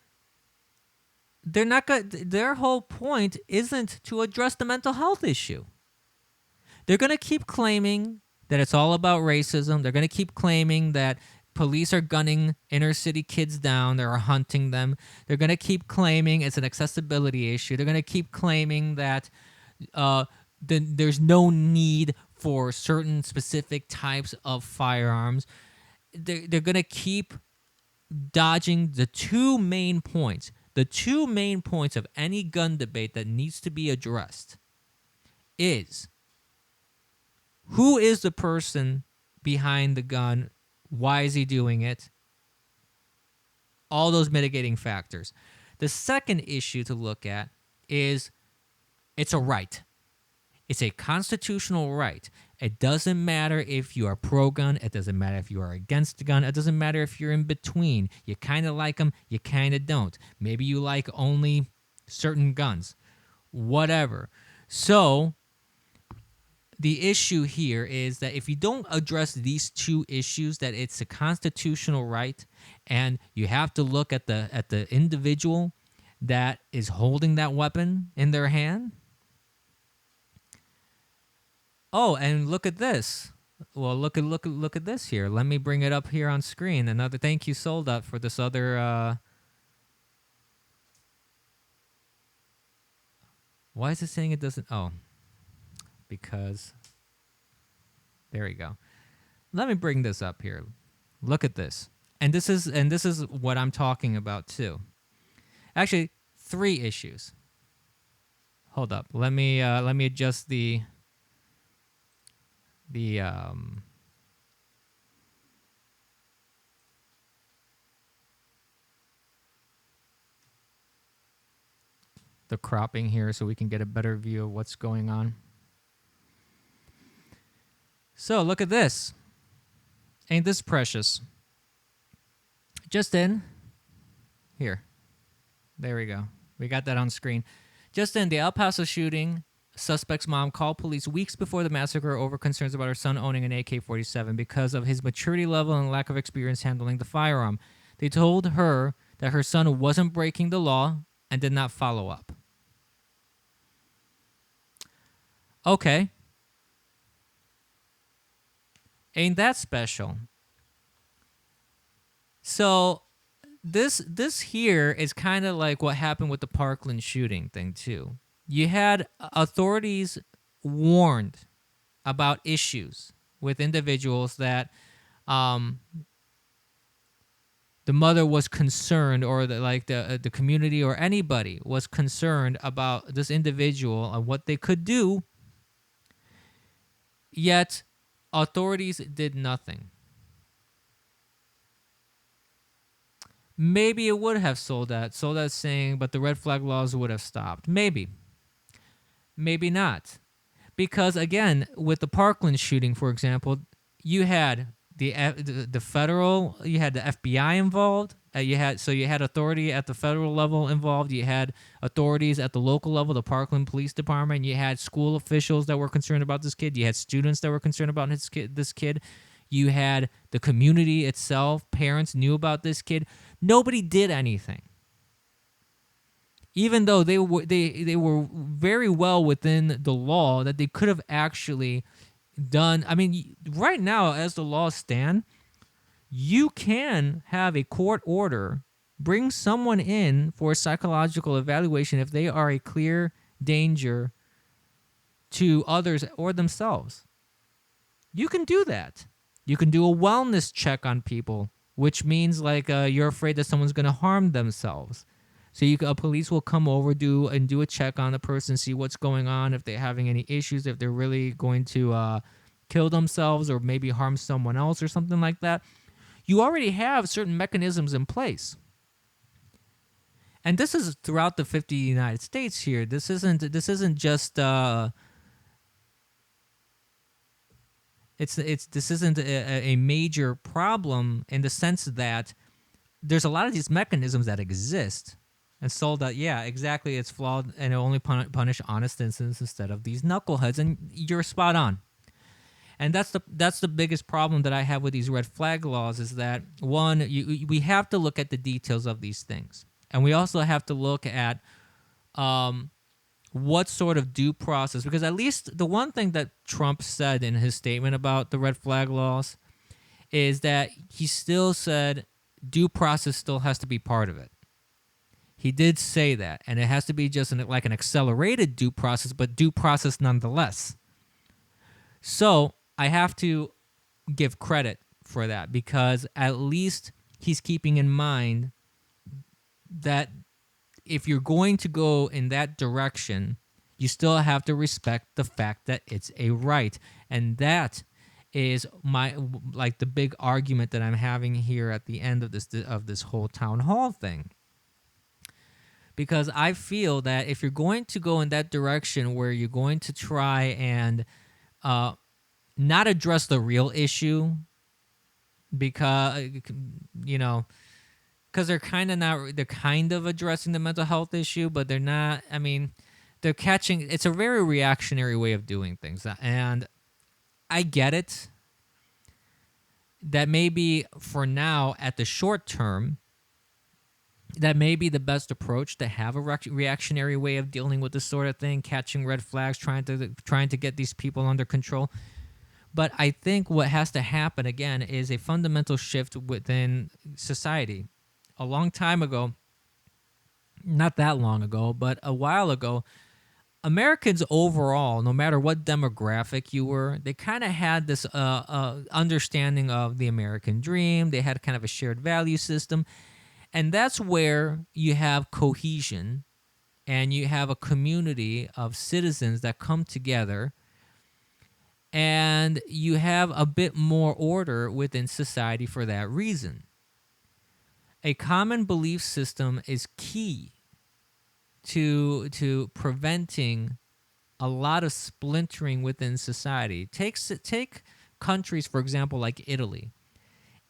they're not their whole point isn't to address the mental health issue. They're going to keep claiming that it's all about racism. They're going to keep claiming that police are gunning inner city kids down. They're hunting them. They're going to keep claiming it's an accessibility issue. They're going to keep claiming that there's no need for certain specific types of firearms. They're going to keep dodging the two main points. The two main points of any gun debate that needs to be addressed is who is the person behind the gun? Why is he doing it? All those mitigating factors. The second issue to look at is it's a right. It's a constitutional right. It doesn't matter if you are pro-gun. It doesn't matter if you are against the gun. It doesn't matter if you're in between. You kind of like them. You kind of don't. Maybe you like only certain guns. Whatever. So the issue here is that if you don't address these two issues, that it's a constitutional right, and you have to look at the individual that is holding that weapon in their hand. Oh, and look at this. Well, look at this here. Let me bring it up here on screen. Another thank you, Soldat, for this other. Why is it saying it doesn't? Oh. Because there we go. Let me bring this up here. Look at this. And this is what I'm talking about too. Actually, 3 issues. Hold up. Let me adjust the cropping here so we can get a better view of what's going on. So look at this. Ain't this precious? Just in. Here. There we go. We got that on screen. Just in, the El Paso shooting, suspect's mom called police weeks before the massacre over concerns about her son owning an AK-47 because of his maturity level and lack of experience handling the firearm. They told her that her son wasn't breaking the law and did not follow up. Okay. Ain't that special? So this here is kind of like what happened with the Parkland shooting thing too. You had authorities warned about issues with individuals that the mother was concerned, or the community or anybody was concerned about this individual and what they could do, yet authorities did nothing. Maybe it would have Soldat saying, but the red flag laws would have stopped. Maybe. Maybe not. Because again, with the Parkland shooting, for example, you had the federal, you had the FBI involved. You had authority at the federal level involved. You had authorities at the local level, the Parkland Police Department. You had school officials that were concerned about this kid. You had students that were concerned about this kid. You had the community itself. Parents knew about this kid. Nobody did anything, even though they were very well within the law that they could have actually done. I mean, right now, as the laws stand, you can have a court order bring someone in for a psychological evaluation if they are a clear danger to others or themselves. You can do that. You can do a wellness check on people, which means like you're afraid that someone's going to harm themselves. So police will come over do a check on the person, see what's going on, if they're having any issues, if they're really going to kill themselves or maybe harm someone else or something like that. You already have certain mechanisms in place. And this is throughout the 50 United States here. This isn't just this isn't a major problem in the sense that there's a lot of these mechanisms that exist. And so that, yeah, exactly, it's flawed and it only punish honest citizens instead of these knuckleheads. And you're spot on. And that's the biggest problem that I have with these red flag laws is that, one, we have to look at the details of these things. And we also have to look at what sort of due process, because at least the one thing that Trump said in his statement about the red flag laws is that he still said due process still has to be part of it. He did say that, and it has to be just like an accelerated due process, but due process nonetheless. So I have to give credit for that because at least he's keeping in mind that if you're going to go in that direction, you still have to respect the fact that it's a right. And that is the big argument that I'm having here at the end of this whole town hall thing. Because I feel that if you're going to go in that direction where you're going to try and not address the real issue, because they're kind of addressing the mental health issue, but they're not. I mean, they're catching. It's a very reactionary way of doing things, and I get it. That maybe for now, at the short term, that may be the best approach, to have a reactionary way of dealing with this sort of thing, catching red flags, trying to get these people under control. But I think what has to happen again is a fundamental shift within society. A long time ago, not that long ago, but a while ago, Americans overall, no matter what demographic you were, they kind of had this understanding of the American dream. They had kind of a shared value system. And that's where you have cohesion and you have a community of citizens that come together, and you have a bit more order within society for that reason. A common belief system is key to preventing a lot of splintering within society. Take countries, for example, like Italy.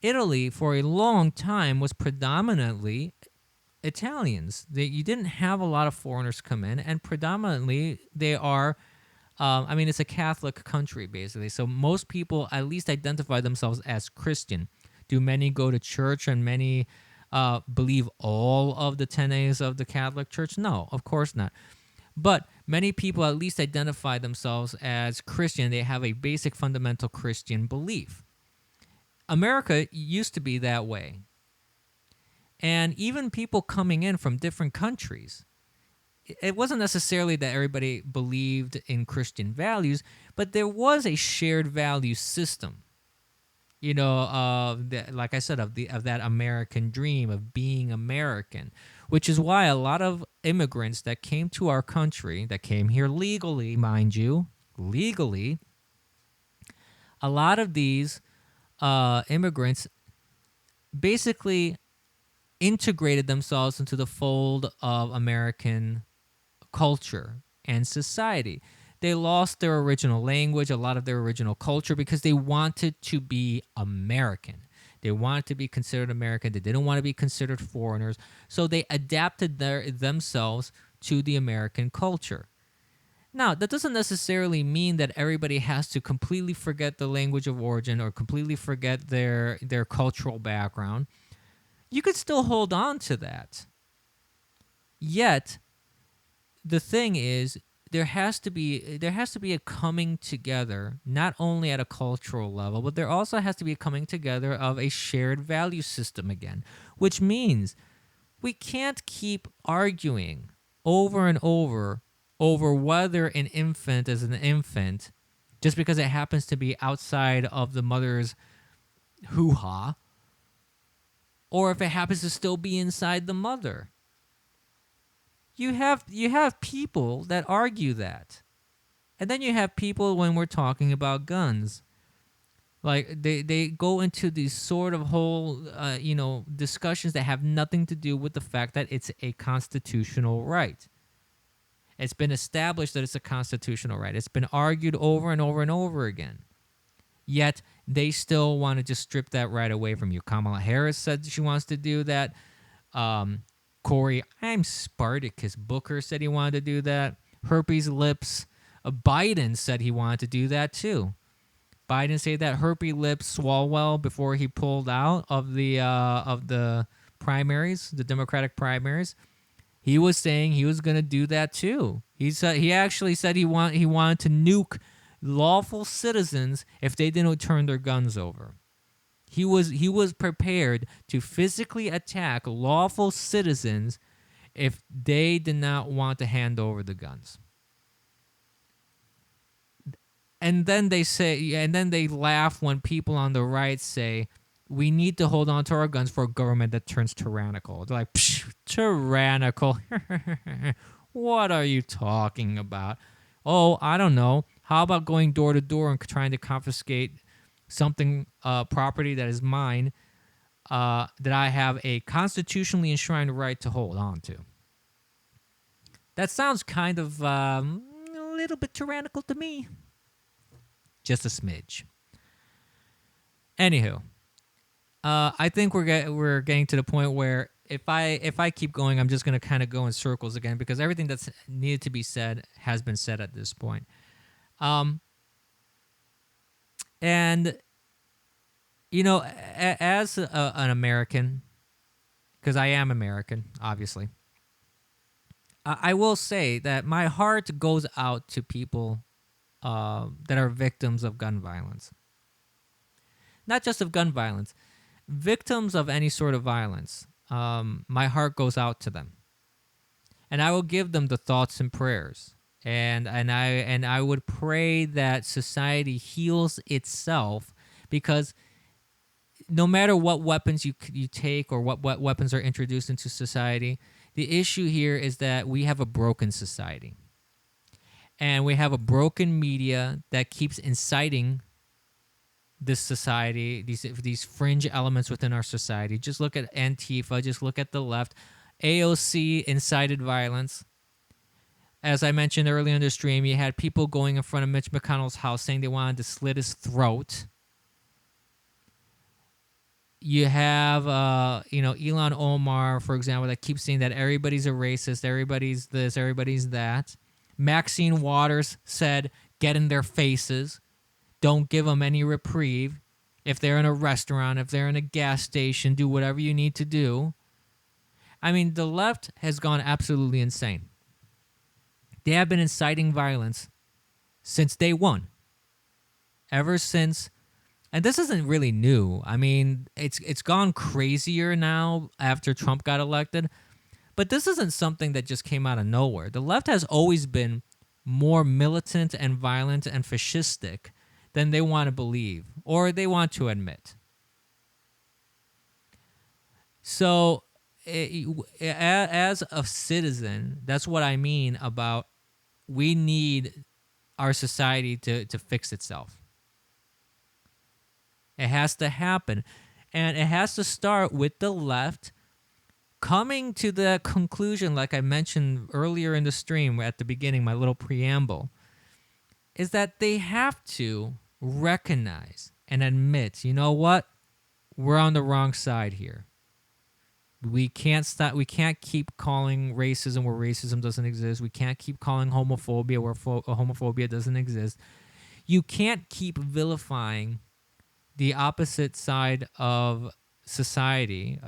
Italy, for a long time, was predominantly Italians. You didn't have a lot of foreigners come in, and predominantly they are, it's a Catholic country, basically. So most people at least identify themselves as Christian. Do many go to church and many believe all of the tenets of the Catholic Church? No, of course not. But many people at least identify themselves as Christian. They have a basic fundamental Christian belief. America used to be that way. And even people coming in from different countries, it wasn't necessarily that everybody believed in Christian values, but there was a shared value system. Like I said, of that American dream of being American, which is why a lot of immigrants that came to our country, that came here legally, mind you, a lot of these immigrants basically integrated themselves into the fold of American culture and society. They lost their original language, a lot of their original culture, because they wanted to be American. They wanted to be considered American. They didn't want to be considered foreigners. So they adapted themselves to the American culture. Now, that doesn't necessarily mean that everybody has to completely forget the language of origin or completely forget their cultural background. You could still hold on to that. Yet, the thing is, there has to be a coming together, not only at a cultural level, but there also has to be a coming together of a shared value system again, which means we can't keep arguing over and over whether an infant is an infant just because it happens to be outside of the mother's hoo-ha, or if it happens to still be inside the mother. You have people that argue that. And then you have people when we're talking about guns. Like they go into these sort of whole discussions that have nothing to do with the fact that it's a constitutional right. It's been established that it's a constitutional right. It's been argued over and over and over again. Yet they still want to just strip that right away from you. Kamala Harris said she wants to do that. Corey, I'm Spartacus Booker said he wanted to do that. Herpes lips. Biden said he wanted to do that too. Biden said that herpes lips Swalwell before he pulled out of the primaries, the Democratic primaries. He was saying he was going to do that too. He actually said he wanted to nuke lawful citizens if they didn't turn their guns over. He was prepared to physically attack lawful citizens if they did not want to hand over the guns. And then they laugh when people on the right say, we need to hold on to our guns for a government that turns tyrannical. They're like, psh, tyrannical. What are you talking about? Oh, I don't know. How about going door to door and trying to confiscate something, property that is mine, that I have a constitutionally enshrined right to hold on to? That sounds kind of a little bit tyrannical to me. Just a smidge. Anywho, I think we're getting to the point where if I keep going, I'm just going to kind of go in circles again because everything that's needed to be said has been said at this point. And you know, as an American, because I am American, obviously, I will say that my heart goes out to people that are victims of gun violence. Not just of gun violence, victims of any sort of violence. My heart goes out to them, and I will give them the thoughts and prayers. And I would pray that society heals itself, because no matter what weapons you take or what weapons are introduced into society, the issue here is that we have a broken society. And we have a broken media that keeps inciting this society, these fringe elements within our society. Just look at Antifa, just look at the left. AOC incited violence. As I mentioned earlier in the stream, you had people going in front of Mitch McConnell's house saying they wanted to slit his throat. You have, Elon Omar, for example, that keeps saying that everybody's a racist, everybody's this, everybody's that. Maxine Waters said, get in their faces. Don't give them any reprieve. If they're in a restaurant, if they're in a gas station, do whatever you need to do. I mean, the left has gone absolutely insane. They have been inciting violence since day one. Ever since, and this isn't really new. I mean, it's gone crazier now after Trump got elected. But this isn't something that just came out of nowhere. The left has always been more militant and violent and fascistic than they want to believe or they want to admit. So, as a citizen, that's what I mean about we need our society to fix itself. It has to happen. And it has to start with the left coming to the conclusion, like I mentioned earlier in the stream at the beginning, my little preamble, is that they have to recognize and admit, you know what? We're on the wrong side here. We can't stop. We can't keep calling racism where racism doesn't exist. We can't keep calling homophobia where homophobia doesn't exist. You can't keep vilifying the opposite side of society,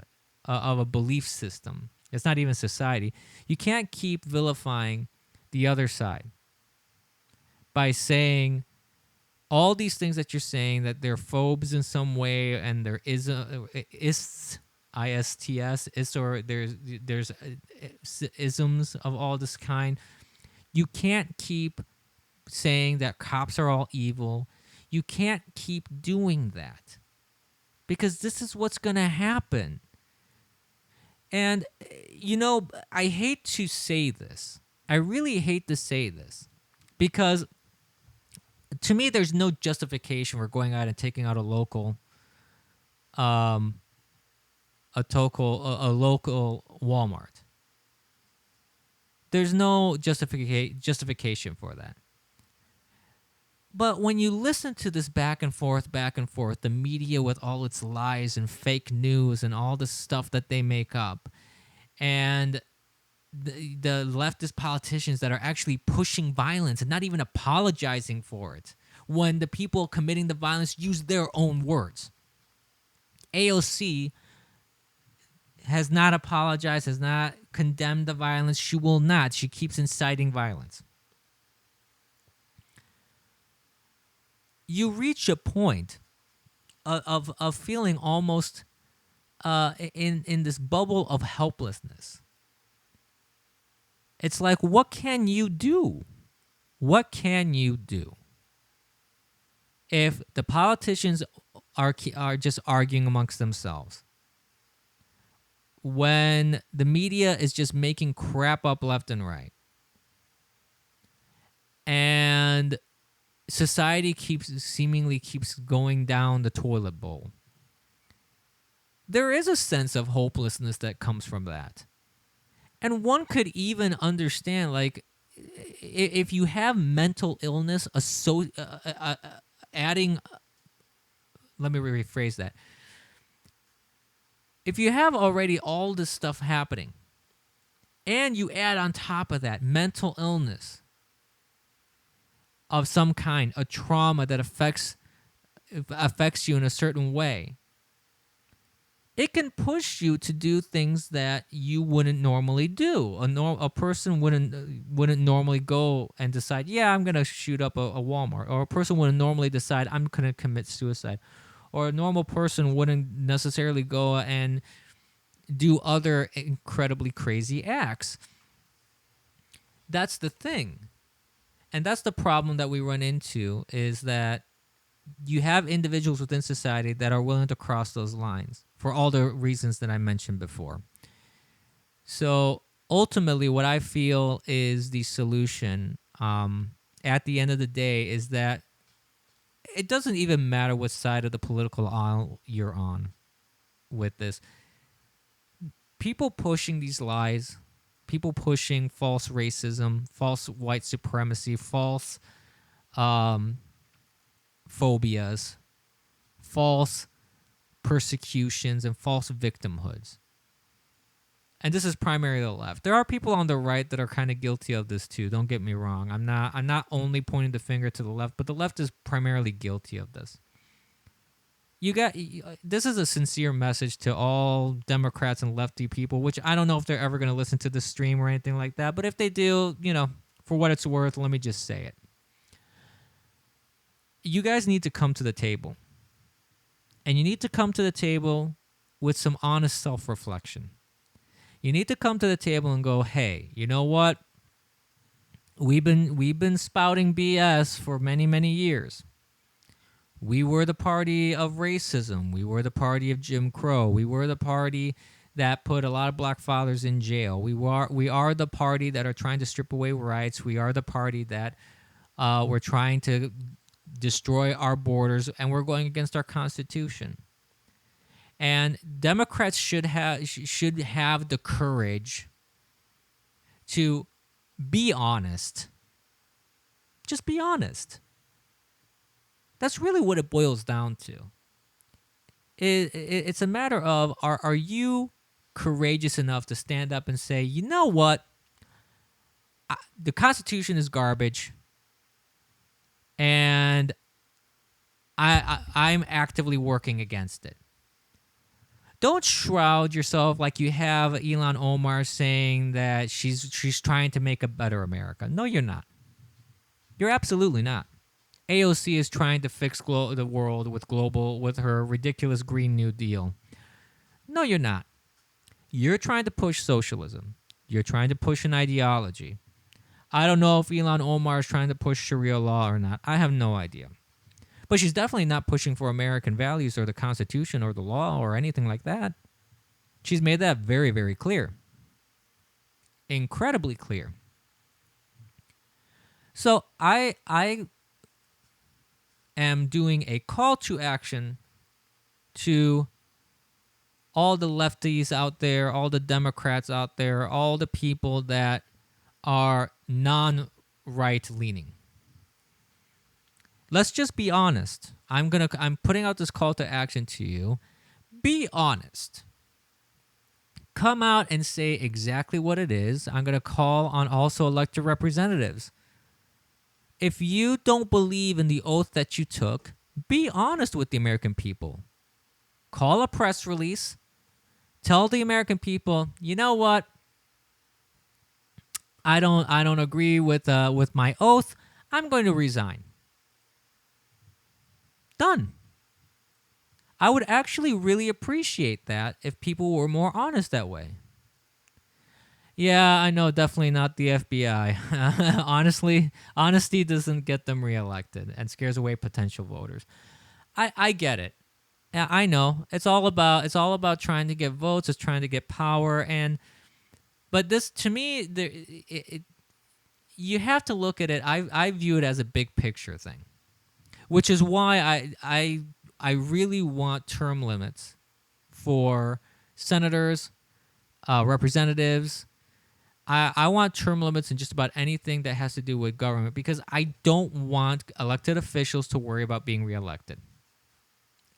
of a belief system. It's not even society. You can't keep vilifying the other side by saying all these things that you're saying, that they're phobes in some way, and there is ISTS, or there's isms of all this kind. You can't keep saying that cops are all evil. You can't keep doing that. because this is what's going to happen. And, I hate to say this. I really hate to say this because to me, there's no justification for going out and taking out a local Walmart. There's no justification for that. But when you listen to this back and forth, the media with all its lies and fake news and all the stuff that they make up, and the leftist politicians that are actually pushing violence and not even apologizing for it, when the people committing the violence use their own words. AOC has not apologized, has not condemned the violence. She will not. She keeps inciting violence. You reach a point of feeling almost in this bubble of helplessness. It's like, what can you do? What can you do? If the politicians are just arguing amongst themselves, when the media is just making crap up left and right, and society seemingly keeps going down the toilet bowl, there is a sense of hopelessness that comes from that. And one could even understand, like, if you have mental illness, adding, let me rephrase that. If you have already all this stuff happening, and you add on top of that mental illness of some kind, a trauma that affects you in a certain way, it can push you to do things that you wouldn't normally do. A person wouldn't normally go and decide, yeah, I'm going to shoot up a Walmart. Or a person wouldn't normally decide, I'm going to commit suicide. Or a normal person wouldn't necessarily go and do other incredibly crazy acts. That's the thing. And that's the problem that we run into, is that you have individuals within society that are willing to cross those lines for all the reasons that I mentioned before. So ultimately, what I feel is the solution at the end of the day is that it doesn't even matter what side of the political aisle you're on with this. People pushing these lies, people pushing false racism, false white supremacy, false phobias, false persecutions, and false victimhoods. And this is primarily the left. There are people on the right that are kind of guilty of this too. Don't get me wrong. I'm not only pointing the finger to the left, but the left is primarily guilty of this. This is a sincere message to all Democrats and lefty people, which I don't know if they're ever going to listen to this stream or anything like that. But if they do, for what it's worth, let me just say it. You guys need to come to the table. And you need to come to the table with some honest self-reflection. You need to come to the table and go, hey, you know what? We've been spouting BS for many, many years. We were the party of racism. We were the party of Jim Crow. We were the party that put a lot of black fathers in jail. We are the party that are trying to strip away rights. We are the party that we're trying to destroy our borders, and we're going against our Constitution. And Democrats should have the courage to be honest. Just be honest. That's really what it boils down to. It's a matter of, are you courageous enough to stand up and say, you know what? The Constitution is garbage, and I'm actively working against it. Don't shroud yourself like you have Ilhan Omar saying that she's trying to make a better America. No, you're not. You're absolutely not. AOC is trying to fix the world with her ridiculous Green New Deal. No, you're not. You're trying to push socialism. You're trying to push an ideology. I don't know if Ilhan Omar is trying to push Sharia law or not. I have no idea. But she's definitely not pushing for American values or the Constitution or the law or anything like that. She's made that very, very clear. Incredibly clear. So I am doing a call to action to all the lefties out there, all the Democrats out there, all the people that are non-right leaning. Let's just be honest. I'm putting out this call to action to you. Be honest. Come out and say exactly what it is. I'm going to call on also elected representatives. If you don't believe in the oath that you took, be honest with the American people. Call a press release. Tell the American people, you know what? I don't agree with my oath. I'm going to resign. Done. I would actually really appreciate that if people were more honest that way. Yeah, I know, definitely not the FBI. Honestly, honesty doesn't get them reelected and scares away potential voters. I get it. Yeah, I know. It's all about trying to get votes, it's trying to get power, but this, to me, you have to look at it. I view it as a big picture thing, which is why I really want term limits for senators, representatives. I want term limits in just about anything that has to do with government, because I don't want elected officials to worry about being reelected.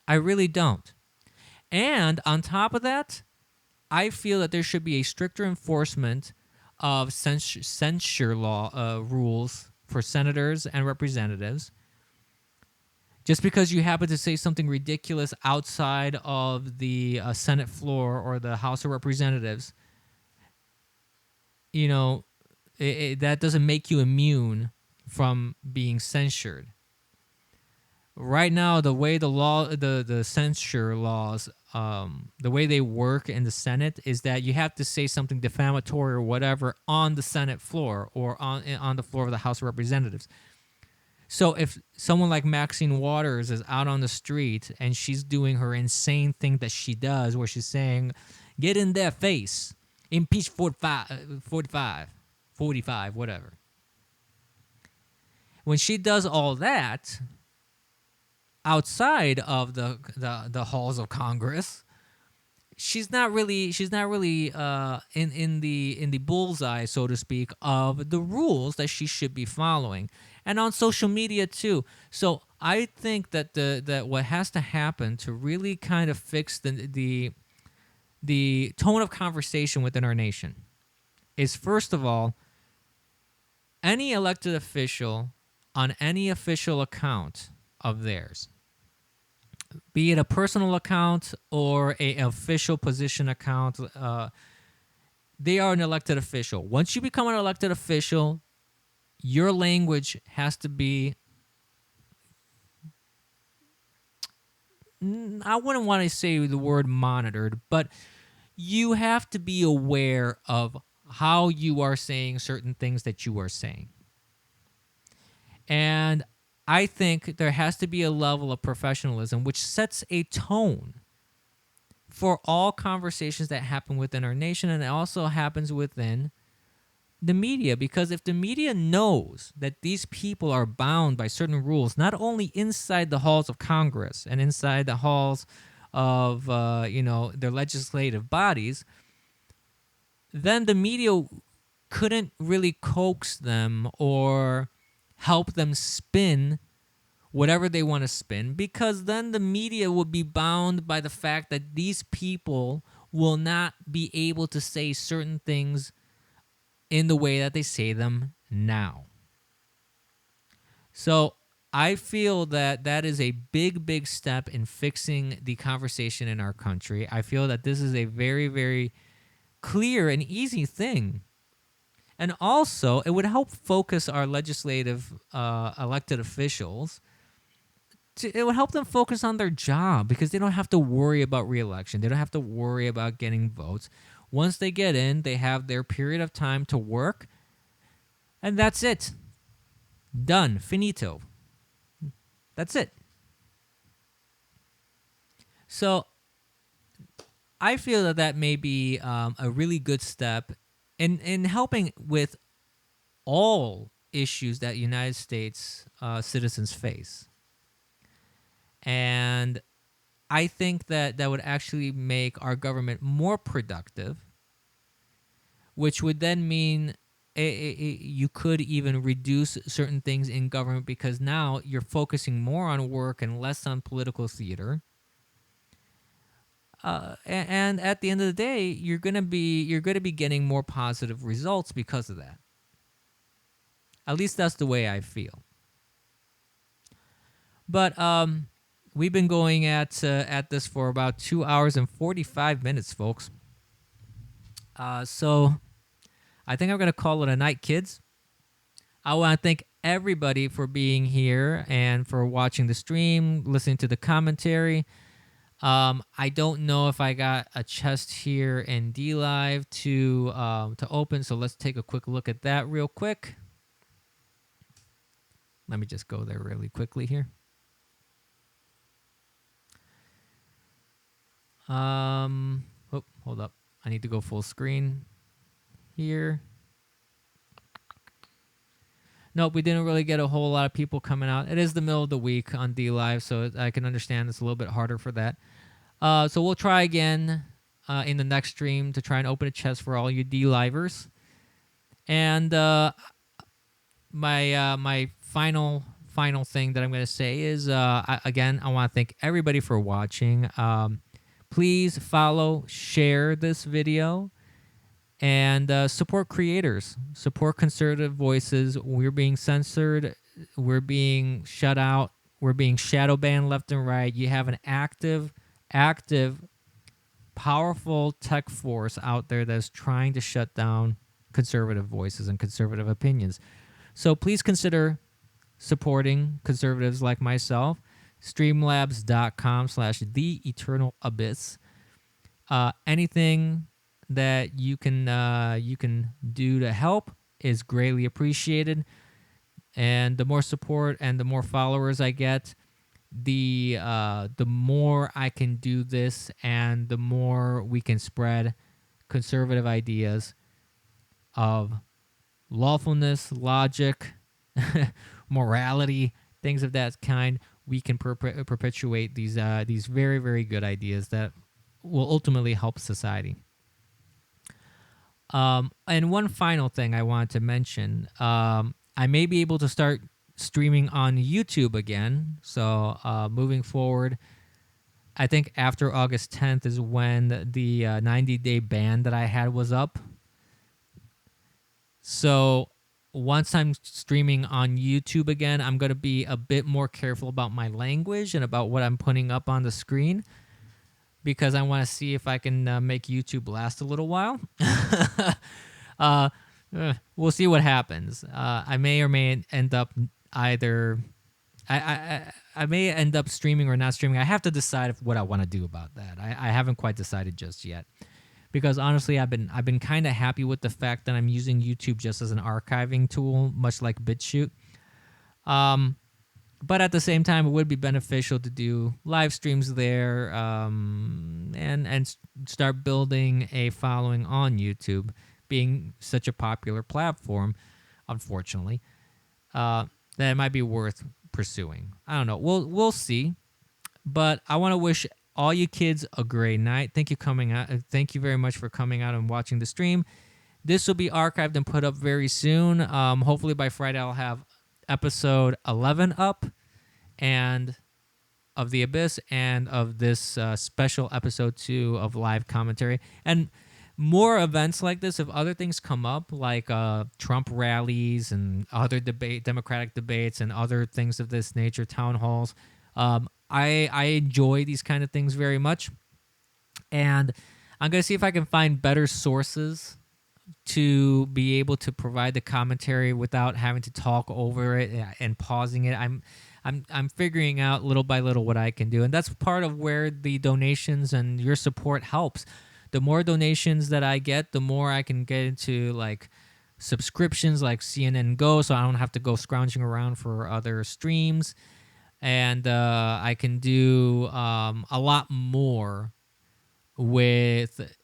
I really don't. And on top of that, I feel that there should be a stricter enforcement of censure law rules for senators and representatives. Just because you happen to say something ridiculous outside of the Senate floor or the House of Representatives, that doesn't make you immune from being censured. Right now, the way the censure laws, the way they work in the Senate is that you have to say something defamatory or whatever on the Senate floor or on the floor of the House of Representatives. So if someone like Maxine Waters is out on the street and she's doing her insane thing that she does, where she's saying, "Get in their face, impeach 45, whatever." When she does all that outside of the halls of Congress, she's not really in the bullseye, so to speak, of the rules that she should be following, and on social media too. So I think that that what has to happen to really kind of fix the tone of conversation within our nation is, first of all, any elected official on any official account of theirs, be it a personal account or an official position account, they are an elected official. Once you become an elected official, your language has to be, I wouldn't want to say the word monitored, but you have to be aware of how you are saying certain things that you are saying. And I think there has to be a level of professionalism which sets a tone for all conversations that happen within our nation, and it also happens within the media, because if the media knows that these people are bound by certain rules, not only inside the halls of Congress and inside the halls of their legislative bodies, then the media couldn't really coax them or help them spin whatever they want to spin, because then the media would be bound by the fact that these people will not be able to say certain things in the way that they say them now. So I feel that that is a big, big step in fixing the conversation in our country. I feel that this is a very, very clear and easy thing. And also, it would help focus our legislative elected officials. It would help them focus on their job, because they don't have to worry about re-election. They don't have to worry about getting votes. Once they get in, they have their period of time to work, and that's it. Done. Finito. That's it. So I feel that that may be a really good step in helping with all issues that United States citizens face. And I think that that would actually make our government more productive, which would then mean you could even reduce certain things in government because now you're focusing more on work and less on political theater. And at the end of the day, you're gonna be getting more positive results because of that. At least that's the way I feel. But we've been going at this for about 2 hours and 45 minutes, folks. So I think I'm gonna call it a night, kids. I want to thank everybody for being here and for watching the stream, listening to the commentary. I don't know if I got a chest here in D Live to open, so let's take a quick look at that real quick. Let me just go there really quickly here. Oh, hold up. I need to go full screen here. Nope, we didn't really get a whole lot of people coming out. It is the middle of the week on D Live, so I can understand it's a little bit harder for that. So we'll try again in the next stream to try and open a chest for all you D Livers. And my final thing that I'm going to say is, again, I want to thank everybody for watching. Please follow, share this video, and support creators, support conservative voices. We're being censored, we're being shut out, we're being shadow banned left and right. You have an active, powerful tech force out there that's trying to shut down conservative voices and conservative opinions. So please consider supporting conservatives like myself. Streamlabs.com/theeternalabyss. Anything that you can do to help is greatly appreciated, and the more support and the more followers I get, the more I can do this, and the more we can spread conservative ideas of lawfulness, logic, morality, things of that kind. We can perpetuate these very, very good ideas that will ultimately help society. And one final thing I wanted to mention, I may be able to start streaming on YouTube again. So moving forward, I think after August 10th is when the 90-day ban that I had was up. So once I'm streaming on YouTube again, I'm going to be a bit more careful about my language and about what I'm putting up on the screen, because I want to see if I can make YouTube last a little while. We'll see what happens. I may or may end up either... I may end up streaming or not streaming. I have to decide what I want to do about that. I haven't quite decided just yet. Because honestly, I've been kind of happy with the fact that I'm using YouTube just as an archiving tool, much like BitChute. But at the same time, it would be beneficial to do live streams there, and start building a following on YouTube, being such a popular platform. Unfortunately, that it might be worth pursuing. I don't know. We'll see. But I want to wish all you kids a great night. Thank you Thank you very much for coming out and watching the stream. This will be archived and put up very soon. Hopefully by Friday I'll have episode 11 up, and of The Abyss, and of this special episode 2 of live commentary. And more events like this, if other things come up, like Trump rallies and other Democratic debates and other things of this nature, town halls, I enjoy these kind of things very much. And I'm going to see if I can find better sources to be able to provide the commentary without having to talk over it and pausing it. I'm figuring out little by little what I can do. And that's part of where the donations and your support helps. The more donations that I get, the more I can get into like subscriptions like CNN Go, so I don't have to go scrounging around for other streams. and I can do a lot more with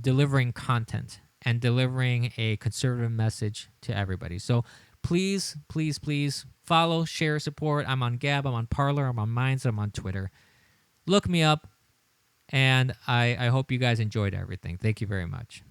delivering content and delivering a conservative message to everybody. So please, please, please follow, share, support. I'm on Gab, I'm on Parler, I'm on Minds, I'm on Twitter. Look me up, and I hope you guys enjoyed everything. Thank you very much.